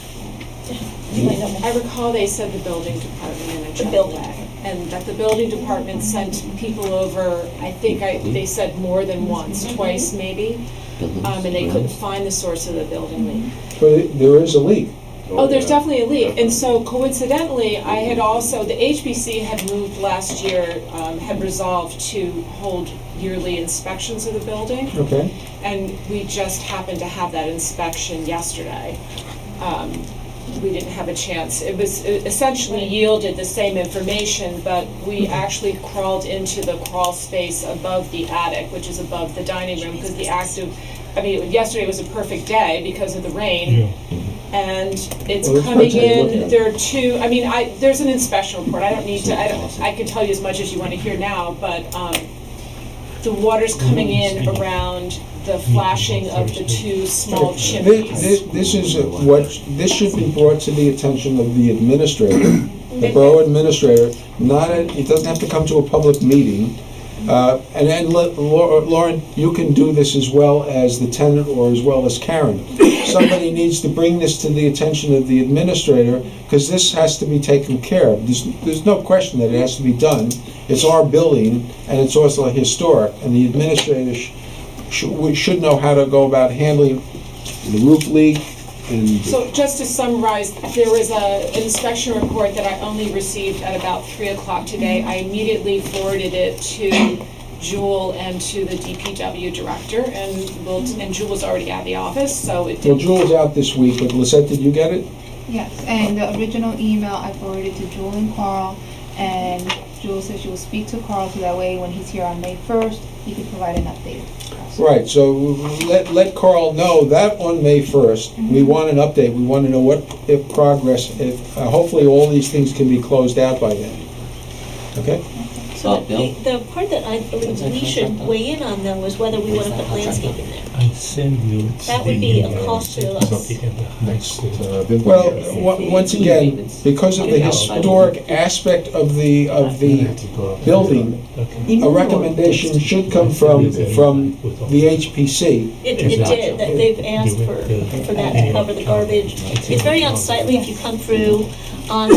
You might know. I recall they said the building department in a The chat building. way, and that the building department sent people over, they said more than once, twice maybe, and they couldn't find the source of the building leak. But there is a leak. Oh, there's definitely a leak, and so coincidentally, I had also, the HBC had moved last year, had resolved to hold yearly inspections of the building, Okay. and we just happened to have that inspection yesterday. We didn't have a chance. It essentially yielded the same information, but we actually crawled into the crawl space above the attic, which is above the dining room, because yesterday was a perfect day because of the rain. And it's Well, coming that's what you're looking in, at. there are two, there's an inspection report, I can tell you as much as you want to hear now, but the water's coming in around the flashing of the two small chimneys. This should be brought to the attention of the administrator, the borough administrator, it doesn't have to come to a public meeting. And then, Lauren, you can do this as well as the tenant or as well as Karen. Somebody needs to bring this to the attention of the administrator, because this has to be taken care of. There's no question that it has to be done. It's our building, and it's also historic, and the administrator should know how to go about handling the roof leak. And So just to summarize, there was an inspection report that I only received at about 3 o'clock today. I immediately forwarded it to Jewel and to the DPW director, and Jewel was already at the office, so it well, didn't. Jewel's out this week, but Lisette, did you get it? Yes, and the original email I forwarded to Jewel and Carl, and Jewel said she will speak to Carl so that way when he's here on May 1st, he could provide an update. Right, so let Carl know that on May 1st, we want an update, we want to know what hopefully all these things can be closed out by then. Okay? So Bill? the part that I believe we should weigh in on, though, is whether we want to put landscaping there. I send you. That would be a cost to us. Well, once again, because of the historic aspect of the building, a recommendation should come from the HPC. It did, that they've asked for that to cover the garbage. It's very unsightly if you come through as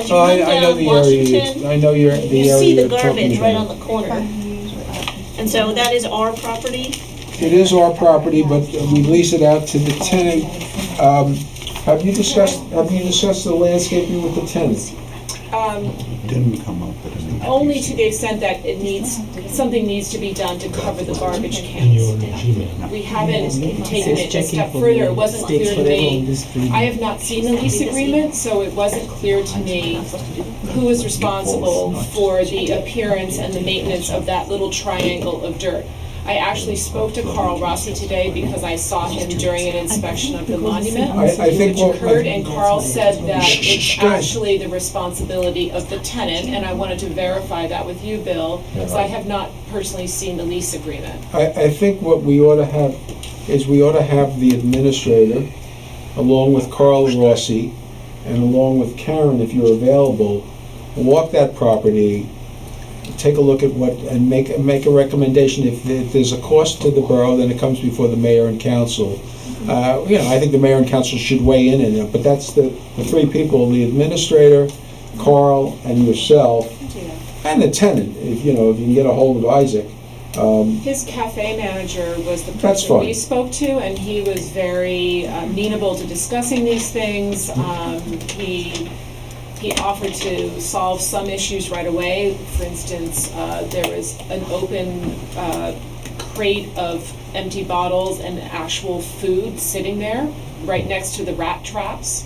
you Oh, come I know down the area, Washington. I know the You area see the you're talking garbage right on about. the corner. And so that is our property. It is our property, but we lease it out to the tenant. Have you discussed the landscaping with the tenant? Didn't come up with anything. Only to the extent that something needs to be done to cover the garbage In your cans. Gmail. We haven't taken it a step further. It wasn't clear to me. I have not seen the lease agreement, so it wasn't clear to me who is responsible for the appearance and the maintenance of that little triangle of dirt. I actually spoke to Carl Rossi today because I saw him during an inspection of the monument, I think which occurred, and Carl said that it's actually the responsibility of the tenant, and I wanted to verify that with you, Bill, because I have not personally seen the lease agreement. I think what we ought to have is the administrator along with Carl Rossi, and along with Karen, if you're available, walk that property, take a look at what, and make a recommendation. If there's a cost to the borough, then it comes before the mayor and council. I think the mayor and council should weigh in it, but that's the three people, the administrator, Carl, and yourself, and the tenant, if you can get a hold of Isaac. His cafe manager was the That's person we fine. spoke to, and he was very amenable to discussing these things. He offered to solve some issues right away. For instance, there was an open crate of empty bottles and actual food sitting there right next to the rat traps.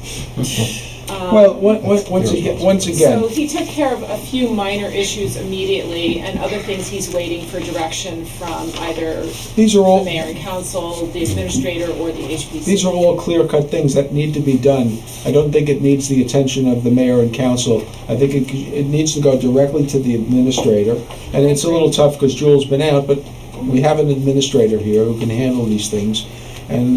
Well, once again, So he took care of a few minor issues immediately, and other things he's waiting for direction from either these are the all mayor and council, the administrator, or the HPC. these are all clear-cut things that need to be done. I don't think it needs the attention of the mayor and council. I think it needs to go directly to the administrator, and it's a little tough because Jules been out, but we have an administrator here who can handle these things. And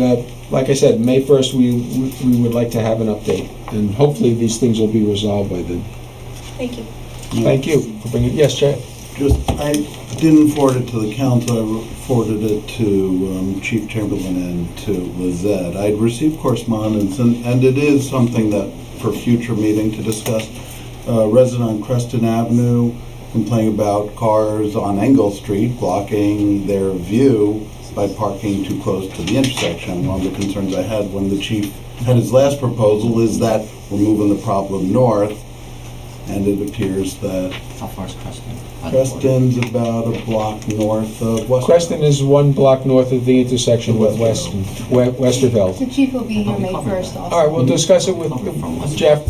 like I said, May 1st, we would like to have an update, and hopefully these things will be resolved by then. Thank you. Thank you for bringing. Yes, Chad. I didn't forward it to the council, I forwarded it to Chief Chamberlain and to Lizette. I'd received correspondence, and it is something that, for future meeting to discuss. Resident on Creston Avenue complaining about cars on Engel Street blocking their view by parking too close to the intersection. One of the concerns I had when the chief had his last proposal is that we're moving the problem north, and it appears that How far is Creston? By the border? Creston's about a block north of West. Creston is 1 block north of the intersection with Westerveld. The chief will be here May 1st also. All right, we'll discuss it with Jeff.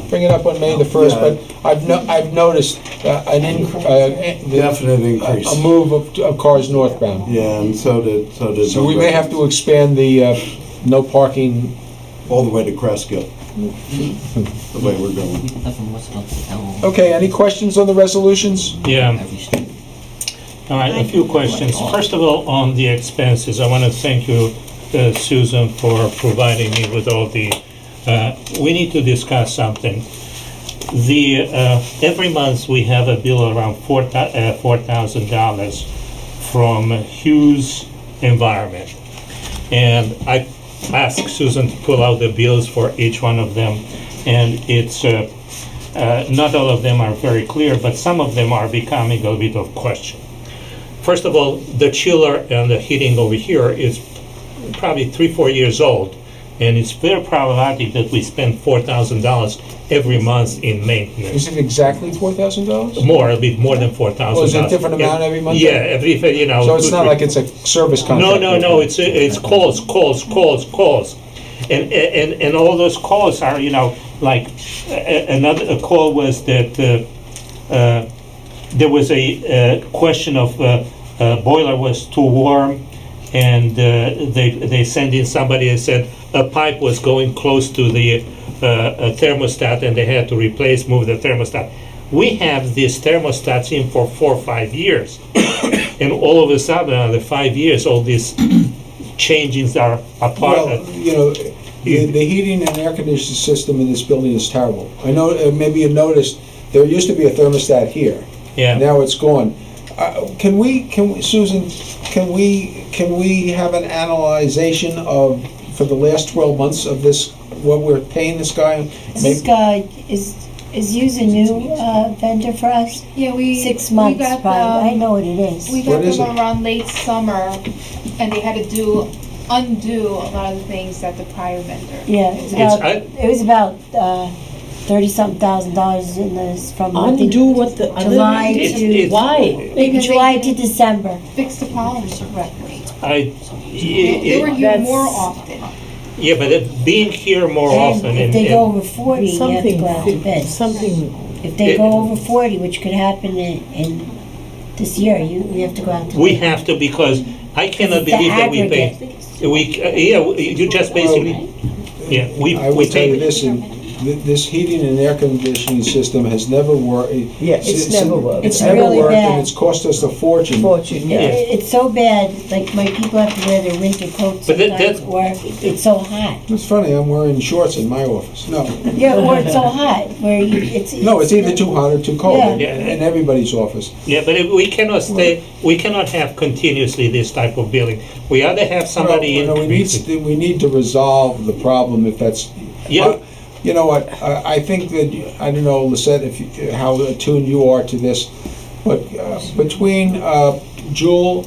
Bring it up on May the 1st, but I've noticed Definite increase. a move of cars northbound. Yeah, and so did. So we may have to expand the no parking. all the way to Cresskill. The way we're going. That from Westfield to Elm. Okay, any questions on the resolutions? Yeah. Every street. All right, a few questions. First of all, on the expenses, I want to thank you, Susan, for providing me with all the, we need to discuss something. Every month we have a bill around $4,000 from Hughes Environment. And I asked Susan to pull out the bills for each one of them. And it's, not all of them are very clear, but some of them are becoming a bit of question. First of all, the chiller and the heating over here is probably 3-4 years old, and it's very problematic that we spend $4,000 every month in maintenance. Is it exactly $4,000? More, a bit more than $4,000. Oh, is it a different amount every month? Yeah, every, So it's not like it's a service contract? No, it's calls. And all those calls are, like, another call was that there was a question of boiler was too warm, and they sent in somebody and said a pipe was going close to the thermostat, and they had to move the thermostat. We have these thermostats in for 4 or 5 years, and all of a sudden, after 5 years, all these changes are apart. Well, the heating and air conditioning system in this building is terrible. I know, maybe you noticed, there used to be a thermostat here. Yeah. Now it's gone. Can we, Susan, can we have an analyzation of, for the last 12 months of this, what we're paying this guy? This guy is using a new vendor for us. Yeah, 6 months, we got probably. I know what it is. We What got is them it? around late summer, and they had to undo a lot of the things that the prior vendor. Yeah, it was about $30-something thousand in this from I think, Undo what the other July did? to Why? Because July they to December. fixed the polymers correctly. They were here That's- more often. Yeah, but being here more And often if they go over 40, you have to Something, go out to bid. something, If they go over 40, which could happen in this year, we have to go out to we bid. have to, because I cannot The believe that we pay. aggregate. You just basically, yeah, I will we tell you pay. this, this heating and air conditioning system has never worked. Yeah, it's never worked. It's It's never really worked, and bad. it's cost us a fortune. Fortune, yeah. It's so bad, like my people have to wear their winter coats But that- sometimes, or it's so hot. It's funny, I'm wearing shorts in my office. No, Yeah, or it's so hot, where it's. no, it's either too hot or too cold Yeah. in everybody's office. Yeah, but we cannot stay, we cannot have continuously this type of building. We either have somebody in. No, we need to resolve the problem if that's. Yeah. You know what, I think that, I don't know, Lisette, how attuned you are to this, but between Jewel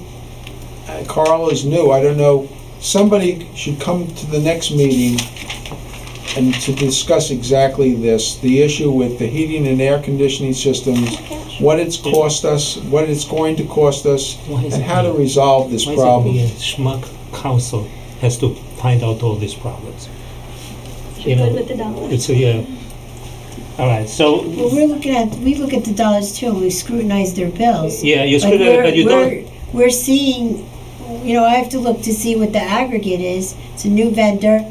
and Carl is new, I don't know, somebody should come to the next meeting and to discuss exactly this, the issue with the heating and air conditioning systems, what it's cost us, what it's going to cost us, and how to resolve this Why problem. is it schmuck council has to find out all these problems? You know, Good with the dollars. it's a, all right, so, Well, we look at the dollars too, we scrutinize their bills. yeah, you Like screwed it, but you don't. we're seeing, I have to look to see what the aggregate is. It's a new vendor.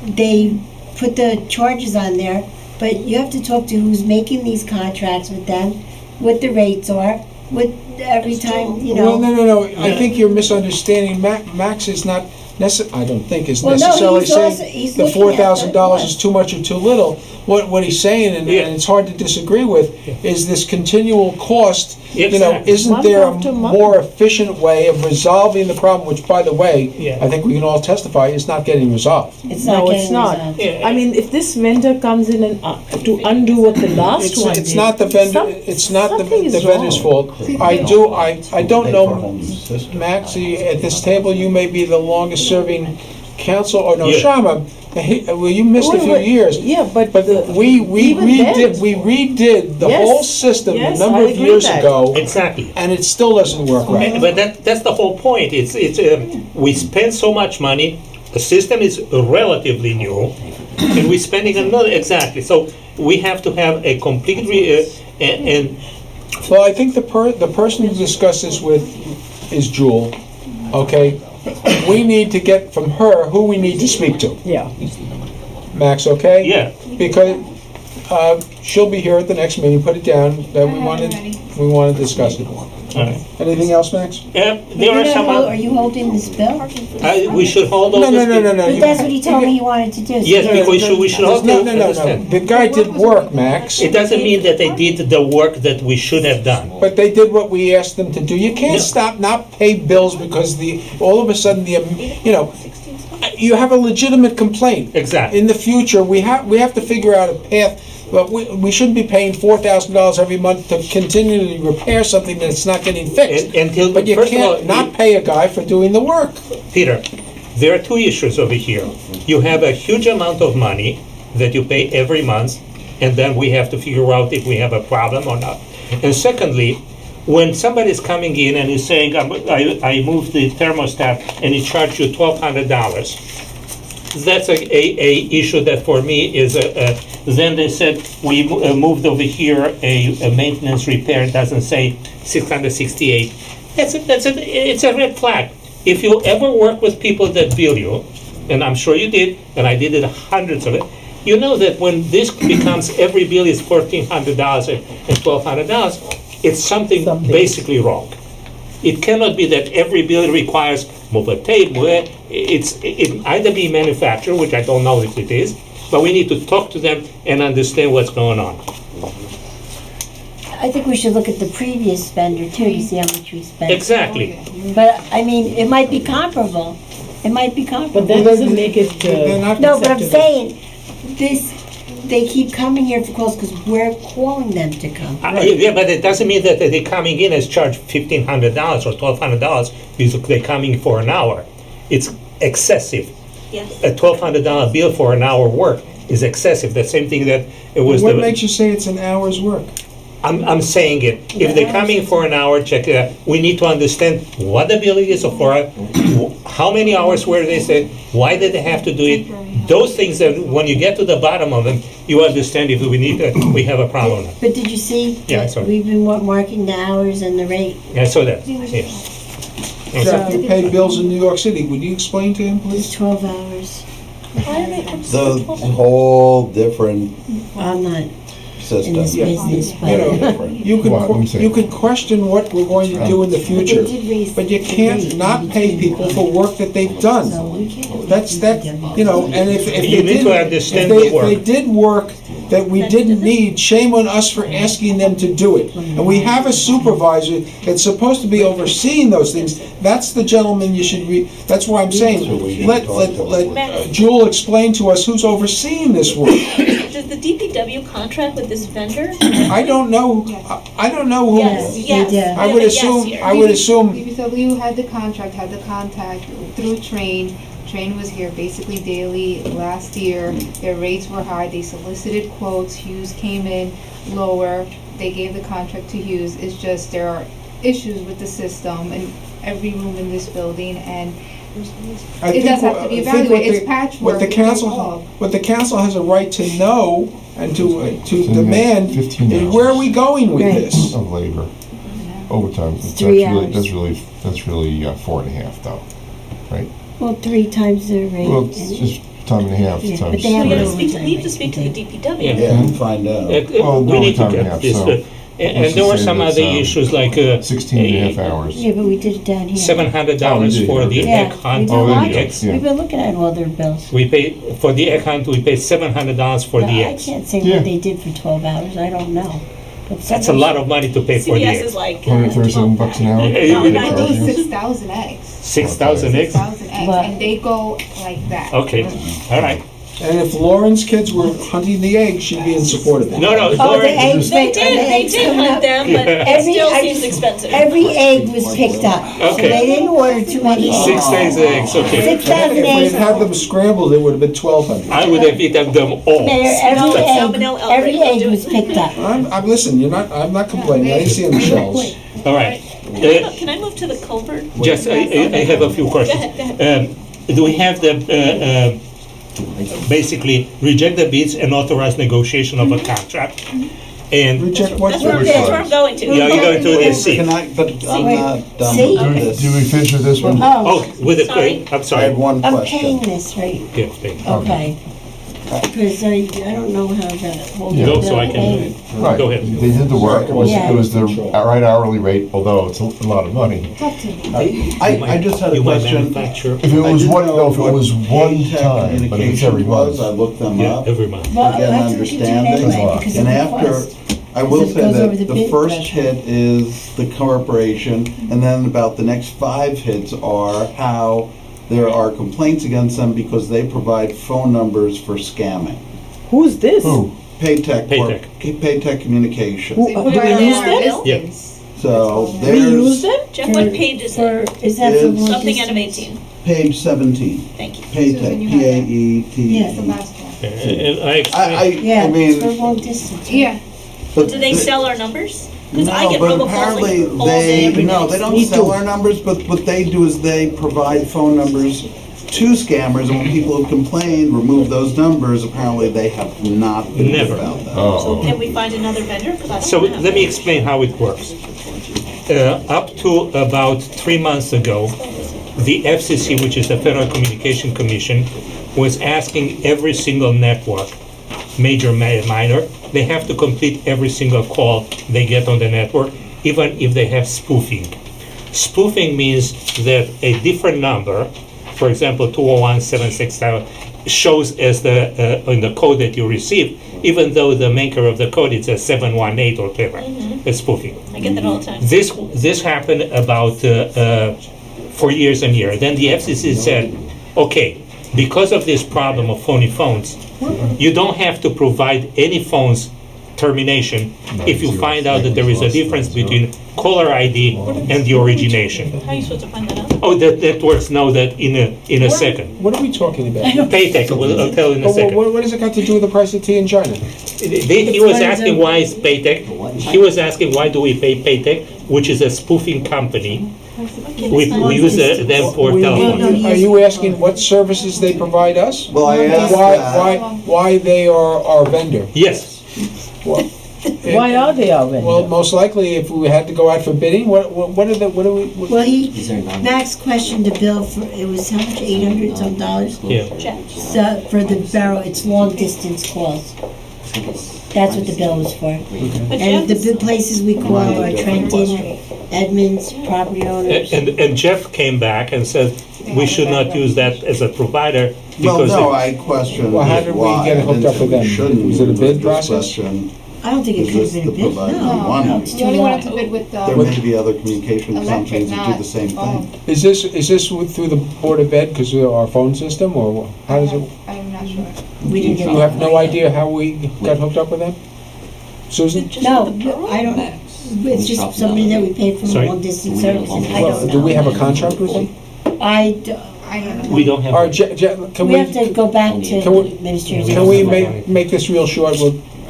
They put the charges on there, but you have to talk to who's making these contracts with them, what the rates are, what every time, Well, no, I think you're misunderstanding. Max is not I don't think is Well, no, necessarily he's also- saying he's the looking at $4,000 the- is too much or too little. What he's saying, and it's hard to disagree with, is this continual cost. Exactly. Isn't Month there a after month. more efficient way of resolving the problem? Which, by the way, Yeah. I think we can all testify is not getting resolved. It's not No, getting it's not. resolved. Yeah. I mean, if this vendor comes in and to undo what the last one It's did, not the vendor. some- It's not the something is vendor's wrong. fault. I don't know, Max. At this table, you may be the longest serving council. Or no, Yeah. Shama. Well, you missed a few years. Yeah, but But we even then- redid the Yes, whole system a yes, number I of agree years that. ago, Exactly. and it still doesn't work right. But that's the whole point. It's we spend so much money. The system is relatively new, and we're spending another exactly. So we have to have a complete and Well, I think the person to discuss this with is Jewel. Okay, we need to get from her who we need to speak to. yeah. Max, okay? yeah. Because she'll be here at the next meeting. Put it down that we want to discuss it. Anything else, Max? There are some. Are you holding this bill? We should hold all No, this. no. But that's what he told me he wanted to do. Yes, because we should hold No, it. no. The guy did work, Max. It doesn't mean that they did the work that we should have done. But they did what we asked them to do. You can't not pay bills because all of a sudden you have a legitimate complaint. Exactly. In the future, we have to figure out a path. But we shouldn't be paying $4,000 every month to continually repair something that's not getting fixed. Until, But you first of all, can't not pay a guy for doing the work. Peter, there are two issues over here. You have a huge amount of money that you pay every month, and then we have to figure out if we have a problem or not. And secondly, when somebody's coming in and is saying, I moved the thermostat and it charged you $1,200, that's a issue that for me is then they said we moved over here a maintenance repair, it doesn't say 668. It's a red flag. If you ever work with people that bill you, and I'm sure you did, and I did it hundreds of it, you know that when this becomes every bill is $1,400 and $1,200, it's something basically wrong. It cannot be that every bill requires move a tape. It either be manufactured, which I don't know if it is, but we need to talk to them and understand what's going on. I think we should look at the previous vendor too, to see how much we spent. Exactly. But, I mean, it might be comparable. It might be comparable. But that doesn't make it. No, but I'm saying, they keep coming here for calls because we're calling them to come. Yeah, but it doesn't mean that they're coming in as charged $1,500 or $1,200 because they're coming for an hour. It's excessive. Yes. A $1,200 bill for an hour work is excessive. The same thing that it was. What makes you say it's an hour's work? I'm saying it. If they're coming for an hour, check it out. We need to understand what the billing is for, how many hours were they said, why did they have to do it. Those things that when you get to the bottom of them, you understand if we have a problem. But did you see? Yeah, I that saw it. we've been marking the hours and the rate. I saw that. Yeah. You pay bills in New York City. Would you explain to him, please? It's 12 hours. Why are they The whole different I'm not in system. this business, You know, but. you can, Well, let me see. you can question what we're going to do in the future, but you can't not pay people for work that they've done. So we can't. That's, you know, and if they You need to didn't, understand if the work. they did work that we didn't need, shame on us for asking them to do it. And we have a supervisor that's supposed to be overseeing those things. That's the gentleman you should that's why I'm saying, let Jewel explain to us who's overseeing this work. Does the DPW contract with this vendor? I don't know, I don't know who. Yes, yes. Yeah. I would We have a yes assume, here. I would assume, DPW had the contract, had the contact through Train. Train was here basically daily last year. Their rates were high. They solicited quotes. Hughes came in lower. They gave the contract to Hughes. It's just there are issues with the system in every room in this building, and I it think, does have to be I think evaluated. It's patchwork. what the It's council, involved. what the council has a right to know and to demand 15 is hours. where are we going with Right. this? Of labor, overtime. It's 3 hours. That's really 4.5 though, right? Well, 3 times the rate. Well, it's just time and a half Yeah, times. but they We have gotta no speak to, overtime need to rate, speak to the DPW. Yeah. Yeah, and find out. Well, We need to overtime get half, this, so and let's there were just say some that's, other issues like 16 and a half hours. Yeah, but we did it down here. $700 Oh, for the yeah. Yeah, egg hunt we Oh, did there for you the go. eggs. Yeah. We've been looking at all their bills. We pay, for the egg hunt, we pay $700 for No, the I eggs. can't say Yeah. what they did for 12 hours, I don't know. But That's a lot of money to pay for the CVS eggs. is like. $137 an hour. Yeah, They're we gonna don't charge you. 6,000 eggs. 6,000 eggs? 6,000 eggs, But- and they go like that. Okay, all right. And if Lauren's kids were hunting the eggs, she'd be in support of it. No, no, Oh, the Lauren, eggs, They are the did eggs coming hunt up? them, but it Every- still I seems just- expensive. Every egg was picked up. So Okay. they didn't order too many eggs. 6,000 eggs, okay. 6,000 If eggs. we'd had them scrambled, it would have been 1,200. I would have eaten them all. Mayor, No, every salmonella outbreak, every don't egg do was it. picked up. I'm listening, I'm not complaining, I didn't see any shells. All right. Can I move to the culvert? Just, I have a few questions. Go ahead. Do we have the, basically, reject the bids and authorize negotiation of a contract? And, Reject what? That's where I'm going to. yeah, you're going to the C. Can I, but I'm Wait, not done see? with this. Did we finish with this one? Oh, Oh, with the, Sorry. I'm I sorry. had one I'm paying question. this, right? Yeah, thank you. Okay. Because I don't know how to hold Yeah. it. Go, so I can, Right. go ahead. They did the work. It was the Yeah. right hourly rate, although it's a lot of money. I just had a You might question. manufacture, If it I was didn't one, know no, if it what was one time, but if it's every Communications was, month. I looked them yeah, up. every month. Well, to get an that's what you do understanding. anyway, because And of the after, cost. I will Because it say goes over that the the bid first threshold. hit is the corporation, and then about the next 5 hits are how there are complaints against them because they provide phone numbers for scamming. Who's this? Who? Paytech, Paytech. Paytech Communications. Who- They put do we out use our them? listings. So We use there's them? Jeff, what page is it? Is that for It's long Something out of distance? 18. page 17. Thank you. Paytech, you have that. P-A-E-T. Yeah. The last one. And I I explained, Yeah, I it's for mean, long distance. right? Yeah. but Do they the- sell our numbers? Because I No, get but robocalls apparently like all day, every no, day. they don't sell our numbers, but what they do is they provide phone numbers to scammers, and when people have complained, remove those numbers, apparently they have not been Never. about that. So Oh. can we find another vendor? 'Cause I don't so know. let me explain how it works. Up to about 3 months ago, the FCC, which is the Federal Communication Commission, was asking every single network, major, minor, they have to complete every single call they get on the network, even if they have spoofing. Spoofing means that a different number, for example, 201-760, shows as the in the code that you receive, even though the maker of the code is a 718 or whatever. It's spoofing. I get that all the time. This happened about for years and years. Then the FCC said, okay, because of this problem of phony phones, you don't have to provide any phones termination if you find out that there is a difference between caller ID and the origination. How are you supposed to find that out? Oh, the networks know that in a second. What are we talking about? Paytech, I'll tell you in a But second. what does it got to do with the price of tea in China? He was asking why is Paytech, he was asking why do we pay Paytech, which is a spoofing company. We use them for telephone. Are you asking what services they provide us? Well, I asked Why, that. why they are our vendor? Yes, Well, Why are they our vendor? Well, most likely, if we had to go out for bidding, what do we? Well, Is there none? Max questioned the bill for, it was how much, $800 some dollars? Yeah. So, for the barrel, it's long distance calls. That's what the bill was for. But And Jeff the places we call are Trenton, Edmonds, property owners. And Jeff came back and said, we should not use that as a provider Well, because. no, they- I question Well, how did we why. get I hooked didn't up say with we them? shouldn't Was it a use bid Just process? question, I don't think it is could have this been the a bid, provider no. we want? No, it's You too only long. wanted to bid with, There may be other communication electric, companies that do not the same phone. thing. Is this through the Board of Ed because of our phone system, or how does it? I'm not sure. We didn't get You have no that. idea how we got hooked up with them? Susan? No, I don't, it's just somebody that we paid for Sorry? long distance services, I Well, don't know. do we have a contract with them? I don't know. We don't have. All right, can We we, have to go back to Can we- administrative. can we make this real short?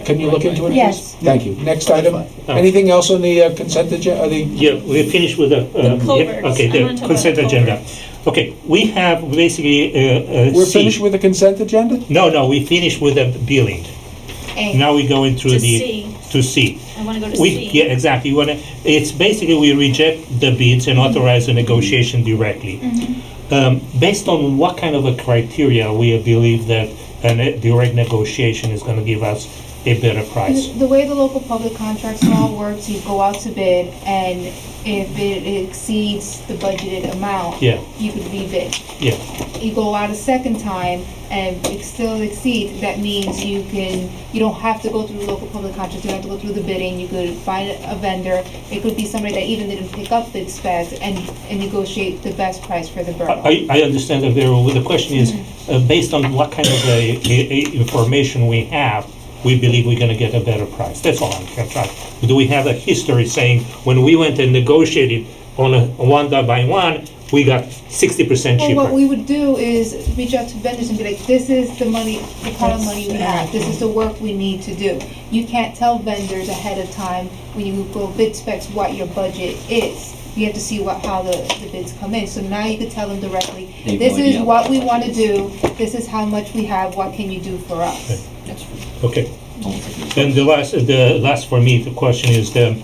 Can you look into it, please? Yes. Thank you. Next item. Anything else on the consent agenda, Yeah, we're finished with the. The yeah, culverts. Okay, I the wanna talk consent about the agenda. culverts. Okay, we have basically, We're C. finished with the consent agenda? No, we finished with the billing. Now we go into To the. C. To C. I wanna go to We, C. yeah, exactly. It's basically we reject the bids and authorize a negotiation directly. Based on what kind of a criteria we believe that a direct negotiation is gonna give us a better price? The way the local public contracts law works, you go out to bid, and if it exceeds the budgeted amount, Yeah, you could rebid. yeah, You go out a second time, and it still exceeds, that means you don't have to go through the local public contract, you don't have to go through the bidding, you could find a vendor, it could be somebody that even didn't pick up bid specs, and negotiate the best price for the borough. I understand that very well. The question is, based on what kind of information we have, we believe we're gonna get a better price. That's all I'm trying. Do we have a history saying, when we went and negotiated on a one by one, we got 60% Well, cheaper? what we would do is reach out to vendors and be like, this is the money, the kind of money we have, this is the work we need to do. You can't tell vendors ahead of time when you go bid specs what your budget is. You have to see how the bids come in. So now you could tell them directly, They have this no is idea. what we want to do, this is how much we have, what can you do for us? Okay. And the last for me, the question is the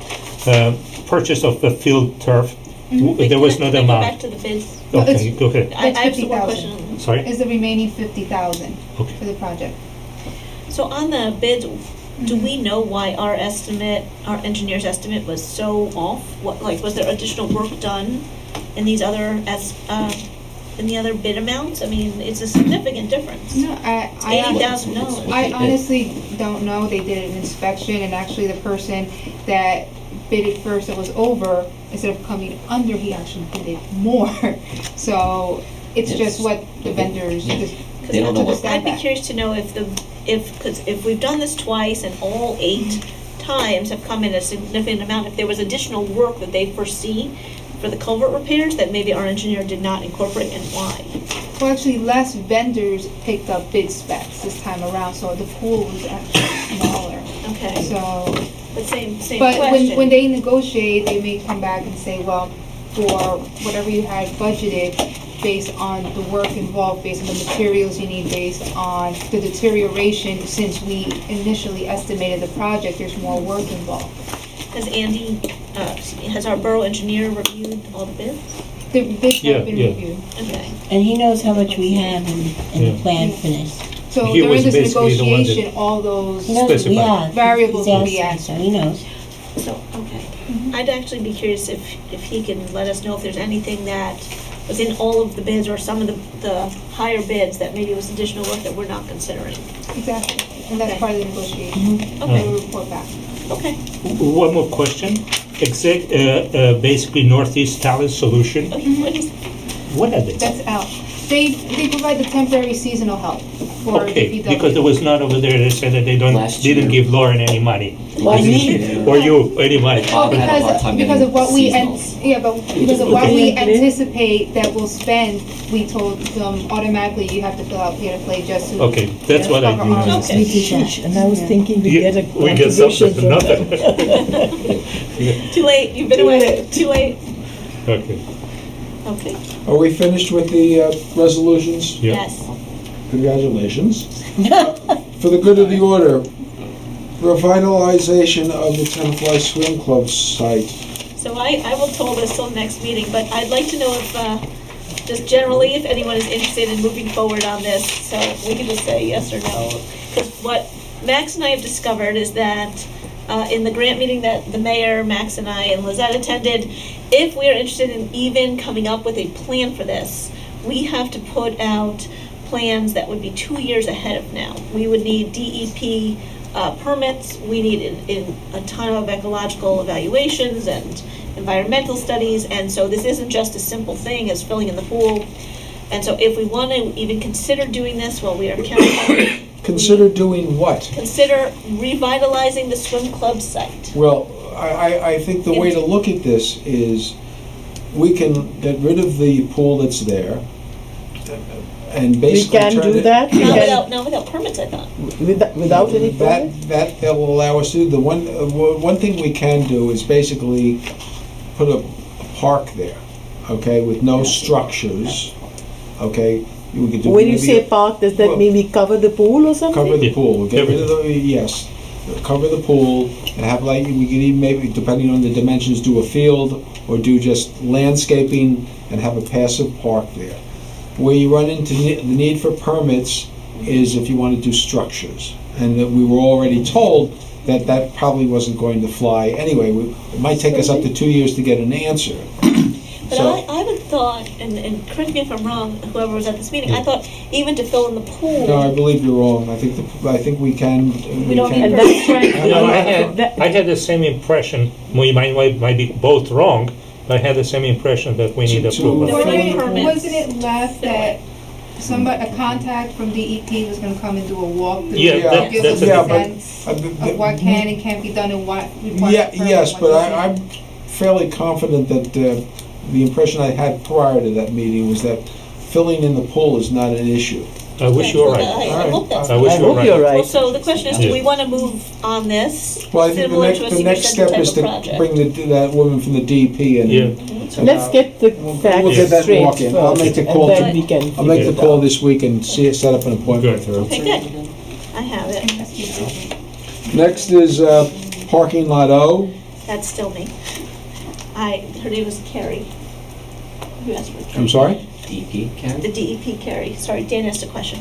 purchase of the field turf. There was no Can I go back amount. to the bids? Okay, go ahead. I have some more 50,000. questions. Sorry? Is the remaining 50,000 Okay. for the project. So on the bids, do we know why our estimate, our engineer's estimate was so off? What, like, was there additional work done in these other, in the other bid amounts? I mean, it's a significant difference. No, It's $80,000. I honestly don't know. They did an inspection, and actually the person that bid it first that was over, instead of coming under, he actually bid it more. So it's just what the vendors just They don't know what- I'd be curious to know because if we've done this twice and all 8 times have come in a significant amount, if there was additional work that they foresee for the culvert repairs that maybe our engineer did not incorporate, and why? Well, actually, less vendors picked up bid specs this time around, so the pool was actually smaller. Okay, So, but same but question. when they negotiate, they may come back and say, well, for whatever you had budgeted, based on the work involved, based on the materials you need, based on the deterioration, since we initially estimated the project, there's more work involved. Has Andy, has our borough engineer reviewed all the bids? The bids Yeah, have been yeah. reviewed. Okay. And he knows how much we have in Yeah. the plan for this. So He was during this basically the one that- negotiation, all those He knows what we Specified. have. variables He's will be asked, answered. So he knows. So, okay. I'd actually be curious if he can let us know if there's anything that was in all of the bids or some of the higher bids that maybe was additional work that we're not considering. Exactly, and that's Okay. part of the negotiation. Okay. We'll report back. Okay. One more question. Basically Northeast Talent Solution. What is, What are they? That's out. They provide the temporary seasonal help for Okay, DPW. because there was not over there, they said that they Last didn't year. give Lauren any money. Last Or year. you, any money. Well, I had a hard time because getting of what we, seasonals. because of what we Okay. anticipate that we'll spend, we told them automatically you have to fill out pay-to-play just to. Okay, that's what I cover do. our- Okay. We did that. And I was thinking we Yeah, get a we get contribution something, from them. nothing. too late, you've been away, too late. Okay, Okay, Are we finished with the resolutions? yeah. yes. Congratulations. For the good of the order, Revitalization of the Tenafly Swim Club site. So I will hold this till next meeting, but I'd like to know if, just generally, if anyone is interested in moving forward on this, so we can just say yes or no. Because what Max and I have discovered is that in the grant meeting that the mayor, Max and I, and Lizette attended, if we are interested in even coming up with a plan for this, we have to put out plans that would be 2 years ahead of now. We would need DEP permits, we need a ton of ecological evaluations and environmental studies, and so this isn't just a simple thing as filling in the pool. And so if we want to even consider doing this while we are council, Consider doing what? consider revitalizing the swim club site. Well, I think the way to look at this is we can get rid of the pool that's there and We basically can turn do it. that? We can- Not without permits, I thought. Without any permit? That will allow us to do. The one thing we can do is basically put a park there, okay, with no structures, okay? We could do When you maybe say park, does that well, mean we cover the pool or something? cover the Yeah, pool, get rid of the, everything. yes, cover the pool, and have like, we could even maybe, depending on the dimensions, do a field, or do just landscaping, and have a passive park there. Where you run into the need for permits is if you want to do structures. And that we were already told that that probably wasn't going to fly anyway. It might take us up to 2 years to get an answer. But So- I would thought, and correct me if I'm wrong, whoever was at this meeting, I thought even to fill in the pool. No, I believe you're wrong. I think we can. We don't need And permits. that's right. No, That- I had the same impression, we might be both wrong, but I had the same impression that we need To- approval. There were no Wasn't it- permits. Wasn't it left that somebody, a contact from DEP was gonna come and do a walkthrough? Yeah, Yeah, that- Give that's us a yeah, a but- sense Uh, of what can and can't be done and what requires Yeah, a permit, yes, what but doesn't. I'm fairly confident that the impression I had prior to that meeting was that filling in the pool is not an issue. I wish you were right. I hope that's. I wish I you were hope you're right. Well, right. so the question is, do Yeah. we want to move on this? Well, I think Similar to a the senior next center step type is of to project. bring that woman from the DEP in. Yeah. Let's get the We'll facts get that straight walk in. I'll first, make the and call then to- we can I'll make figure the it call out. this week and set up an appointment with her. Okay, good. I have it. Next is parking lot O. That's still me. Her name was Carrie. Who asked for it? I'm sorry? DP, Karen? The DEP Carrie. Sorry, Dan asked a question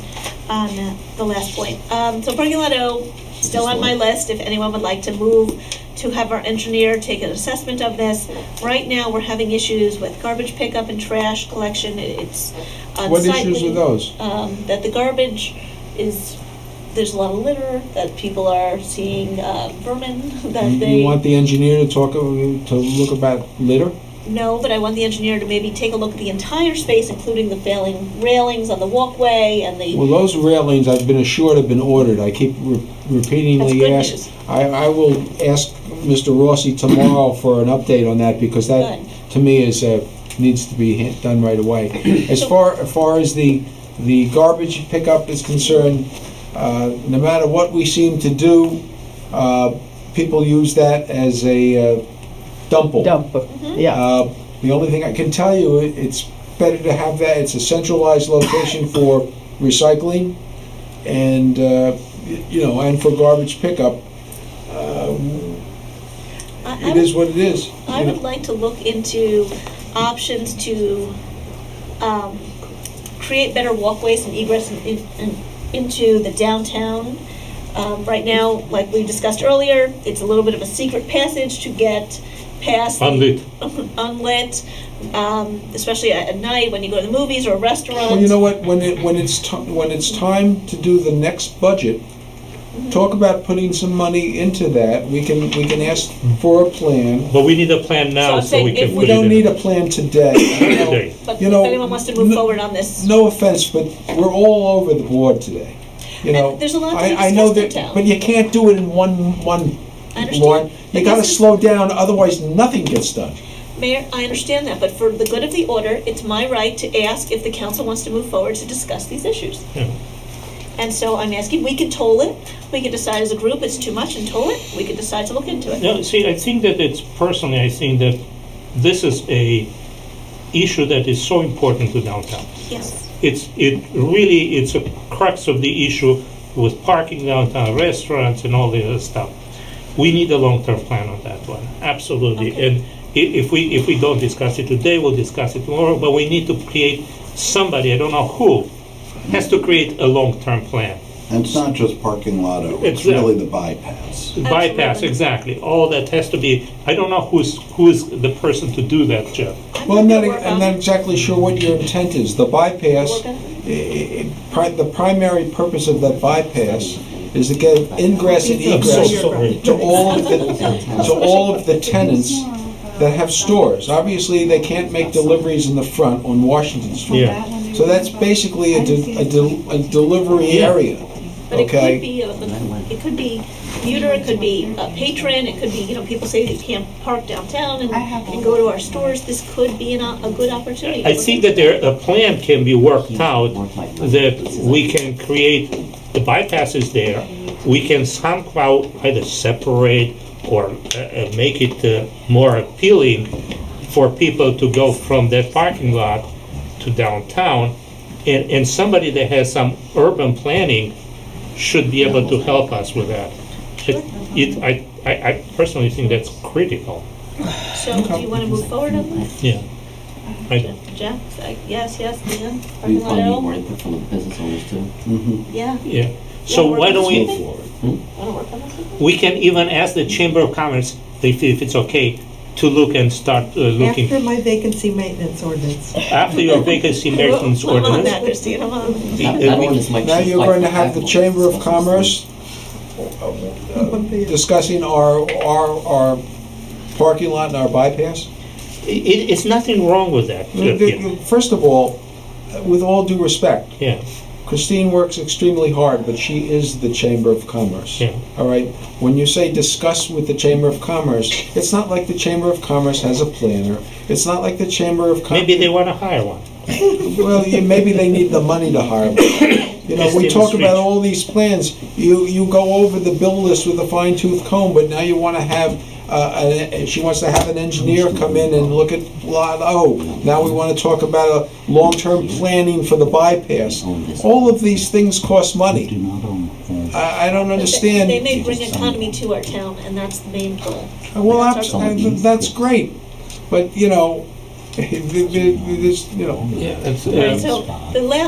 on the last point. So parking lot O, still on my list, if anyone would like to move to have our engineer take an assessment of this. Right now, we're having issues with garbage pickup and trash collection. It's What unsightly. issues are those? That the garbage is, there's a lot of litter, that people are seeing vermin, that they. You want the engineer to to look about litter? No, but I want the engineer to maybe take a look at the entire space, including the failing railings on the walkway and the. Well, those railings, I've been assured, have been ordered. I keep repeatedly That's good ask. news. I will ask Mr. Rossi tomorrow for an update on that, because that, Good. to me, is, needs to be done right away. As far as the garbage pickup is concerned, no matter what we seem to do, people use that as a dump. Dumper, yeah. The only thing I can tell you, it's better to have that, it's a centralized location for recycling and, and for garbage pickup. It is what it is. I would like to look into options to create better walkways and egress into the downtown. Right now, like we discussed earlier, it's a little bit of a secret passage to get past. Unlit. Unlit, especially at night when you go to the movies or a restaurant. Well, you know what, when it's time to do the next budget, talk about putting some money into that. We can ask for a plan. But we need a plan now So so I'm we saying can if put We it in. don't need a plan today. Today. But You if know, anyone wants to move forward on this. No offense, but we're all over the board today. You know, And there's a lot to be I know discussed in that, town. but you can't do it in one I understand. Lord. But You gotta this is- slow down, otherwise nothing gets done. Mayor, I understand that, but for the good of the order, it's my right to ask if the council wants to move forward to discuss these issues. Yeah. And so I'm asking, we could toll it, we could decide as a group it's too much and toll it, we could decide to look into it. No, see, I think that personally, I think that this is a issue that is so important to downtown. Yes. It's a crux of the issue with parking downtown, restaurants and all the other stuff. We need a long-term plan on that one, absolutely. Okay. And if we don't discuss it today, we'll discuss it tomorrow, but we need to create somebody, I don't know who, has to create a long-term plan. And it's not just parking lot, it's Exactly. really the bypass. Bypass, Absolutely. exactly. All that has to be, I don't know who's the person to do that, Jeff. Well, I'm happy to work on not it. exactly sure what your intent is. The bypass, Work on the primary purpose of that bypass is to get ingress and I'm so egress sorry. to all of the tenants that have stores. Obviously, they can't make deliveries in the front on Washington Street. Yeah. So that's basically a delivery Yeah. area, But it could okay? be, it could be commuter, it could be a patron, it could be, people say you can't park downtown and go to our stores. This could be a good opportunity. I think that a plan can be worked out, that we can create, the bypasses there, we can somehow either separate or make it more appealing for people to go from that parking lot to downtown, and somebody that has some urban planning should be able to help us with that. I personally think that's critical. So do you want to move forward on that? Yeah. Jeff, yes, Dan, We parking lot probably need L? more input from the business owners too. Yeah. Yeah. So Yeah, why don't we, Want to work on this? we can even ask the Chamber of Commerce, if it's okay, to look and start looking. After my vacancy maintenance ordinance. After your vacancy maintenance I'm on ordinance. that, Christine, I'm on. That ordinance might Now just you're like going to have the Chamber of Commerce discussing our parking lot and our bypass. It's nothing wrong with that. Yeah. First of all, with all due respect, Yeah. Christine works extremely hard, but she is the Chamber of Commerce. Yeah. All right? When you say discuss with the Chamber of Commerce, it's not like the Chamber of Commerce has a planner. It's not like the Chamber of Commerce... Maybe they want to hire one. Well, maybe they need the money to hire one. You know, we It's in talk the about speech. all these plans. You go over the bill list with a fine-tooth comb, but now you want to have... she wants to have an engineer come in and look at lot O. Now we want to talk about a long-term planning for the bypass. All of these things cost money. I don't understand. They may bring economy to our town, and that's the main goal. Well, That's our goal. that's great, but there's, Yeah. It's, All right, so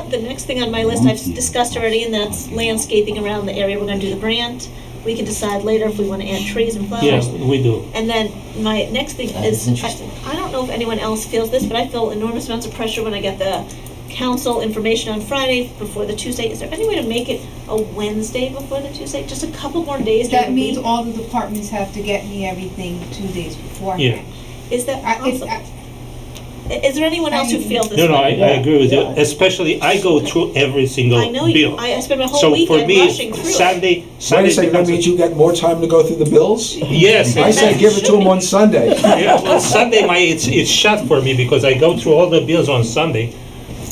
the next thing on my list I've discussed already, and that's landscaping around the area. We're going to do the grant. We can decide later if we want to add trees and flowers. yeah, we do. And then my next thing That is, is interesting. I don't know if anyone else feels this, but I feel enormous amounts of pressure when I get the council information on Friday before the Tuesday. Is there any way to make it a Wednesday before the Tuesday? Just a couple more days during That the means week? all the departments have to get me everything 2 days beforehand. Yeah. Is that It's, possible? Is there anyone else who feels this No, I way? agree with you. Especially, I go through every single I know bill. you, I spend my whole So for weekend me, rushing through it. Sunday wait a second, that becomes means you get more time to go through the bills? Yes. I say give it to them on Sunday. Yeah, well, Sunday, it's shut for me because I go through all the bills on Sunday.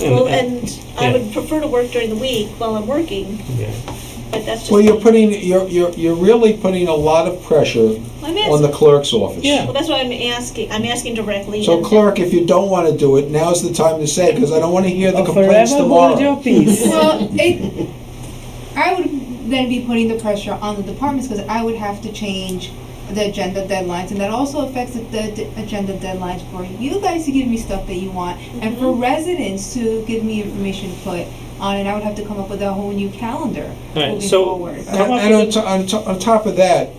Well, and I yeah. would prefer to work during the week while I'm working, Yeah. but that's just. Well, you're me. you're really putting a lot of pressure I'm on the asking, clear's office. Yeah. well, that's why I'm asking directly. So and- clerk, if you don't want to do it, now's the time to say, because I don't want to hear the Or complaints forever hold your tomorrow. peace. Well, I would then be putting the pressure on the departments because I would have to change the agenda deadlines, and that also affects the agenda deadlines for you guys to give me stuff that you want, and for residents to give me information to put on, and I would have to come up with a whole new calendar Right, moving so- forward. And on top of that,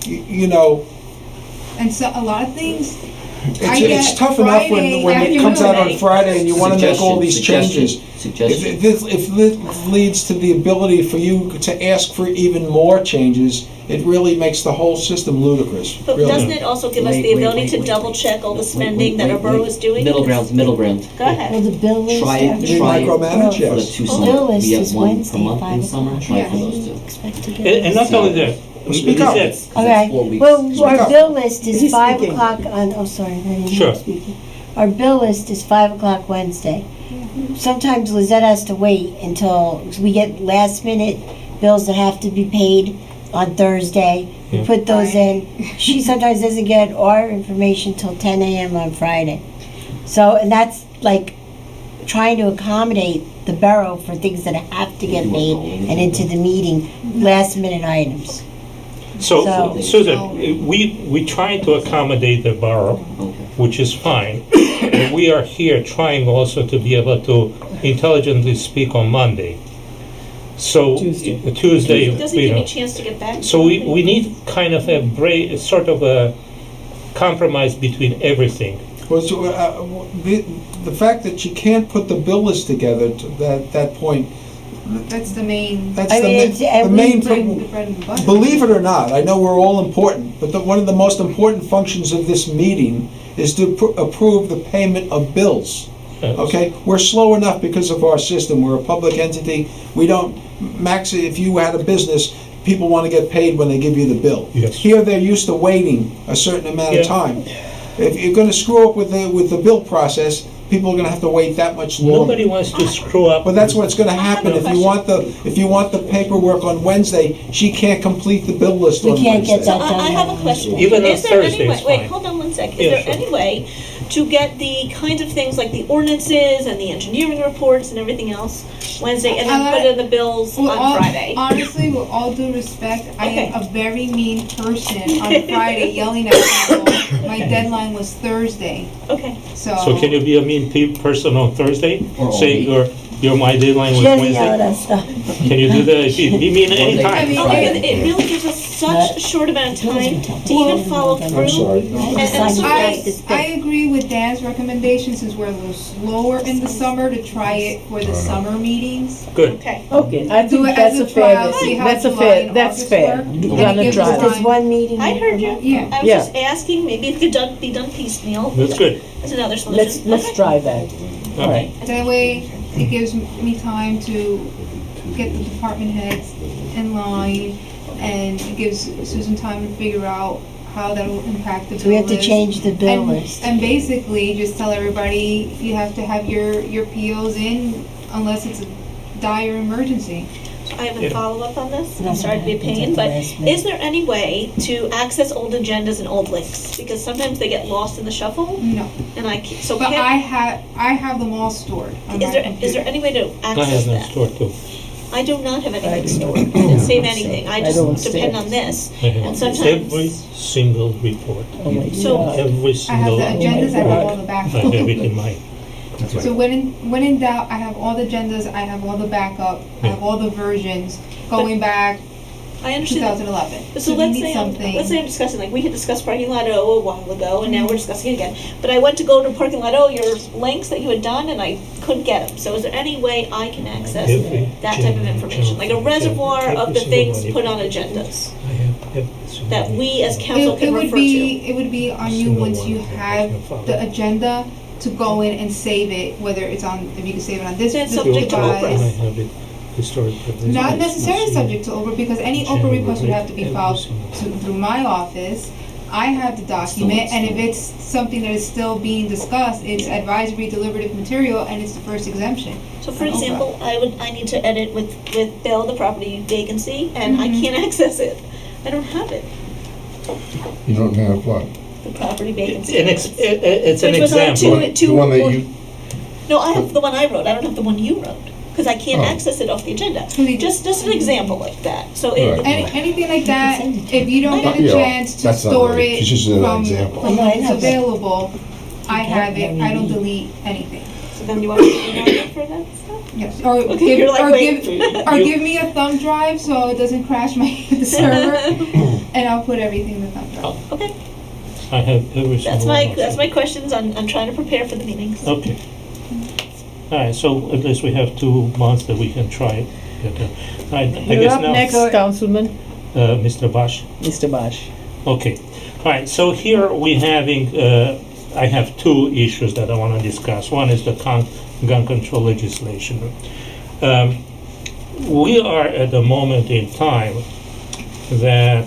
you know, And so a lot of things, I it's get tough enough Friday when it comes out on afternoon. Friday and you want to make all these changes. Suggestion. If this leads to the ability for you to ask for even more changes, it really makes the whole system ludicrous, But really. doesn't it also give us Wait, the wait, ability wait, to wait, double check all the spending that our Wait, borough wait. is doing? Middle ground, middle ground. Go ahead. Well, the bill list. Try You it, mean try it micromanage, for the yes. 2 The summits. bill list We have is one per Wednesday, month in 5 summer, o'clock. try How for do those you two. expect to get And not only that, Speak he up. said, Okay, 4 weeks. well, Speak our up. bill list is He's 5 speaking. o'clock on, oh, sorry, I didn't Sure. know speaking. Our bill list is 5 o'clock Wednesday. Sometimes Lizette has to wait until we get last minute bills that have to be paid on Thursday. We Yeah. put those in. She sometimes doesn't get our information till 10 a.m. on Friday. So, and that's like trying to accommodate the borough for things that have to get paid and into the meeting, last minute items. So, So- Susan, we try to accommodate the borough, which is fine. And we are here trying also to be able to intelligently speak on Monday. So, Tuesday, It doesn't you give me know. a chance to get back. So we need kind of sort of a compromise between everything. Well, so, the fact that you can't put the bill list together to that point, That's the main, that's I the mean, it's- the and main the thing. bread and butter. Believe it or not, I know we're all important, but one of the most important functions of this meeting is to approve the payment of bills. Okay, we're slow enough because of our system. We're a public entity. We don't, Max, if you had a business, people want to get paid when they give you the bill. Yes. Here, they're used to waiting a certain amount of Yeah. time. If you're going to screw up with the bill process, people are going to have to wait that much longer. Nobody wants to screw up. But that's what's going to I have happen. a If you want the paperwork on Wednesday, she can't complete the bill list We on can't get Wednesday. that So I have a question. Even on Is there any Thursday way- is Wait, fine. hold on one sec. Is Yeah, there sure. any way to get the kinds of things like the ordinances and the engineering reports and everything else Wednesday, and then put in the bills With on all- Friday? Honestly, with all due respect, I Okay. am a very mean person on Friday yelling at people. My deadline was Thursday, Okay. so. So can you be a mean person on Thursday? Say my deadline was Jenny yelled Wednesday? at stuff. Can you do that? Be mean I anytime. mean, Oh, because it really gives us such a short amount of time to even follow through. I'm sorry. And so I agree with Dan's recommendation, since we're a little slower in the summer, to try it for the summer meetings. Good. Okay. Okay, I Do think it that's as a a fair, trial, see how that's a July fair, and that's August fair. work. Run a gives us trial. time. There's one meeting. I heard you. Yeah. I was Yeah. just asking, maybe it could be done piecemeal. That's good. That's another solution. Let's Okay. try that. All right. That way, it gives me time to get the department heads in line, and it gives Susan time to figure out how that will impact the bill So we have to list. change the bill And- list. And basically, just tell everybody, you have to have your POs in unless it's a dire emergency. I have a Yeah. follow-up on this. I'm Nothing sorry to be a happens pain, at the but last minute. is there any way to access old agendas and old links? Because sometimes they get lost in the shuffle, No, and so but can't, I have them all stored on is my there computer. any way to I access have that that? stored too. I do not have I anything do. stored. I didn't save anything. I I don't just depend save. on this. I have And sometimes- every single report, Oh my So- God. every I have single. the agendas, I have all the I backup. have it in my. So when in doubt, I have all the agendas, I have all the backup, I have all the versions going back I understand. that. 2011. So if let's you need say, let's say I'm discussing, like, we had discussed parking lot O a while ago, and now we're discussing it again. But I went to go to parking lot O, your links that you had done, and I couldn't get them. So is there any way I can access Every that type of general information? Like a reservoir every of the single things one. put on agendas I have every single that one. we as council It can would refer to? be, it would be on you Single once one you I can have follow. the agenda to go in and save it, whether it's on, if you can save it on this Then this subject to device. Oprah. I have it historically. Not necessarily subject to Oprah, because any Oprah General request would have to be every filed single through my office. I have the document, and if it's something that is still being discussed, it's advisory deliberative material, and it's the first exemption. So for on Oprah. example, I need to edit with Bill, the property vacancy, and I Mhm. can't access it. I don't have it, You don't have what? the property vacancy. It's an Which was on example. two The one that or- you, No, I have the one I wrote, I don't have the one you wrote, because I can't Oh. access it off the agenda. Really? Just an example like that, so it, Right. Anything like that, if you don't get a Yeah, chance to that's not store right. it It's just an from example. when I it's know, but- available, I have it, I don't delete anything. so then you want to email me for that stuff? Yes, or Okay, give, you're like, or wait. give me a thumb drive so it doesn't crash my the server, and I'll put everything in the thumb drive. Okay, I have every single one. that's my questions, I'm trying to prepare for the meetings. Okay. All right, so at least we have 2 months that we can try it. All right, I You're guess up now, next, Councilman, Mr. Bosch. Mr. Bosch. Okay. All right, so here we having, I have 2 issues that I want to discuss. One is the gun control legislation. We are at a moment in time that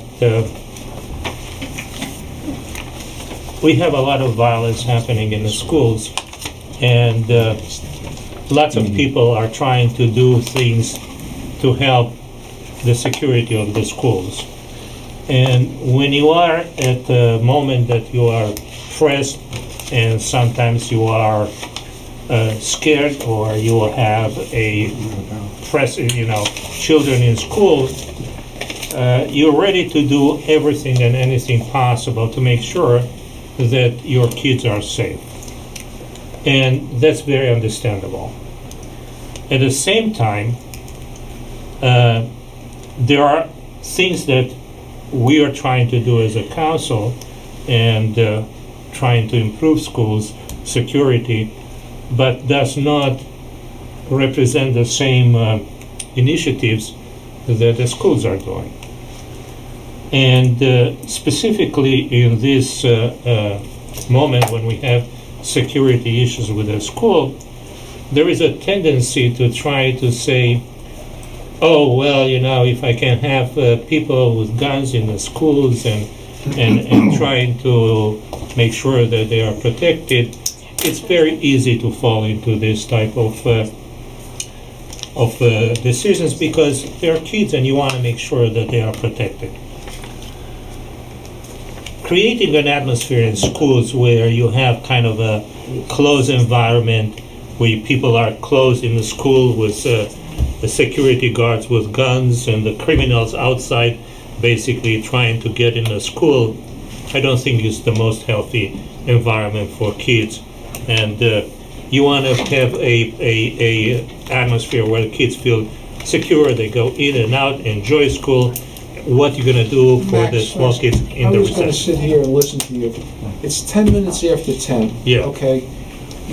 we have a lot of violence happening in the schools, and lots of people are trying to do things to help the security of the schools. And when you are at the moment that you are pressed and sometimes you are scared, or you will have children in school, you're ready to do everything and anything possible to make sure that your kids are safe. And that's very understandable. At the same time, there are things that we are trying to do as a council and trying to improve schools' security, but does not represent the same initiatives that the schools are doing. And specifically in this moment when we have security issues with the school, there is a tendency to try to say, oh, well, if I can have people with guns in the schools and trying to make sure that they are protected, it's very easy to fall into this type of decisions because they're kids and you want to make sure that they are protected. Creating an atmosphere in schools where you have kind of a closed environment, where people are closed in the school with the security guards with guns and the criminals outside basically trying to get in the school, I don't think is the most healthy environment for kids. And you want to have a atmosphere where the kids feel secure, they go in and out, enjoy school. What you're going to do for Max, the small kids in I the was going to recession. sit here and listen to you. It's 10 minutes after 10. Yeah. Okay?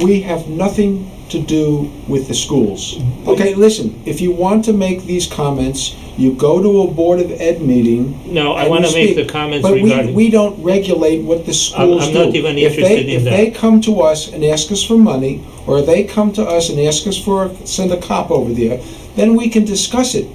We have nothing to do with the schools. Okay, listen, if you want to make these comments, you go to a Board of Ed meeting. No, I and want you to make speak. the comments But regarding... we don't regulate what the schools I'm do. not even If interested in If that. they come to us and ask us for money, or they come to us and ask us send a cop over there, then we can discuss it.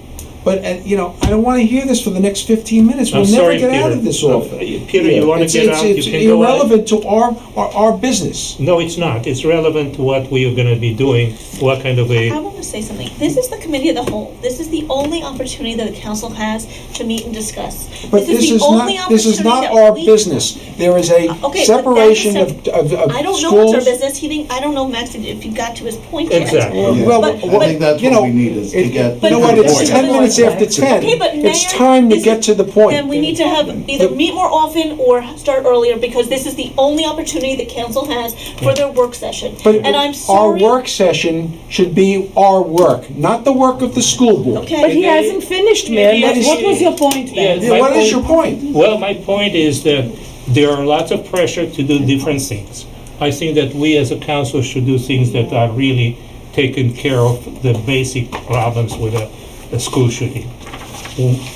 But, I don't want to hear this for the next 15 minutes. We'll I'm never sorry, get out Peter. of this office. Peter, you want to get out? You It's can go ahead. irrelevant to our business. No, it's not. It's relevant to what we are going to be doing, what kind of I a... want to say something. This is the committee of the whole. This is the only opportunity that the council has to meet and discuss. But this is the only not, this is not opportunity that our we- business. There is a Okay, but that's separation a of schools. I don't know what's our business. I don't know, Max, if you got to his point yet. Exactly. Yeah. Well, But- I think that's what we need is to get. You know what, it's 10 minutes after 10. Okay, but It's Mayor, time to this get is- to the point. Then we need to have either meet more often or start earlier, because this is the only opportunity the council has for their work session. But And I'm our sorry. work session should be our work, not the work of the school board. Okay. But he hasn't finished, Mayor. What was your point then? Yeah, What is your point? Well, my point is that there are lots of pressure to do different things. I think that we as a council should do things that are really taking care of the basic problems with a school shooting.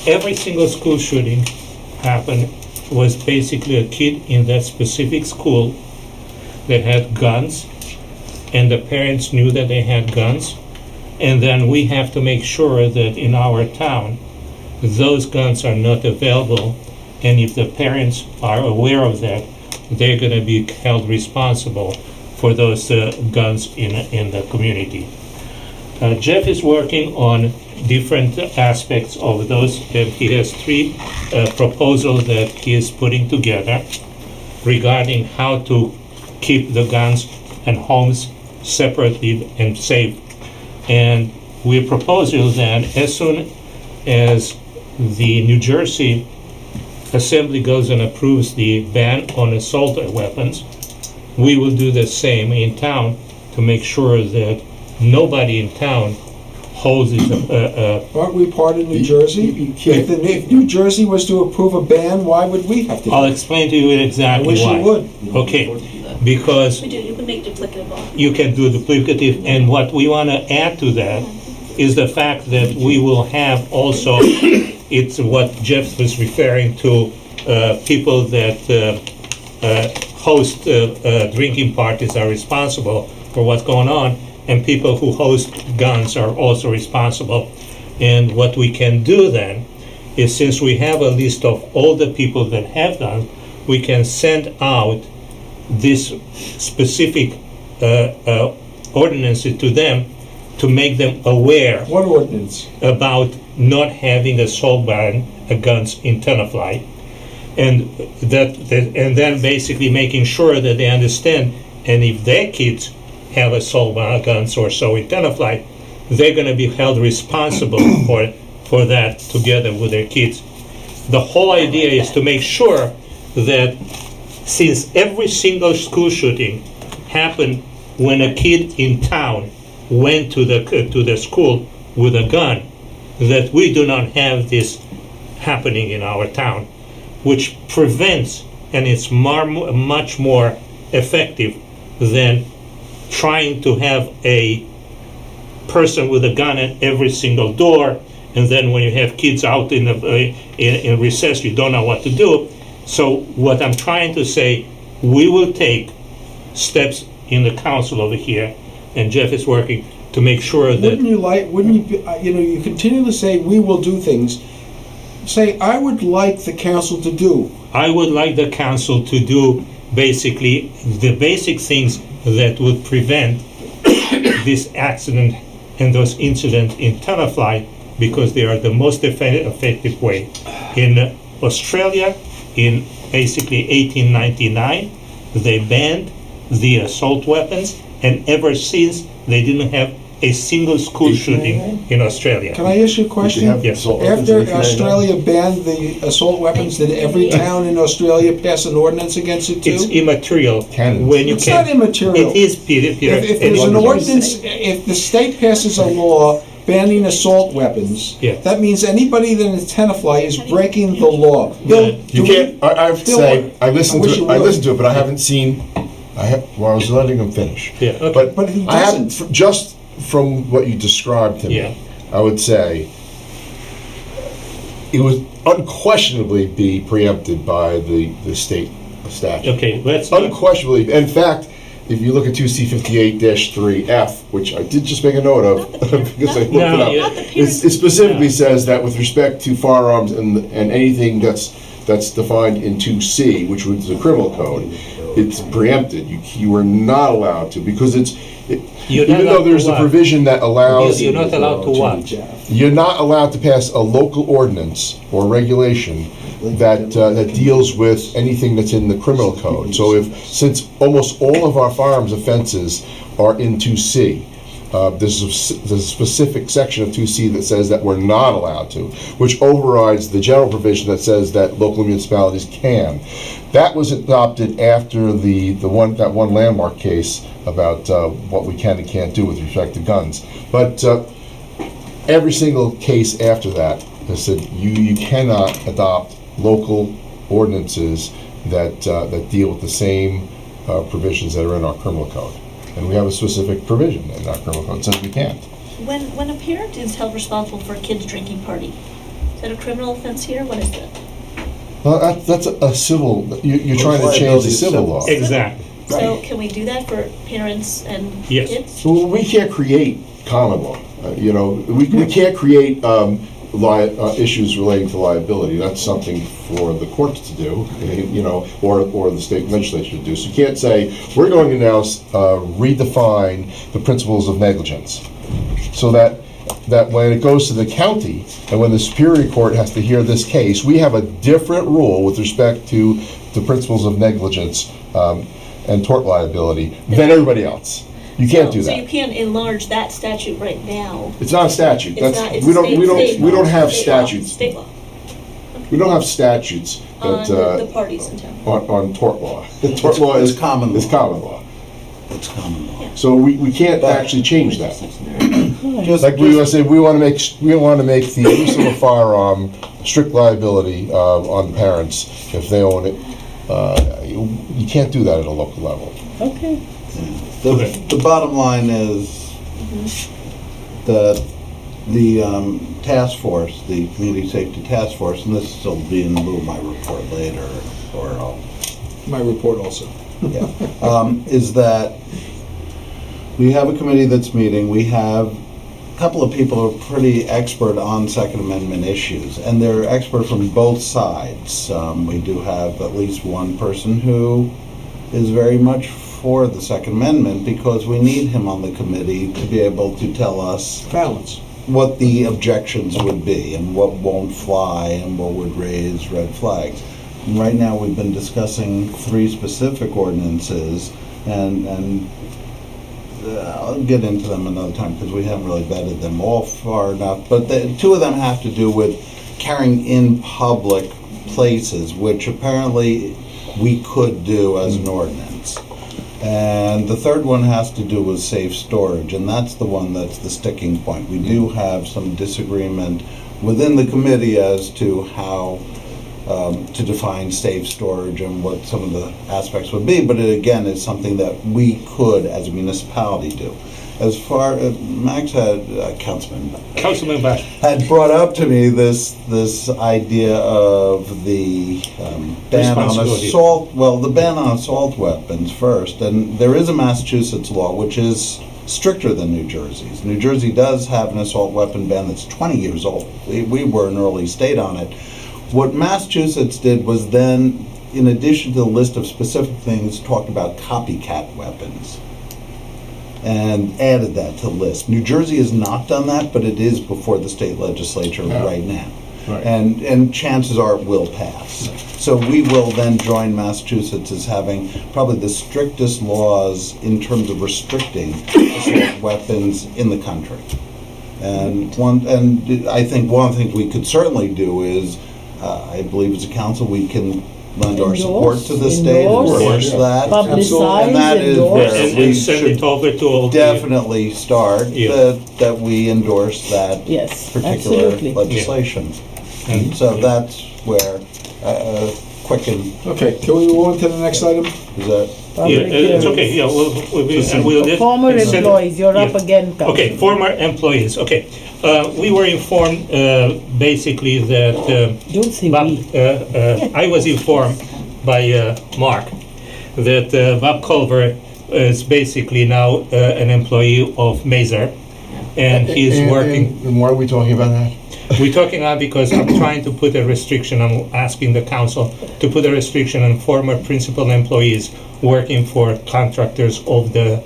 Every single school shooting happened was basically a kid in that specific school that had guns, and the parents knew that they had guns. And then we have to make sure that in our town, those guns are not available, and if the parents are aware of that, they're going to be held responsible for those guns in the community. Jeff is working on different aspects of those, and he has 3 proposals that he is putting together regarding how to keep the guns and homes separately and safe. And we propose that as soon as the New Jersey Assembly goes and approves the ban on assault weapons, we will do the same in town to make sure that nobody in town holds Aren't we part of New Jersey? If New Jersey was to approve a ban, why would we have to? I'll explain to you I exactly wish why. you would. Okay, because You can make duplicative on. you can do duplicative, and what we want to add to that is the fact that we will have also, it's what Jeff was referring to, people that host drinking parties are responsible for what's going on, and people who host guns are also responsible. And what we can do then is, since we have a list of all the people that have guns, we can send out this specific ordinances to them to make them aware What ordinance? about not having assault guns in Tenafly, and and then basically making sure that they understand, and if their kids have assault guns or so in Tenafly, they're going to be held responsible for that together with their kids. The whole idea is to make sure that since every single school shooting happened when a kid in town went to the school with a gun, that we do not have this happening in our town, which prevents, and it's much more effective than trying to have a person with a gun at every single door, and then when you have kids out in recess, you don't know what to do. So what I'm trying to say, we will take steps in the council over here, and Jeff is working to make sure that. You continue to say, we will do things. Say, I would like the council to do. I would like the council to do basically the basic things that would prevent this accident and those incidents in Tenafly, because they are the most effective way. In Australia, in basically 1899, they banned the assault weapons, and ever since they didn't have a single school shooting in Australia. Can I ask you a question? Yes. After Australia banned the assault weapons, did every town in Australia pass an ordinance against it too? It's immaterial. When you It's not immaterial. It is, Peter. If there's an ordinance, if the state passes a law banning assault weapons, Yeah. that means anybody that is Tenafly is breaking the law. You can't, I have to say, I listened wish to you it, would. but I haven't seen, well, I was letting him finish. Yeah, okay. But he I haven't, doesn't. just from what you described to me, Yeah. I would say it would unquestionably be preempted by the state statute. Okay, let's. Unquestionably. In fact, if you look at 2C58-3F, which I did just make a note of because I looked it up, yeah. it specifically says that with respect to firearms and anything that's defined in 2C, which was the criminal code, it's preempted. You are not allowed to, because You're not even though allowed to there's a what? provision that allows, You're not allowed to what? you're not allowed to pass a local ordinance or regulation that deals with anything that's in the criminal code. So since almost all of our firearms offenses are in 2C, there's a specific section of 2C that says that we're not allowed to, which overrides the general provision that says that local municipalities can. That was adopted after that one landmark case about what we can and can't do with respect to guns. But every single case after that has said you cannot adopt local ordinances that deal with the same provisions that are in our criminal code. And we have a specific provision in our criminal code that says we can't. When a parent is held responsible for a kid's drinking party, is that a criminal offense here? What is that? Well, that's a civil, you're trying to change the civil law. Exactly. So can we do that for parents and Yes. kids? So we can't create common law. We can't create issues relating to liability. That's something for the courts to do, or the state legislature to do. So you can't say, we're going to now redefine the principles of negligence, so that when it goes to the county and when the Superior Court has to hear this case, we have a different rule with respect to the principles of negligence and tort liability than everybody else. You can't do So that. you can't enlarge that statute right now. It's not a statute. It's not, it's we state don't law. have State law. statutes. State law. We don't have statutes On that the parties in town. on tort law. Tort law is common law. Is common law. It's common law. So we can't actually change that. Just, Like we want to say, we want to make the use of a firearm strict liability on parents if they own it. You can't do that at a local level. Okay. the bottom line is that the task force, the Community Safety Task Force, and this will be in lieu of my report later, or I'll My report also. is that we have a committee that's meeting. We have a couple of people who are pretty expert on Second Amendment issues, and they're expert from both sides. We do have at least one person who is very much for the Second Amendment, because we need him on the committee to be able to tell us Balance. what the objections would be and what won't fly and what would raise red flags. And right now, we've been discussing 3 specific ordinances, and I'll get into them another time because we haven't really vetted them all far enough. But two of them have to do with carrying in public places, which apparently we could do as an ordinance. And the third one has to do with safe storage, and that's the one that's the sticking point. We do have some disagreement within the committee as to how to define safe storage and what some of the aspects would be, but it again is something that we could as a municipality do. As far as Max had, Councilman Bash. had brought up to me this idea of the ban on Responsibility. assault, well, the ban on assault weapons first, and there is a Massachusetts law which is stricter than New Jersey's. New Jersey does have an assault weapon ban that's 20 years old. We were an early state on it. What Massachusetts did was then, in addition to the list of specific things, talked about copycat weapons and added that to the list. New Jersey has not done that, but it is before the state legislature right now. Right. And chances are it will pass. So we will then join Massachusetts as having probably the strictest laws in terms of restricting assault weapons in the country. And I think one of the things we could certainly do is, I believe as a council, we can lend our support to the state, endorse that. Publicize, And that is endorse. where we And send should it over to all the... definitely start, Yeah. that we endorse that Yes, particular absolutely. legislation. And- So that's where, quicken, Okay, can we move on to the next item? is that? Yeah, it's okay, yeah, we'll... Former send- employees, you're up yeah. again, Councilman. Okay, former employees, okay. We were informed, basically, that Don't say Bob, we. I was informed by Mark that Bob Culver is basically now an employee of Mazer, and he's working. And why are we talking about that? We're talking about because I'm trying to put a restriction, I'm asking the council to put a restriction on former principal employees working for contractors of the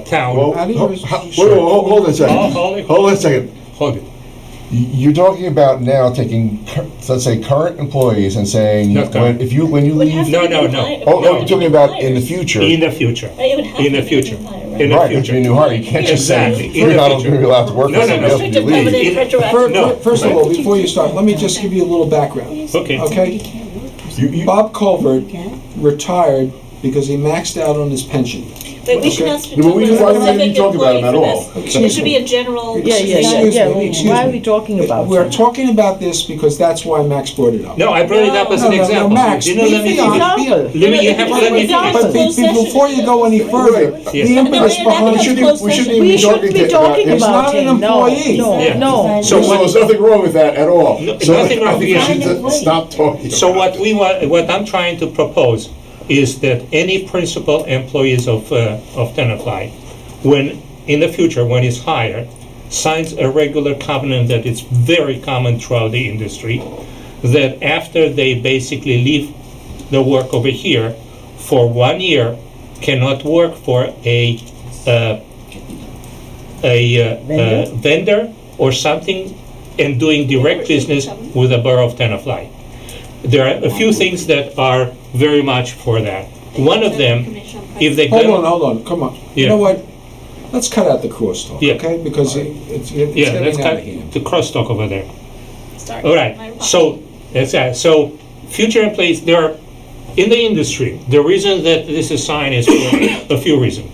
town. Well, How do you hold on a second. Hold on a second. Hold it. You're talking about now taking, let's say, current employees and saying, Not current. when you Would have leave. to No, be no. higher. Oh, no, you're talking about in the future. In the future. It would have In to the be future. higher, right? In the Right, it's future. a new hire. You can't just say Exactly. In you're the not future. going to be allowed to work No, for no, somebody no. else when you Restricted leave. covenant, retroactive. No. First of all, before you start, let me just give you a little background, Okay. okay? Bob Culvert retired because he maxed out on his pension. Wait, we should Okay. not speak No, but we to a why would we specific talk about him at employee all? for this. Excuse It should me. be a general. Yeah, Excuse me, excuse Why are me. we talking about We're that? talking about this because that's why Max brought it up. No, I brought it up as an No, example. Max, You know, let me be honest, Example. let me- you have to let me finish. But before you go any further, Right. the Yeah. impetus behind We shouldn't We even be shouldn't be talking He's about not an him, no, employee. no, Yeah. no. So So what- there's nothing wrong with that at all. No, So nothing wrong I think with we that. should stop talking. So about what it. we want, what I'm trying to propose is that any principal employees of Tenafly, when, in the future, when he's hired, signs a regular covenant that it's very common throughout the industry, that after they basically leave the work over here, for 1 year, cannot work for a vendor or something and doing direct business with the borough of Tenafly. There are a few things that are very much for that. One of them, if they hold on, come on. You Yeah. know what? Let's cut out the crosstalk, Yeah. okay? Because it's yeah, let's getting out cut of hand. the crosstalk over there. Sorry. All right, so that's that. So future employees, there are, in the industry, the reason that this is signed is for a few reasons.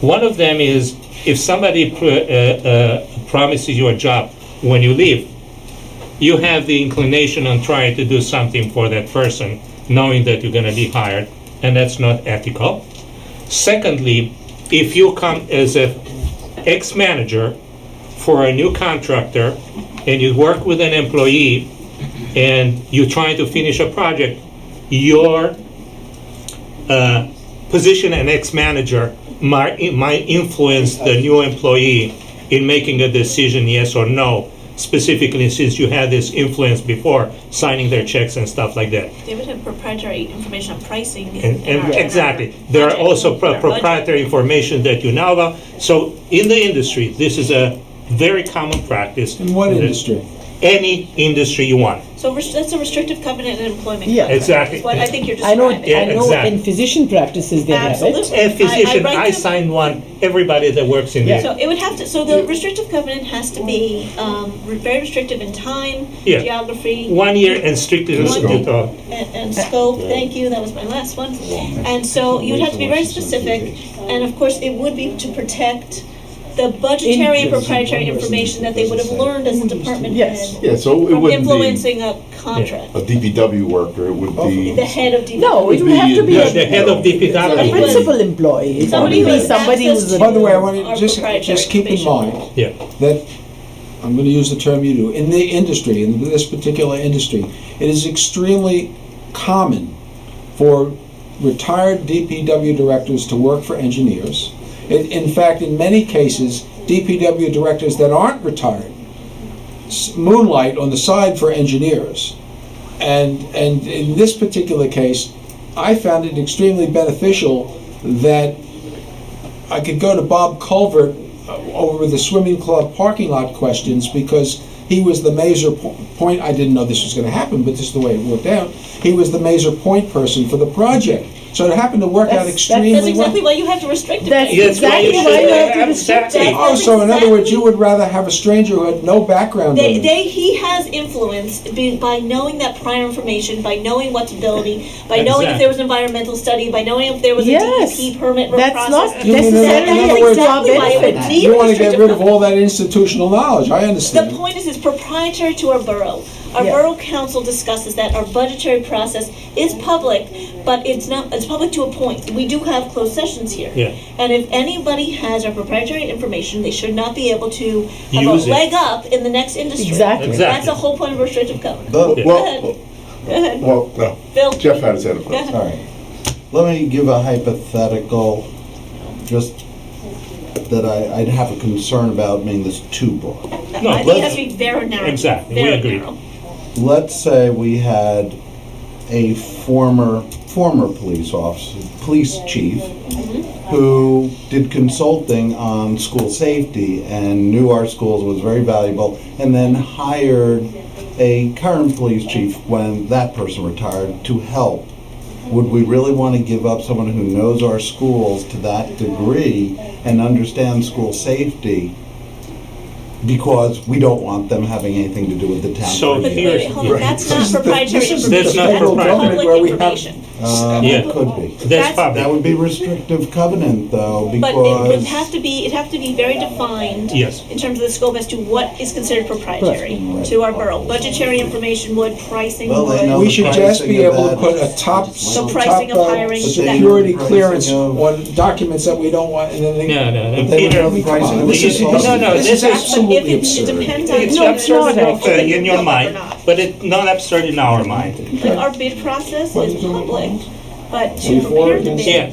One of them is if somebody promises you a job when you leave, you have the inclination on trying to do something for that person, knowing that you're going to be hired, and that's not ethical. Secondly, if you come as an ex-manager for a new contractor and you work with an employee and you're trying to finish a project, your position as ex-manager might influence the new employee in making a decision, yes or no, specifically since you had this influence before, signing their checks and stuff like that. They would have proprietary information on pricing. And exactly. There are also proprietary information that you know about. So in the industry, this is a very common practice. In what industry? any industry you want. So that's a restrictive covenant in employment. Yeah. contract, Exactly. is what I think you're I know, describing. Yeah, I know exactly. in physician practices they have it. Absolutely. A physician, write I them- signed one, everybody that works in Yeah. So there. it would have to, so the restrictive covenant has to be very restrictive in time, Yeah. geography. 1 year and strictly One- restricted. And scope, thank you, that was my last one. And so you'd have to be very specific, and of course, it would be to protect the budgetary and proprietary information that they would have learned as a department Yes. head Yeah, so it from wouldn't be influencing a contract. a DPW worker, it would be. The head of DPW. No, it would have to be Yeah, the head of a DPW. principal employee. It Somebody would who be has somebody access who's to- a. By the way, I want Our to just proprietary keep in information. mind Yeah. that, I'm going to use the term you do, in the industry, in this particular industry, it is extremely common for retired DPW directors to work for engineers. In fact, in many cases, DPW directors that aren't retired moonlight on the side for engineers. And in this particular case, I found it extremely beneficial that I could go to Bob Culvert over the swimming club parking lot questions because he was the Mazer point. I didn't know this was going to happen, but this is the way it worked out. He was the Mazer point person for the project. So it happened to work out That's extremely That's well. exactly why you have to restrict it. That's Yes, exactly well, why you should have to restrict exactly. it. Oh, so in other words, you would rather have a stranger who had no background in it. He has influence by knowing that prior information, by knowing what's ability, by knowing if Exactly. there was an environmental study, by knowing if there was a Yes. DEP permit That's process. not You mean in necessarily other to words- our Exactly why it would benefit. need You a want to get restrictive rid of covenant. all that institutional knowledge, I The understand. point is, it's proprietary to our borough. Our Yeah. borough council discusses that our budgetary process is public, but it's public to a point. We do have closed sessions here. Yeah. And if anybody has our proprietary information, they should not be able to have Use a it. leg up in the next industry. Exactly. Exactly. That's the whole point of restrictive covenant. But- Go Well, ahead. Go ahead. well, no. Bill. Jeff had his hand up Go first. ahead. All right. Let me give a hypothetical, just that I'd have a concern about being this too broad. No, I think it has to be very narrow. Exactly, we Very agree. narrow. Let's say we had a former police chief, who did consulting on school safety and knew our schools was very valuable, and then hired a current police chief when that person retired to help. Would we really want to give up someone who knows our schools to that degree and understands school safety because we don't want them having anything to do with the town? So But here's- wait, hold on, that's not proprietary This is information. That's not That's proprietary. public Where we have- information. Yeah. It could be. That's That public. would be restrictive covenant though, But it would because have to be very defined. Yes. In terms of the scope as to what is considered proprietary to our borough. Budgetary information would, pricing Well, they would. know We the should just be pricing of able to that. put a top pricing of hiring, security that- clearance pricing of- on documents that we don't want, and then they. No, no, no, But they would Peter, know the pricing of This is- the no, no, this this is is- absolutely If it absurd. depends on. it's No, it's not absurd in your Public or mind, not. but it's not absurd in our mind. Like our bid process is public, but to Before prepare the Yeah.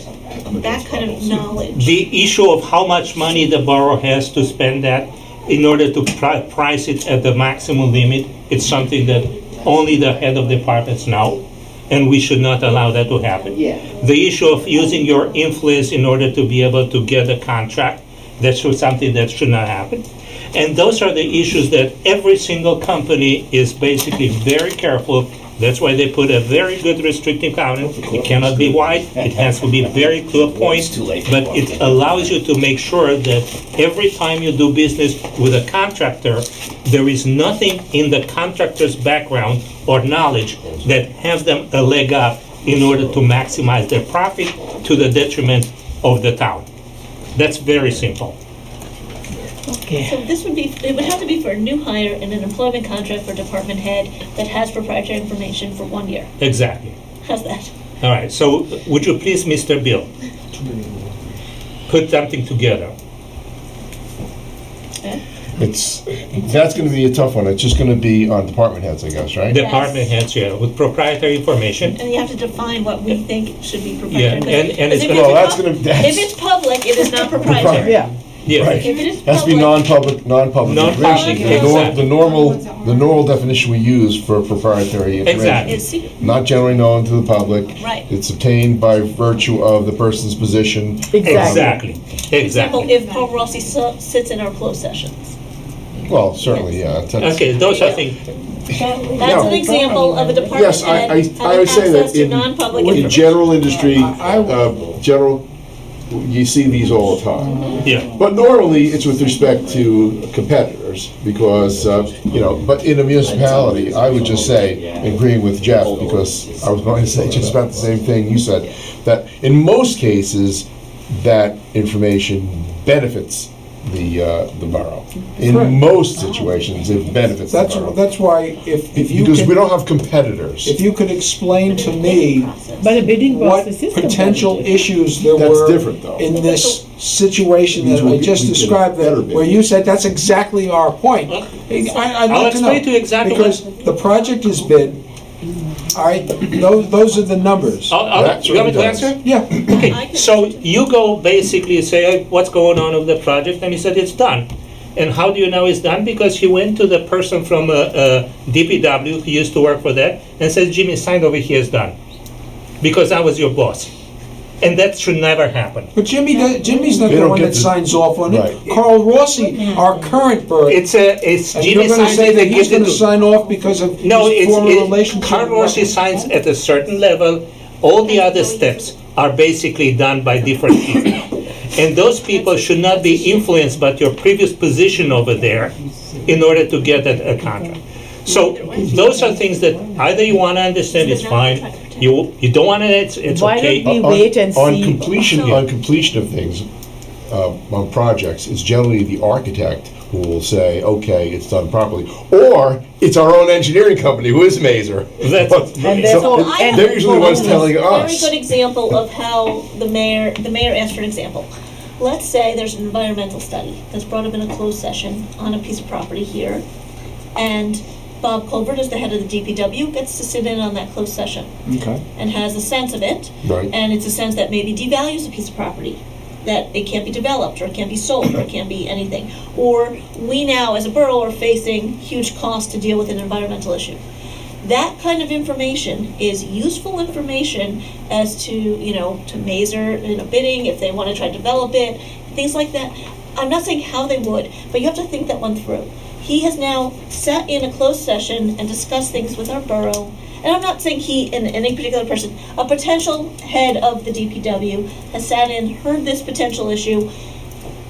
bid, that kind of knowledge. The issue of how much money the borough has to spend that in order to price it at the maximum limit, it's something that only the head of departments know, and we should not allow that to happen. Yeah. The issue of using your influence in order to be able to get a contract, that's something that should not happen. And those are the issues that every single company is basically very careful. That's why they put a very good restrictive covenant. It cannot be wide, it has to be very to a point, but it allows you to make sure that every time you do business with a contractor, there is nothing in the contractor's background or knowledge that have them a leg up in order to maximize their profit to the detriment of the town. That's very simple. Okay. So this would be, it would have to be for a new hire in an employment contract for department head that has proprietary information for 1 year. Exactly. How's that? All right, so would you please, Mr. Bill, put something together? That's gonna be a tough one. It's just gonna be on department heads, I guess, right? Department heads, yeah, with proprietary information. And you have to define what we think should be Yeah, proprietary. and it's Because gonna- Well, that's gonna, if that's, it's public, it is not proprietary. Yeah. Yeah, right. If it is Has to be public, non-public Non-public, information. exactly. The normal definition we use for proprietary Exactly. it's information. secret. Not generally known to the public. Right. It's obtained by virtue of the person's position. Exactly. exactly, For example, exactly. if Paul Rossi sits in our closed sessions. Well, certainly, yeah. That's- Okay, those are things. That's an example of a department Yes, head I having would say that access to non-public in information. general industry, general, you see these all the time. Yeah. But normally, it's with respect to competitors, because, but in a municipality, I would just say, agreeing with Jeff, because I was going to say just about the same thing you said, that in most cases, that information benefits the borough. Correct. In most situations, it benefits the borough. That's why if you Because we could, don't have competitors. if you could explain to me But a bidding what process is potential competitive. issues there That's were different, though. in this situation Means that I we just get a described, better that bid. where you said that's exactly our point. I'd I'll like to know. explain to you exactly Because the project is bid, all right, those are the numbers. That's You want me to what it does. answer? Yeah, Okay, so you go basically say, "Hey, what's going on with the project?" And he said, "It's done." And how do you know it's done? Because he went to the person from DPW who used to work for that and said, "Jimmy, signed over here, it's done." Because I was your boss. And that should never happen. but Jimmy's not They the don't one get that the- signs off on Right. it. Carl Rossi, our current borough. It's And Jimmy you're gonna signs say it that and he's gives it gonna to. sign off because of No, his former it's, relationship? Carl Rossi signs at a certain level. All the other steps are basically done by different people. And those people should not be influenced by your previous position over there in order to get a contract. So those are things that either you want to understand, it's fine. You don't want to, it's Why okay. don't we wait and On see? completion of things, on projects, it's generally the architect who will say, okay, it's done properly. Or it's our own engineering company, who is Mazer. That's- And therefore- So I have They're usually the ones telling a very us. good example of how the mayor asked for an example. Let's say there's an environmental study that's brought up in a closed session on a piece of property here, and Bob Colbert, as the head of the DPW, gets to sit in on that closed session Okay. and has a sense of it, Right. and it's a sense that maybe devalues a piece of property, that it can't be developed, or it can't be sold, or it can't be anything. Or we now, as a borough, are facing huge costs to deal with an environmental issue. That kind of information is useful information as to, to Mazer, bidding, if they want to try to develop it, things like that. I'm not saying how they would, but you have to think that one through. He has now sat in a closed session and discussed things with our borough, and I'm not saying he and any particular person, a potential head of the DPW has sat in, heard this potential issue.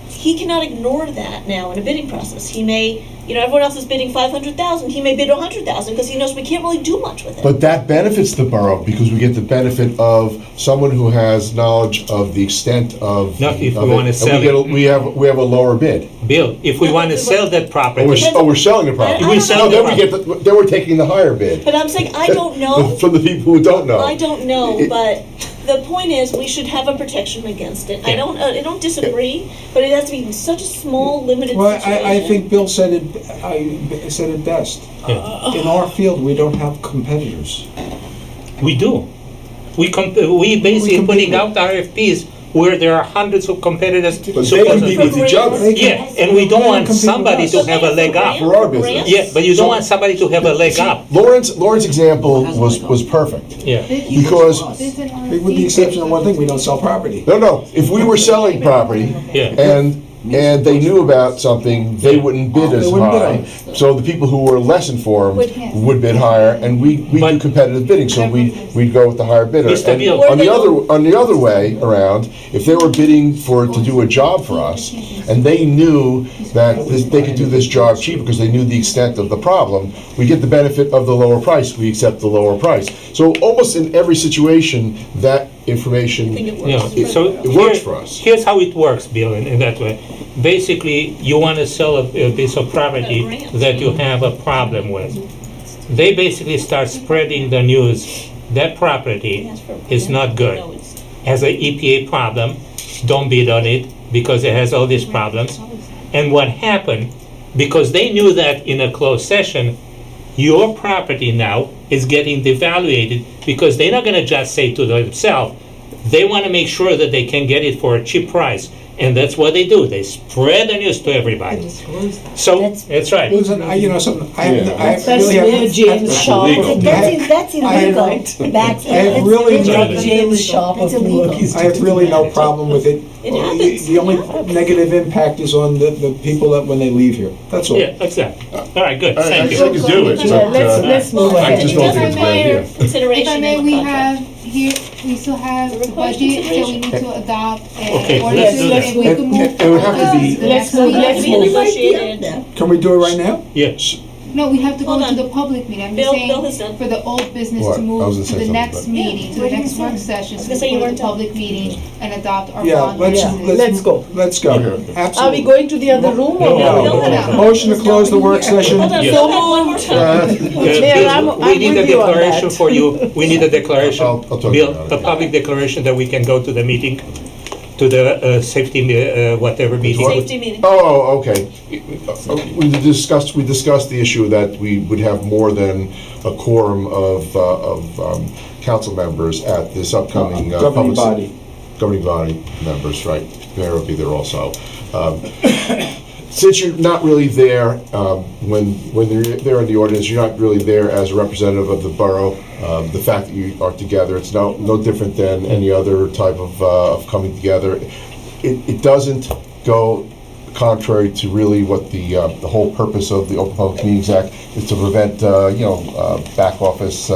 He cannot ignore that now in a bidding process. He may, everyone else is bidding 500,000, he may bid 100,000 because he knows we can't really do much with it. But that benefits the borough, because we get the benefit of someone who has knowledge of the extent of. Not if we of it, wanna and sell we have a lower bid. Bill, if we want to sell that Oh, property, we're selling the property. I don't sell know. the Then we're taking the higher bid. But I'm saying, I don't know. From the people who don't know. I don't know, but the point is, we should have a protection against it. I Yeah. don't disagree, but it has to be such a small, limited Well, situation. I think Bill said it best. Yeah. In our field, we don't have competitors. we do. We basically compete putting with- out RFPs where there are hundreds of competitors. But they supposedly- compete with each other. They can- Yeah, and we don't they want compete with somebody us. to have a leg up. For our business. Yeah, but you don't want somebody to have a leg up. Lawrence's example was perfect. Yeah. Because, With the exception of one thing, we don't sell property. no, if we were selling property Yeah. and they knew about something, they wouldn't bid as They wouldn't bid high. on So the people who were less informed would bid higher, and we do But- competitive bidding, so we'd go with the higher bidder. Mr. And Beal. on the other way around, if they were bidding to do a job for us, and they knew that they could do this job cheap because they knew the extent of the problem, we get the benefit of the lower price, we accept the lower price. So almost in every situation, that information, I think it works. Yeah, so it works for us. Here's how it works, Bill, in that way. Basically, you want to sell a piece of property that you have a problem with. They basically start spreading the news. That property is not good. Has an EPA problem. Don't bid on it because it has all these problems. And what happened, because they knew that in a closed session, your property now is getting devaluated because they're not going to just say to themselves, They want to make sure that they can get it for a cheap price, and that's what they do. They spread the news to everybody. So, that's right. Listen, you know something, I That's really Mayor have. James Sharp of That's illegal. Max, I have really that's James Sharp of It's illegal. Newark. I have really no problem with it. It happens. The only negative impact is on the people that when they leave here. That's all. Yeah, exactly. All right, good. I Thank guess you. I could do it, Yeah, but, let's move Well, I ahead. just don't think it's a good idea. If Consideration I may, in we the have contract. here, we still have the Request budget that we consideration. need to adopt Okay, and let's do ordinances, that. and we can move. It would have to be- the Let's next move, meeting. let's Be move. negotiated. Can we do it right now? Yes. No, we have to go Hold to on. the public meeting. I'm Bill- just Bill has saying, done. for the old business What? to I was move gonna to say the something, next but- meeting, to the next work session, was so gonna say we you go to weren't the done. public meeting and adopt our Yeah, bond. let's, ordinances. Let's go. Let's go. Okay. Absolutely. Are we going to the other room or? No, no. Motion to close the work session. Hold on, Yes. Bill had one more time. Mayor, I'm We need a with you on declaration that. for you. We need a declaration. I'll talk to you Bill, about it. a public declaration that we can go to the meeting, to the safety, whatever meeting. Safety meeting. Oh, okay. We discussed the issue that we would have more than a quorum of council members at this upcoming. Governing public- body. Governing body members, right. Mayor will be there also. Since you're not really there, when you're there in the audience, you're not really there as a representative of the borough. The fact that you are together, it's no different than any other type of coming together. It doesn't go contrary to really what the whole purpose of the Open Public Meetings Act is, to prevent, back office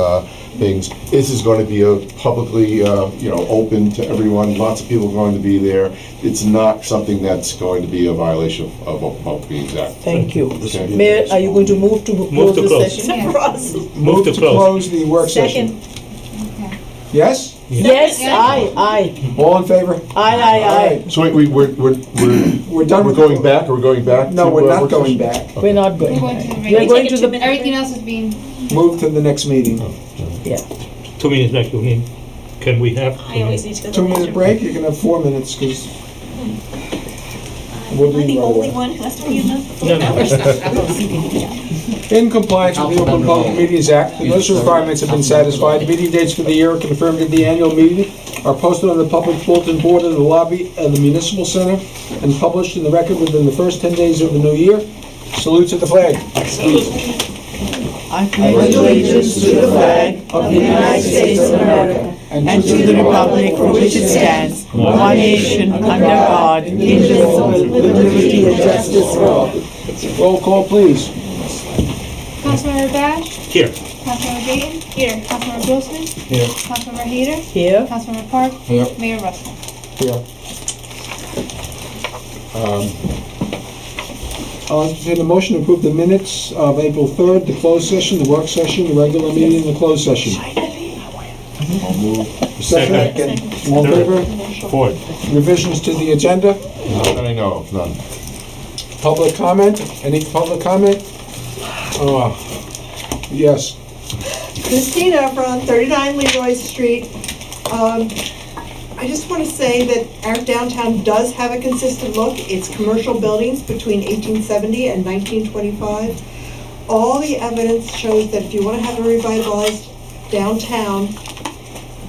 things. This is going to be a publicly, open to everyone. Lots of people are going to be there. It's not something that's going to be a violation of Open Public Meetings Act. Thank you. Okay. Mayor, are you going to move to close to the close. session? Yes. For us. Move to close. Close the work session. Second. Yes? Yes, Yeah. aye. All in favor? Aye. So wait, we're done with- going back, or we're going back? No, to, we're not work going session? back. We're not going. We're going to the We're regular- going to Take a the, 2-minute Everything else is being, Move to the next meeting. yeah. 2 minutes back, you mean? Can we have? I always need to go to the 2-minute restroom. break, you can have 4 minutes, because Am We'll do I the right only away. one who has to be in the? No, no. in compliance with the Open Public Meetings Act, the notice requirements have been satisfied. Meeting dates for the year are confirmed at the annual meeting, are posted on the public bulletin board in the lobby of the Municipal Center, and published in the record within the first 10 days of the new year. Salute to the flag. I pledge allegiance to the flag of the United States of America and to the republic for which it stands, one nation, under God, indivisible, with liberty and justice for all. Roll call, please. Councilmember Bash, Here. Councilmember Dayton, Here. Councilmember Grossman, Here. Councilmember Hader, Here, Councilmember Park, Here. Mayor Russell. Here. I'll entertain a motion to approve the minutes of April 3rd, the closed session, the work session, the regular meeting, and the closed session. Second. All in favor? Fourth. Revisions to the agenda? Not that I know of, none. Public comment? Any public comment? Yes. Christina from 39 Leroy Street. I just want to say that our downtown does have a consistent look. It's commercial buildings between 1870 and 1925. All the evidence shows that if you want to have a revitalized downtown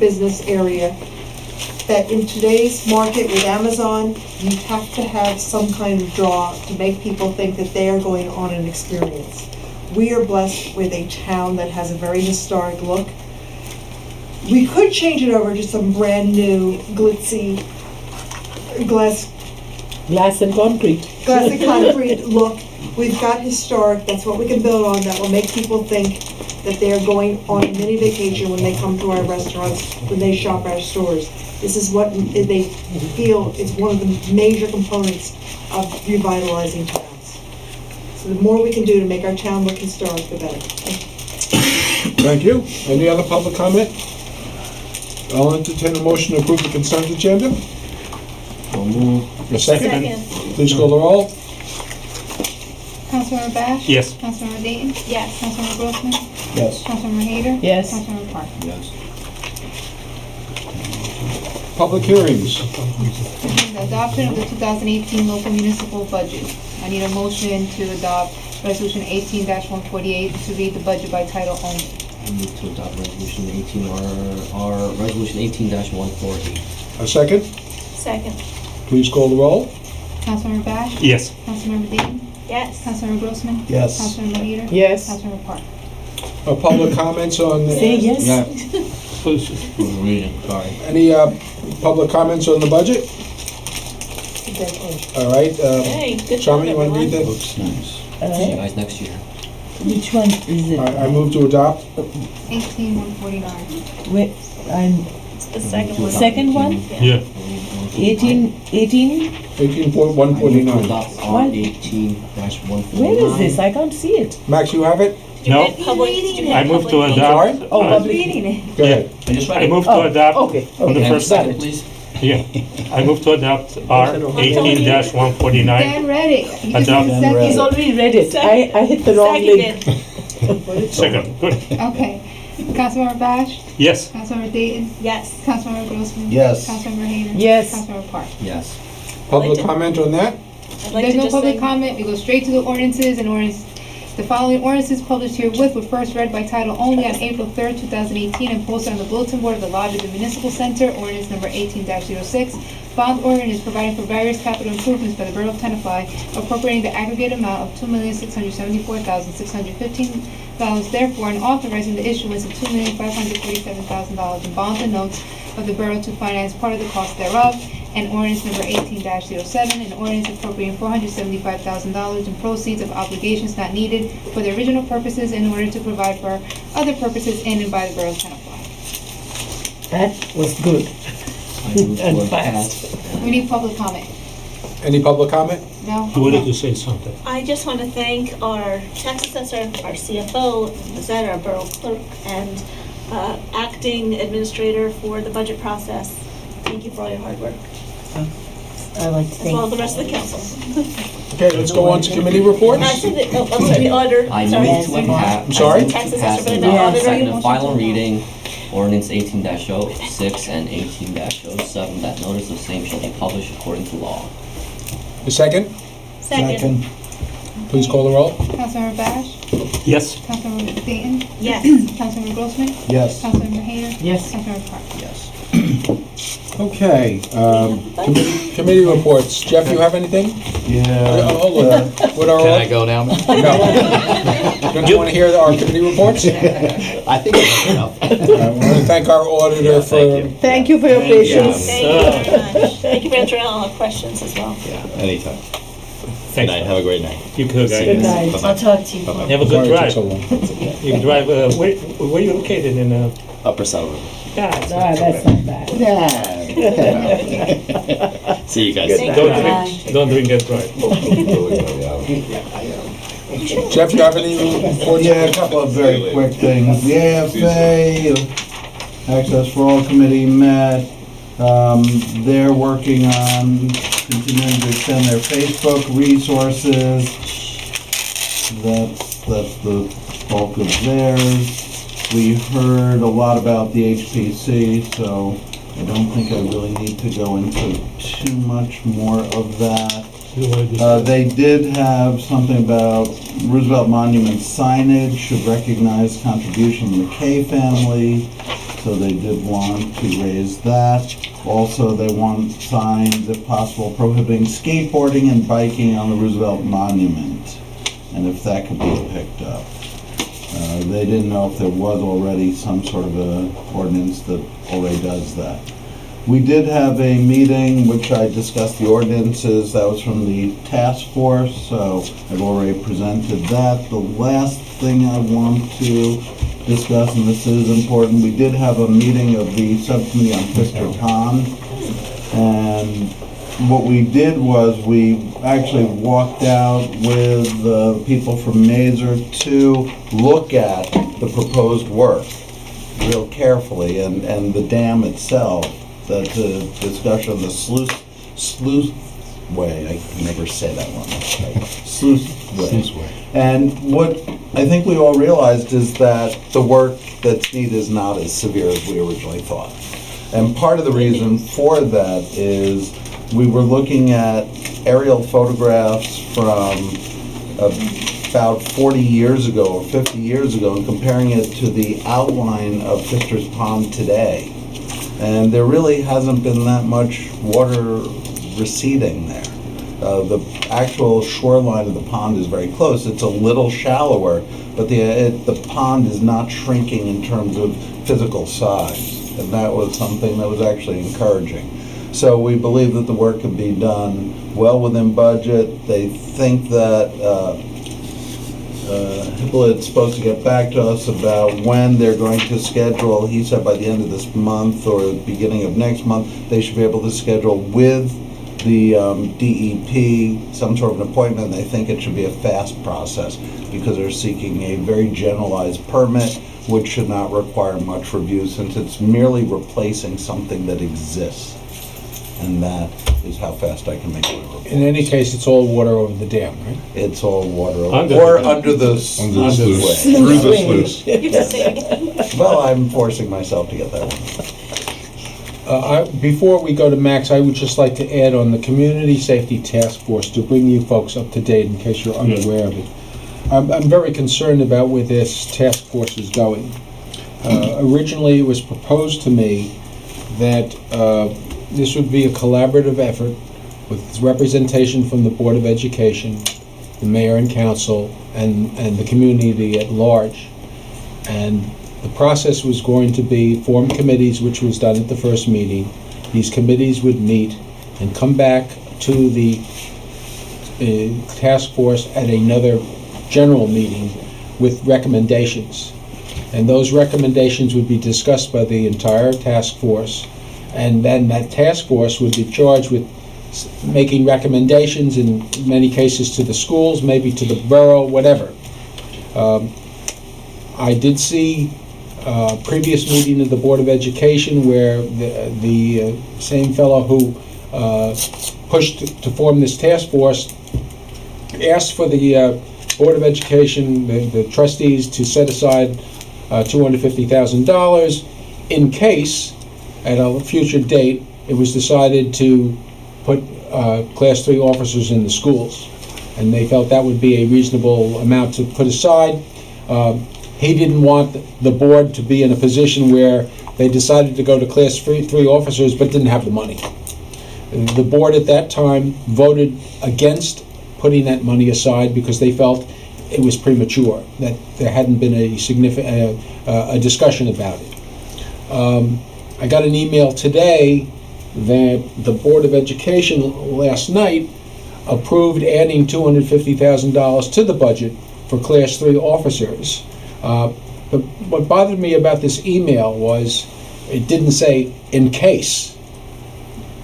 business area, that in today's market with Amazon, you have to have some kind of draw to make people think that they are going on an experience. We are blessed with a town that has a very historic look. We could change it over to some brand new glitzy glass and concrete. glass and concrete look. We've got historic, that's what we can build on, that will make people think that they're going on a mini vacation when they come to our restaurants, when they shop our stores. This is what they feel is one of the major components of revitalizing towns. So the more we can do to make our town look historic, the better. Thank you. Any other public comment? I'll entertain a motion to approve the consent agenda. A second? Second. Please call the roll. Councilmember Bash? Yes. Councilmember Dayton? Yes. Councilmember Grossman? Yes. Councilmember Hader? Yes. Councilmember Park? Public hearings. The adoption of the 2018 local municipal budget. I need a motion to adopt Resolution 18-148 to read the budget by title only. I move to adopt resolution 18-140. A second? Second. Please call the roll. Councilmember Bash? Yes. Councilmember Dean? Yes. Councilmember Grossman? Yes. Councilmember Maheder? Yes. Councilmember Park? Public comments on, Say yes. Reading, sorry. any public comments on the budget? All right, Hey, good job, Shami, you want to read everyone. that? Looks nice. See you guys next year. Which one is it? I move to adopt. 18-149. Wait, I'm, It's the second one. second one? Yeah. 18, 18.149. Adopt R What? 18-149. where is this? I can't see it. Max, you have it? You No. hit public- you hit I move to public- adopt. Oh, uh, public. Go ahead. I move to Oh, adopt okay, on the okay, first got Second, it. please. Yeah, I move to adopt R 18-149. Dan read it. You just Adopt. need a second. He's already read it. I hit the wrong link. Seconded. Second, good. Okay. Councilmember Bash? Yes. Councilmember Dayton? Yes. Councilmember Grossman? Yes. Councilmember Hayden? Yes. Councilmember Park? Yes. Public to- comment on that? I'd like There's to no just public say, comment, we go straight to the ordinances and ordinance. The following ordinances published herewith were first read by title only on April 3rd, 2018, and posted on the bulletin board of the lobby of the municipal center, ordinance number 18-06. Bond ordinance providing for various capital improvements by the Borough of Tenafly, appropriating the aggregate amount of $2,674,615, therefore, and authorizing the issuance of $2,547,000 in bonds and notes of the borough to finance part of the cost thereof, and ordinance number 18-07, an ordinance appropriating $475,000 in proceeds of obligations not needed for the original purposes in order to provide for other purposes in and by the borough of Tenafly. That was good. I move to And adopt. We need public comment. Any public comment? No? You wanted to say something. I just want to thank our tax assessor, our CFO, Lizette, our borough clerk, and acting administrator for the budget process. Thank you for all your hard work, I like to as well as thank. the rest of the council. Okay, let's go on to committee reports. I said that, oh, I'm sorry, the auditor, I sorry. move to pass. I'm sorry? Tax To pass assessor, but I and meant adopt auditor. second and final reading, ordinance 18-06 and 18-07, that notice of same shall be published according to law. A second? Second. Please call the roll. Councilmember Bash? Yes. Councilmember Dayton? Yes. Councilmember Grossman? Yes. Councilmember Hayden? Yes. Councilmember Park? Yes. Okay, committee reports. Jeff, you have anything? Yeah. Hold on. What are Can I go now? No. Don't you want to hear our committee reports? I think it's enough. I want to thank our auditor for... Thank you for your patience. Thank you very much. Thank you for answering all our questions as well. Yeah, anytime. Good Thanks. night, have a great night. You could, See guys. Good night. Bye-bye. I'll talk to you. Bye-bye. Have a Sorry good it took drive. so long. You can drive, where are you located in, Upper Saddle River. yeah, it's Ah, not so that's bad. not bad. Yeah. See you guys. Don't drink and drive. Jeff, you have any reports? Yeah, a couple of very quick things. The AFA, Access for All Committee met. They're working on continuing to extend their Facebook resources. That's the bulk of theirs. We heard a lot about the HPC, so I don't think I really need to go into too much more of that. They did have something about Roosevelt Monument signage should recognize contribution from the McKay family, so they did want to raise that. Also, they want signs, if possible, prohibiting skateboarding and biking on the Roosevelt Monument, and if that could be picked up. They didn't know if there was already some sort of a ordinance that already does that. We did have a meeting which I discussed the ordinances. That was from the task force, so I've already presented that. The last thing I want to discuss, and this is important, we did have a meeting of the subcommittee on Fisker Pond, and what we did was we actually walked out with people from Mazer to look at the proposed work real carefully, and the dam itself, the discussion of the sluice way, I can never say that one, right? Sluice way. And what I think we all realized is that the work that's needed is not as severe as we originally thought. And part of the reason for that is we were looking at aerial photographs from about 40 years ago or 50 years ago and comparing it to the outline of Fister's Pond today. And there really hasn't been that much water receding there. The actual shoreline of the pond is very close. It's a little shallower, but the pond is not shrinking in terms of physical size. And that was something that was actually encouraging. So we believe that the work can be done well within budget. They think that Hippolyte's supposed to get back to us about when they're going to schedule. He said by the end of this month or the beginning of next month, they should be able to schedule with the DEP some sort of an appointment. They think it should be a fast process because they're seeking a very generalized permit, which should not require much review since it's merely replacing something that exists. And that is how fast I can make my report. In any case, it's all water over the dam, right? It's all water over, Under or the- under the Under the sluice. way. Through the sluice. You just say it again. Well, I'm forcing myself to get that one. Before we go to Max, I would just like to add on the Community Safety Task Force to bring you folks up to date in case you're unaware of it. I'm very concerned about where this task force is going. Originally, it was proposed to me that this would be a collaborative effort with representation from the Board of Education, the mayor and council, and the community at large. And the process was going to be form committees, which was done at the first meeting. These committees would meet and come back to the task force at another general meeting with recommendations. And those recommendations would be discussed by the entire task force. And then that task force would be charged with making recommendations, in many cases to the schools, maybe to the borough, whatever. I did see a previous meeting of the Board of Education where the same fellow who pushed to form this task force asked for the Board of Education, the trustees, to set aside $250,000 in case, at a future date, it was decided to put Class 3 officers in the schools. And they felt that would be a reasonable amount to put aside. He didn't want the board to be in a position where they decided to go to Class 3 officers but didn't have the money. The board at that time voted against putting that money aside because they felt it was premature, that there hadn't been a significant a discussion about it. I got an email today that the Board of Education last night approved adding $250,000 to the budget for Class 3 officers. But what bothered me about this email was it didn't say in case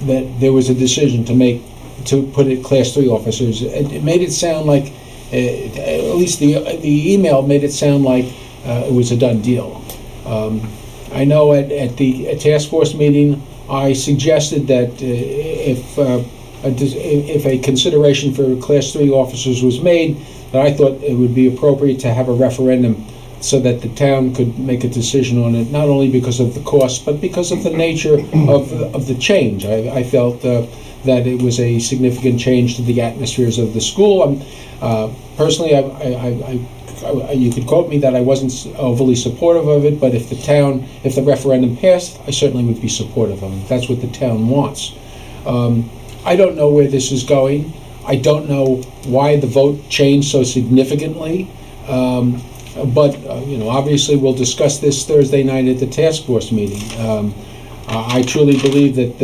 that there was a decision to put it Class 3 officers. It made it sound like, at least the email made it sound like it was a done deal. I know at the task force meeting, I suggested that if a consideration for Class 3 officers was made, that I thought it would be appropriate to have a referendum so that the town could make a decision on it, not only because of the cost, but because of the nature of the change. I felt that it was a significant change to the atmospheres of the school. Personally, you could quote me that I wasn't overly supportive of it, but if the referendum passed, I certainly would be supportive of it. That's what the town wants. I don't know where this is going. I don't know why the vote changed so significantly. But obviously we'll discuss this Thursday night at the task force meeting. I truly believe that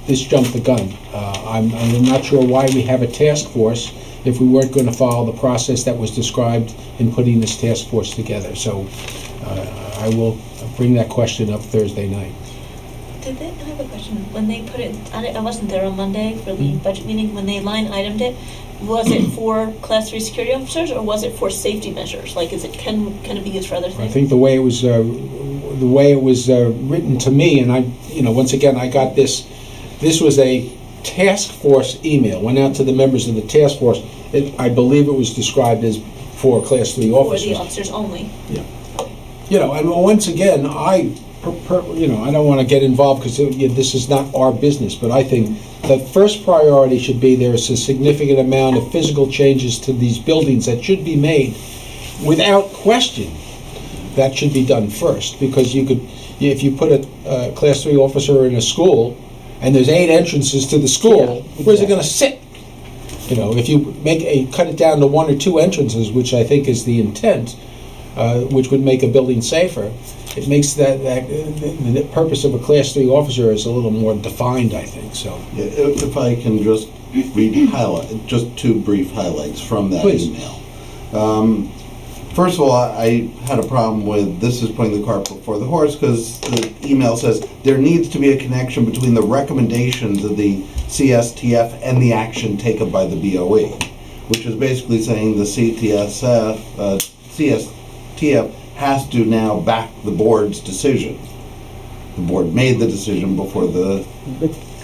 this jumped the gun. I'm not sure why we have a task force if we weren't going to follow the process that was described in putting this task force together. So I will bring that question up Thursday night. I have a question. When they put it, I wasn't there on Monday for the budget meeting, when they line itemed it, was it for Class 3 security officers or was it for safety measures? Like, can it be used for other things? I think the way it was written to me, and once again, I got this. This was a task force email, went out to the members of the task force. I believe it was described as for Class 3 officers. For the officers only. Yeah. And once again, I don't want to get involved because this is not our business, but I think the first priority should be there is a significant amount of physical changes to these buildings that should be made without question. That should be done first, because if you put a Class 3 officer in a school and there's 8 entrances to the school, where's it going to sit? If you cut it down to 1 or 2 entrances, which I think is the intent, which would make a building safer, it makes the purpose of a Class 3 officer is a little more defined, I think. So, Yeah, if I can just read just 2 brief highlights from that Please. email. First of all, I had a problem with this is putting the cart before the horse, because the email says there needs to be a connection between the recommendations of the CSTF and the action taken by the BOE, which is basically saying the CSTF has to now back the board's decision. The board made the decision before the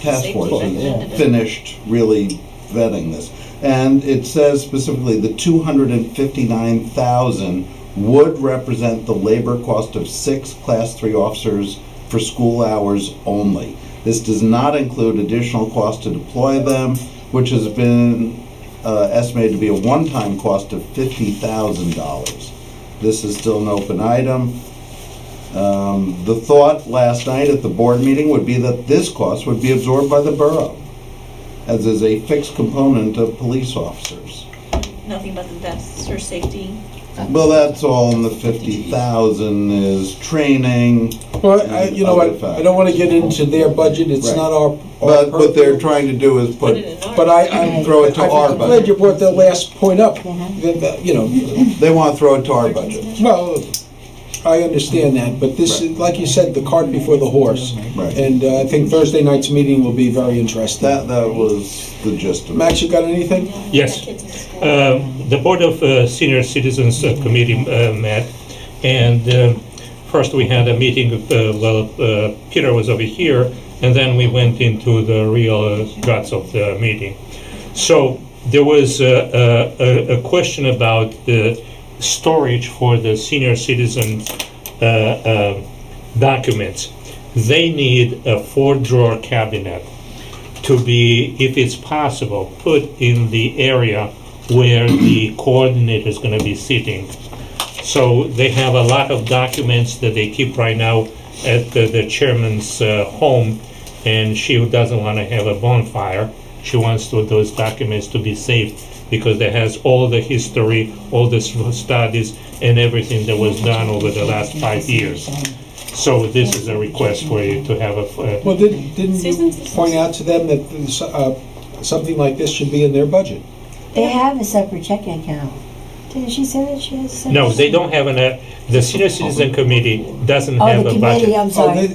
task force has finished really vetting this. And it says specifically the $259,000 would represent the labor cost of 6 Class 3 officers for school hours only. This does not include additional cost to deploy them, which has been estimated to be a one-time cost of $50,000. This is still an open item. The thought last night at the board meeting would be that this cost would be absorbed by the borough, as is a fixed component of police officers. Nothing but the vests or safety. Well, that's all in the 50,000 is training. Well, I don't want to get into their budget. It's Right. not our. But what they're trying to do is Put it in ours. But I throw it to our I'm glad budget. you brought the last point up. They want to throw it to our budget. Well, I understand that, but this is, like you said, the cart before the horse. Right. And I think Thursday night's meeting will be very interesting. That was the gist of it. Max, you got anything? Yes. The Board of Senior Citizens Committee met, and first we had a meeting, Peter was over here, and then we went into the real guts of the meeting. So there was a question about the storage for the senior citizen documents. They need a 4-drawer cabinet to be, if it's possible, put in the area where the coordinator is going to be sitting. So they have a lot of documents that they keep right now at the chairman's home, and she doesn't want to have a bonfire. She wants those documents to be safe, because it has all the history, all the studies, and everything that was done over the last 5 years. So this is a request for you to have a. Well, didn't you point out to them that something like this should be in their budget? They have a separate checking account. Didn't she say that she has a separate? No, they don't have the Senior Citizen Committee doesn't have Oh, a the budget. committee, I'm sorry.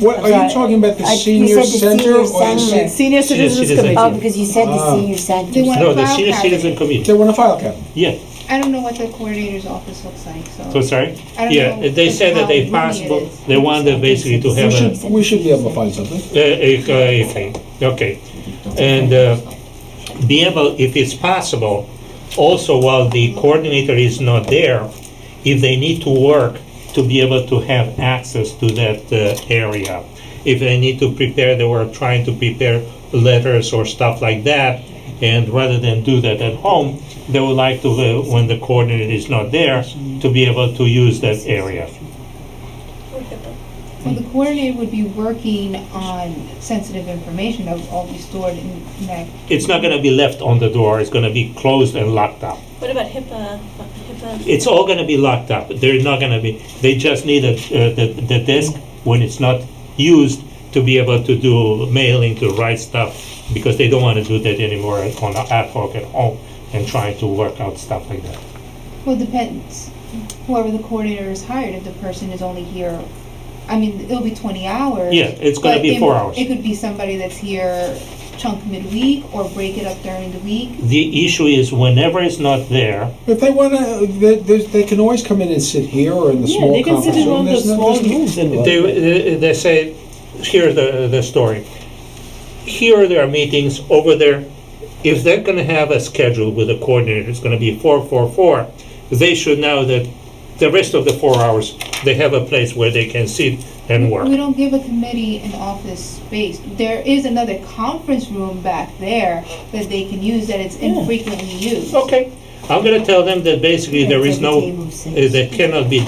What are you talking about? The You senior said the center senior or the center. Senior Citizens Citizen. Committee. Oh, because you said the senior center. They want No, a the file Senior cabinet. Citizen Committee. They want a file cabinet. Yeah. I don't know what the coordinator's office looks like, So so. sorry. I don't Yeah, know they said that how they roomy it possible. is. They wanted basically to have a. We should be able to find something. Okay, and be able, if it's possible, also while the coordinator is not there, if they need to work, to be able to have access to that area. If they need to prepare, they were trying to prepare letters or stuff like that, and rather than do that at home, they would like to, when the coordinator is not there, to be able to use that area. Well, the coordinator would be working on sensitive information that would all be stored in that. It's not gonna be left on the door, it's gonna be closed and locked up. What about HIPAA? It's all gonna be locked up. They're not gonna be, they just need the desk when it's not used to be able to do mailing, to write stuff, because they don't wanna do that anymore on ad hoc at home and trying to work out stuff like that. Well, it depends. Whoever the coordinator is hired, if the person is only here, I mean, it'll be 20 hours. Yeah, it's gonna but be 4 hours. It could be somebody that's here chunk midweek or break it up during the week. The issue is whenever it's not there, If they want to, they can always come in and sit here or in the Yeah, small they can sit conference in room. one of the There's no- small there's no- rooms in one. they say, here's the story. Here are their meetings over there. If they're gonna have a schedule with a coordinator, it's gonna be 4-4-4, they should know that the rest of the 4 hours, they have a place where they can sit and work. We don't give a committee an office space. There is another conference room back there that they can use that it's infrequently used. Okay, I'm gonna tell them that basically there is no, there cannot be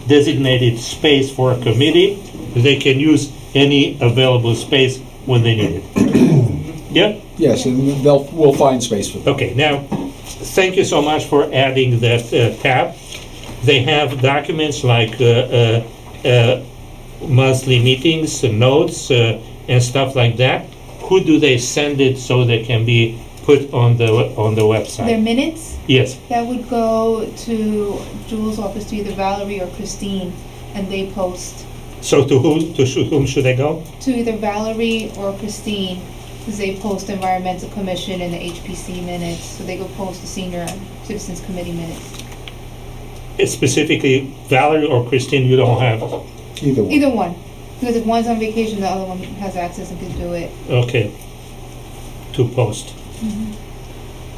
designated space for a committee. They can use any available space when they need it. Yeah? Yes, and we'll find space for them. Okay, now, thank you so much for adding that tab. They have documents like monthly meetings, notes, and stuff like that. Who do they send it so they can be put on the website? Their minutes, Yes. that would go to Jules' office, to either Valerie or Christine, and they post So to whom should they go? to either Valerie or Christine, because they post Environmental Commission and the HPC minutes, so they go post the Senior Citizens Committee minutes. Specifically, Valerie or Christine, you don't have? Either one. Either one, because if one's on vacation, the other one has access and can do it. Okay. To post.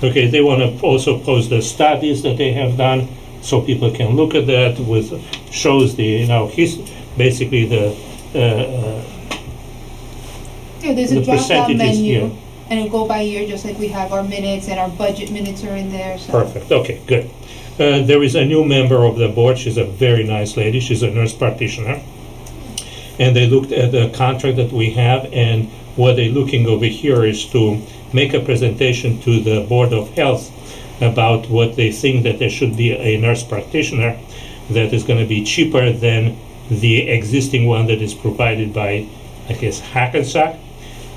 Okay, they want to also post the studies that they have done, so people can look at that with, shows the, basically the, Yeah, there's a the drop-down percentages, menu, yeah. and it'll go by year, just like we have our minutes, and our budget minutes are in there, so. Perfect, okay, good. There is a new member of the board, she's a very nice lady, she's a nurse practitioner. And they looked at the contract that we have, and what they're looking over here is to make a presentation to the Board of Health about what they think that there should be a nurse practitioner that is going to be cheaper than the existing one that is provided by, I guess, Hackensack.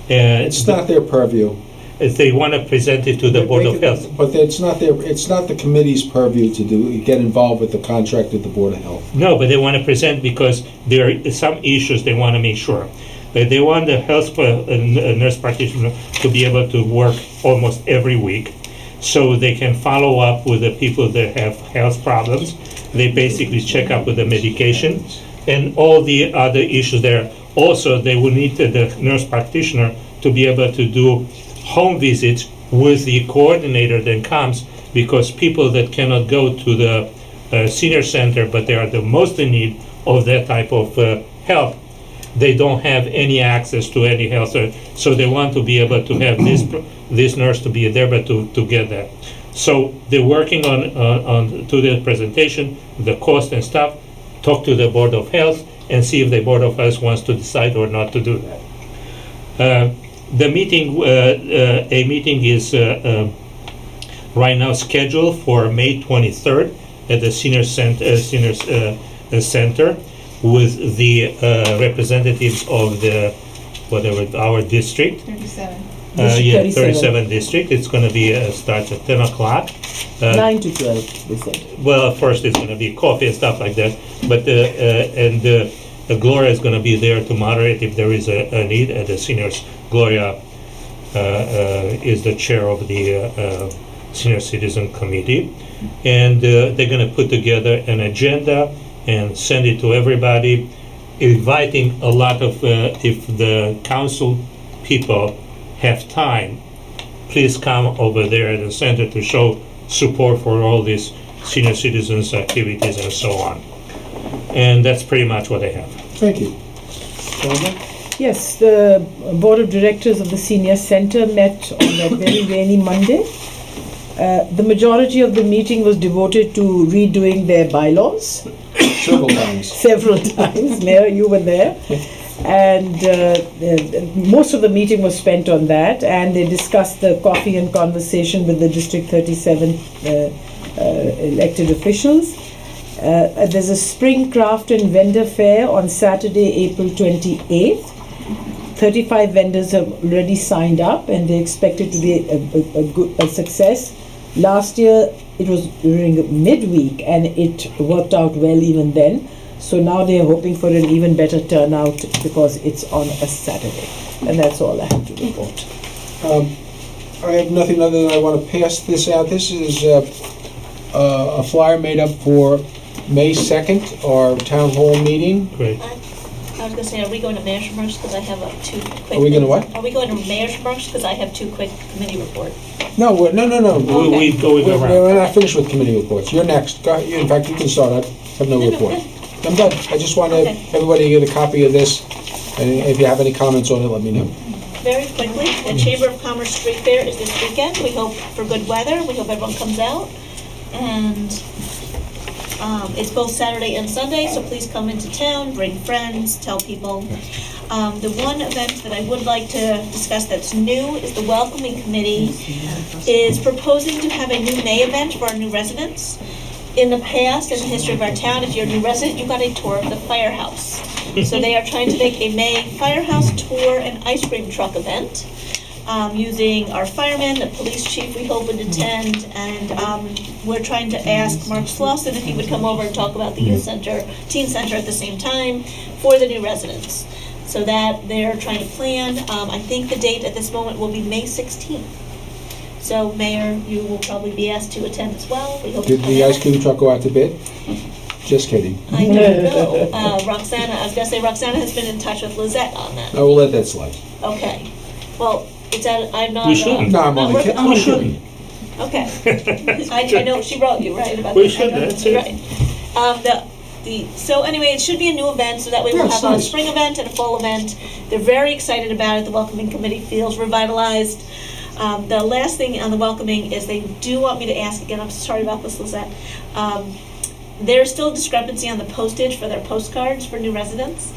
It's not their purview. If they want to present it to the Board of Health. But it's not the committee's purview to get involved with the contract with the Board of Health. No, but they want to present because there are some issues they want to make sure. They want the nurse practitioner to be able to work almost every week, so they can follow up with the people that have health problems. They basically check up with the medication and all the other issues there. Also, they will need the nurse practitioner to be able to do home visits with the coordinator that comes, because people that cannot go to the senior center, but they are the most in need of that type of help, they don't have any access to any health, so they want to be able to have this nurse to be there, but to get that. So they're working on to the presentation, the cost and stuff. Talk to the Board of Health and see if the Board of Health wants to decide or not to do that. The meeting, a meeting is right now scheduled for May 23rd at the Senior Center with the representatives of the, our district. 37. Yeah, 37 district. It's going to be starts at 10 o'clock. 9 to 12, they said. Well, first it's going to be coffee and stuff like that, but Gloria is going to be there to moderate if there is a need. And the seniors, Gloria is the chair of the Senior Citizen Committee, and they're going to put together an agenda and send it to everybody, inviting a lot of, if the council people have time, please come over there at the center to show support for all these senior citizens activities and so on. And that's pretty much what I have. Thank you. Sandra? Yes, the Board of Directors of the Senior Center met on that very rainy Monday. The majority of the meeting was devoted to redoing their bylaws. Several times. Several times. Mayor, you were there. And most of the meeting was spent on that, and they discussed the coffee and conversation with the District 37 elected officials. There's a Spring Craft and Vendor Fair on Saturday, April 28th. 35 vendors have already signed up, and they expect it to be a success. Last year, it was during midweek, and it worked out well even then. So now they are hoping for an even better turnout because it's on a Saturday. And that's all I have to report. I have nothing other than I want to pass this out. This is a flyer made up for May 2nd, our town hall meeting. Great. I was going to say, are we going to Mayor's Remarks? Because I have two quick... Are we going to what? Are we going to Mayor's Remarks? Because I have two quick committee reports. No. We go around. We're not finished with committee reports. You're next. In fact, you can start. I have no report. I'm done. I just want Okay. everybody to get a copy of this, and if you have any comments on it, let me know. Very quickly, the Chamber of Commerce Street Fair is this weekend. We hope for good weather. We hope everyone comes out. And it's both Saturday and Sunday, so please come into town, bring friends, tell people. The one event that I would like to discuss that's new is the Welcoming Committee is proposing to have a new May event for our new residents. In the past, in the history of our town, if you're a new resident, you got a tour of the firehouse. So they are trying to make a May firehouse tour and ice cream truck event, using our firemen, the police chief we hope would attend, and we're trying to ask Mark Slauson if he would come over and talk about the youth center, teen center at the same time for the new residents. So that they're trying to plan. I think the date at this moment will be May 16th. So Mayor, you will probably be asked to attend as well. We hope you Did come the out. ice cream truck go out to bid? Just kidding. I don't know. Roxana, I was gonna say Roxana has been in touch with Lizette on that. I will let that slide. Okay. Well, it's at, I'm not. We shouldn't. No, I'm only working- kidding. We shouldn't. Okay. I know, she wrote you, right, about We this. should, I know, that's it. Right. So anyway, it should be a new event, so that way we'll Yes, have a nice. spring event and a fall event. They're very excited about it. The Welcoming Committee feels revitalized. The last thing on the Welcoming is they do want me to ask again, I'm sorry about this, Lizette. There's still a discrepancy on the postage for their postcards for new residents.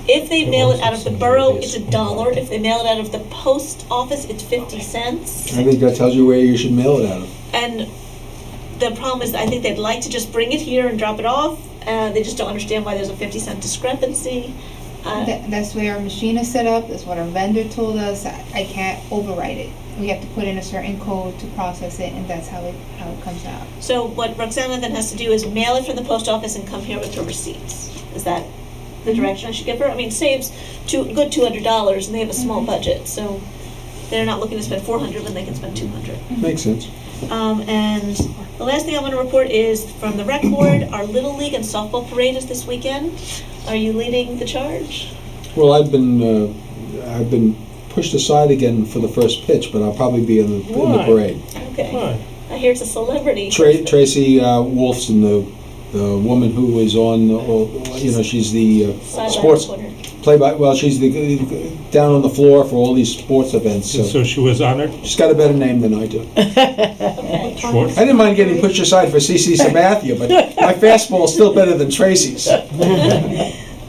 If they mail it out of the borough, it's $1. If they mail it out of the post office, it's 50 cents. I think that tells you where you should mail it out of. And the problem is, I think they'd like to just bring it here and drop it off. They just don't understand why there's a 50-cent discrepancy. That's where our machine is set up, that's what our vendor told us, I can't override it. We have to put in a certain code to process it, and that's how it comes out. So what Roxana then has to do is mail it from the post office and come here with her receipts. Is that the direction I should give her? I mean, it saves good $200, and they have a small budget, so they're not looking to spend $400 when they can spend $200. Makes sense. And the last thing I want to report is from the rec board, our Little League and softball parade is this weekend. Are you leading the charge? Well, I've been pushed aside again for the first pitch, but I'll probably be in the Why? parade. Okay. Why? I hear it's a celebrity. Tracy Wolfson, the woman who is on, she's the Sideline sports reporter. she's the down on the floor for all these sports events. So So she was honored. she's got a better name than I do. Okay. Sure. I didn't mind getting pushed aside for CC Sabathia, but my fastball is still better than Tracy's.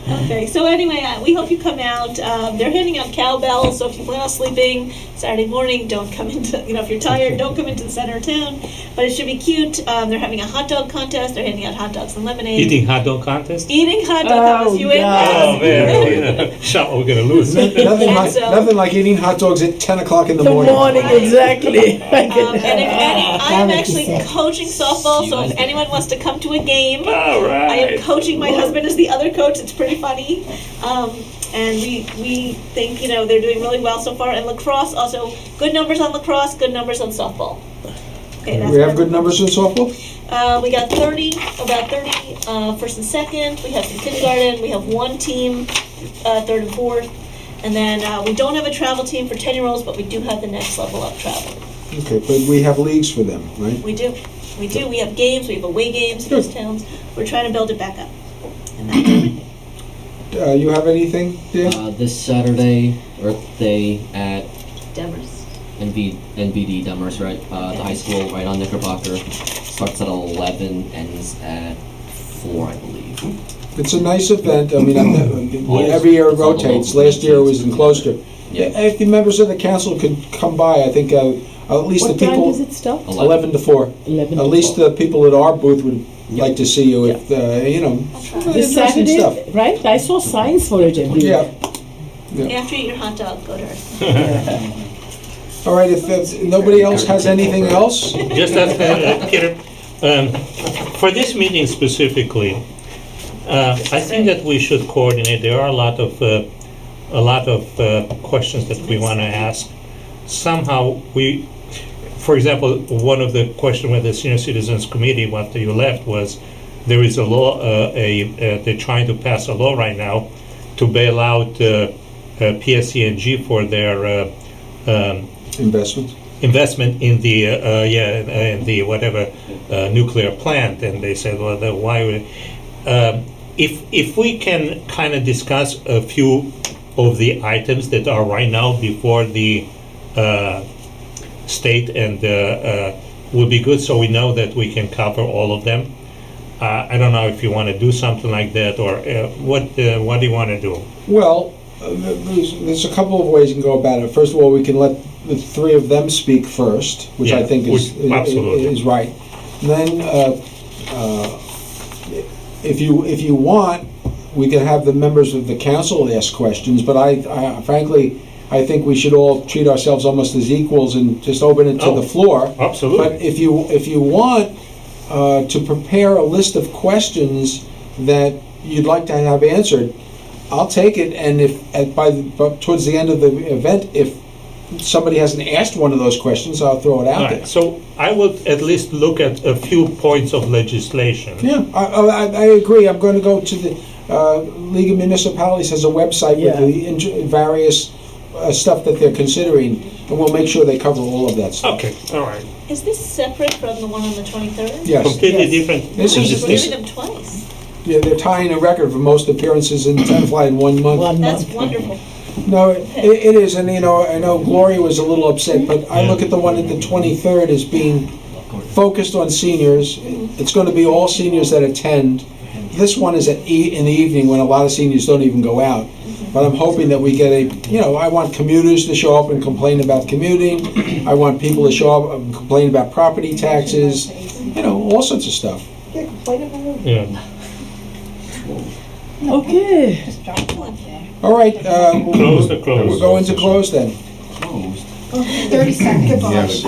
Okay, so anyway, we hope you come out. They're handing out cowbells, so if you plan on sleeping Saturday morning, don't come into, if you're tired, don't come into the center of town. But it should be cute. They're having a hot dog contest. They're handing out hot dogs and lemonade. Eating hot dog contest? Eating hot dog contest. You in? Oh, man. Shot, we're going to lose. Nothing like eating hot dogs at 10 o'clock in the morning. exactly. I'm actually coaching softball, so if anyone wants to come to a game, All right. I am coaching. My husband is the other coach. It's pretty funny. And we think, they're doing really well so far. And lacrosse, also, good numbers on lacrosse, good numbers on softball. Okay, that's We have good numbers in softball? we got about 30 first and second. We have some kindergarten. We have one team, third and fourth. And then we don't have a travel team for 10-year-olds, but we do have the next level up travel. Okay, but we have leagues for them, right? We do. We do. We have games. We have away games in those towns. We're trying to build it back up. And that's everything. You have anything, Dan? This Saturday, Earth Day at Demers. NBD Demers, right? The high school right on Knickerbocker. Starts at 11, ends at 4, I believe. It's a nice event. I mean, every year it rotates. Last year it was in Gloucester. If the members of the council could come by, I think at least What the people. time does it start? 11 to 4. 11 At to least 4. the people at our booth would like to see you if, This interesting Saturday, stuff. right? I saw signs for it everywhere. Yeah. After you eat your hot dog, go to her. All right, if nobody else has anything else? Just as, Peter, for this meeting specifically, I think that we should coordinate. There are a lot of questions that we want to ask. Somehow for example, one of the questions with the Senior Citizens Committee after you left was there is a law, they're trying to pass a law right now to bail out PSE&G for their investment in the whatever nuclear plant, and they said, well, why? if we can kind of discuss a few of the items that are right now before the state, and would be good, so we know that we can cover all of them. I don't know if you want to do something like that, or what do you want to do? Well, there's a couple of ways you can go about it. First of all, we can let the three of them speak first, which I Yeah, think absolutely. is right. And then, if you want, we can have the members of the council ask questions, but I frankly, I think we should all treat ourselves almost as equals and just open it to the floor. Absolutely. But if you want to prepare a list of questions that you'd like to have answered, I'll take it, and towards the end of the event, if somebody hasn't asked one of those questions, I'll throw it out All there. right, so I would at least look at a few points of legislation. Yeah, I agree. I'm going to go to the League of Municipalities has a website with the various stuff that they're considering, and we'll make sure they cover all of that stuff. Okay, all right. Is this separate from the one on the 23rd? Yes. Completely different. This We're is giving them twice. Yeah, they're tying a record for most appearances in Tenafly in 1 month. That's wonderful. No, it is, and I know Gloria was a little upset, but I look at the one at the 23rd as being focused on seniors. It's going to be all seniors that attend. This one is in the evening when a lot of seniors don't even go out. But I'm hoping that we get I want commuters to show up and complain about commuting. I want people to show up and complain about property taxes, all sorts of stuff. Yeah. Okay. All right, Close the close. we'll go into close then. 30 seconds. Yes.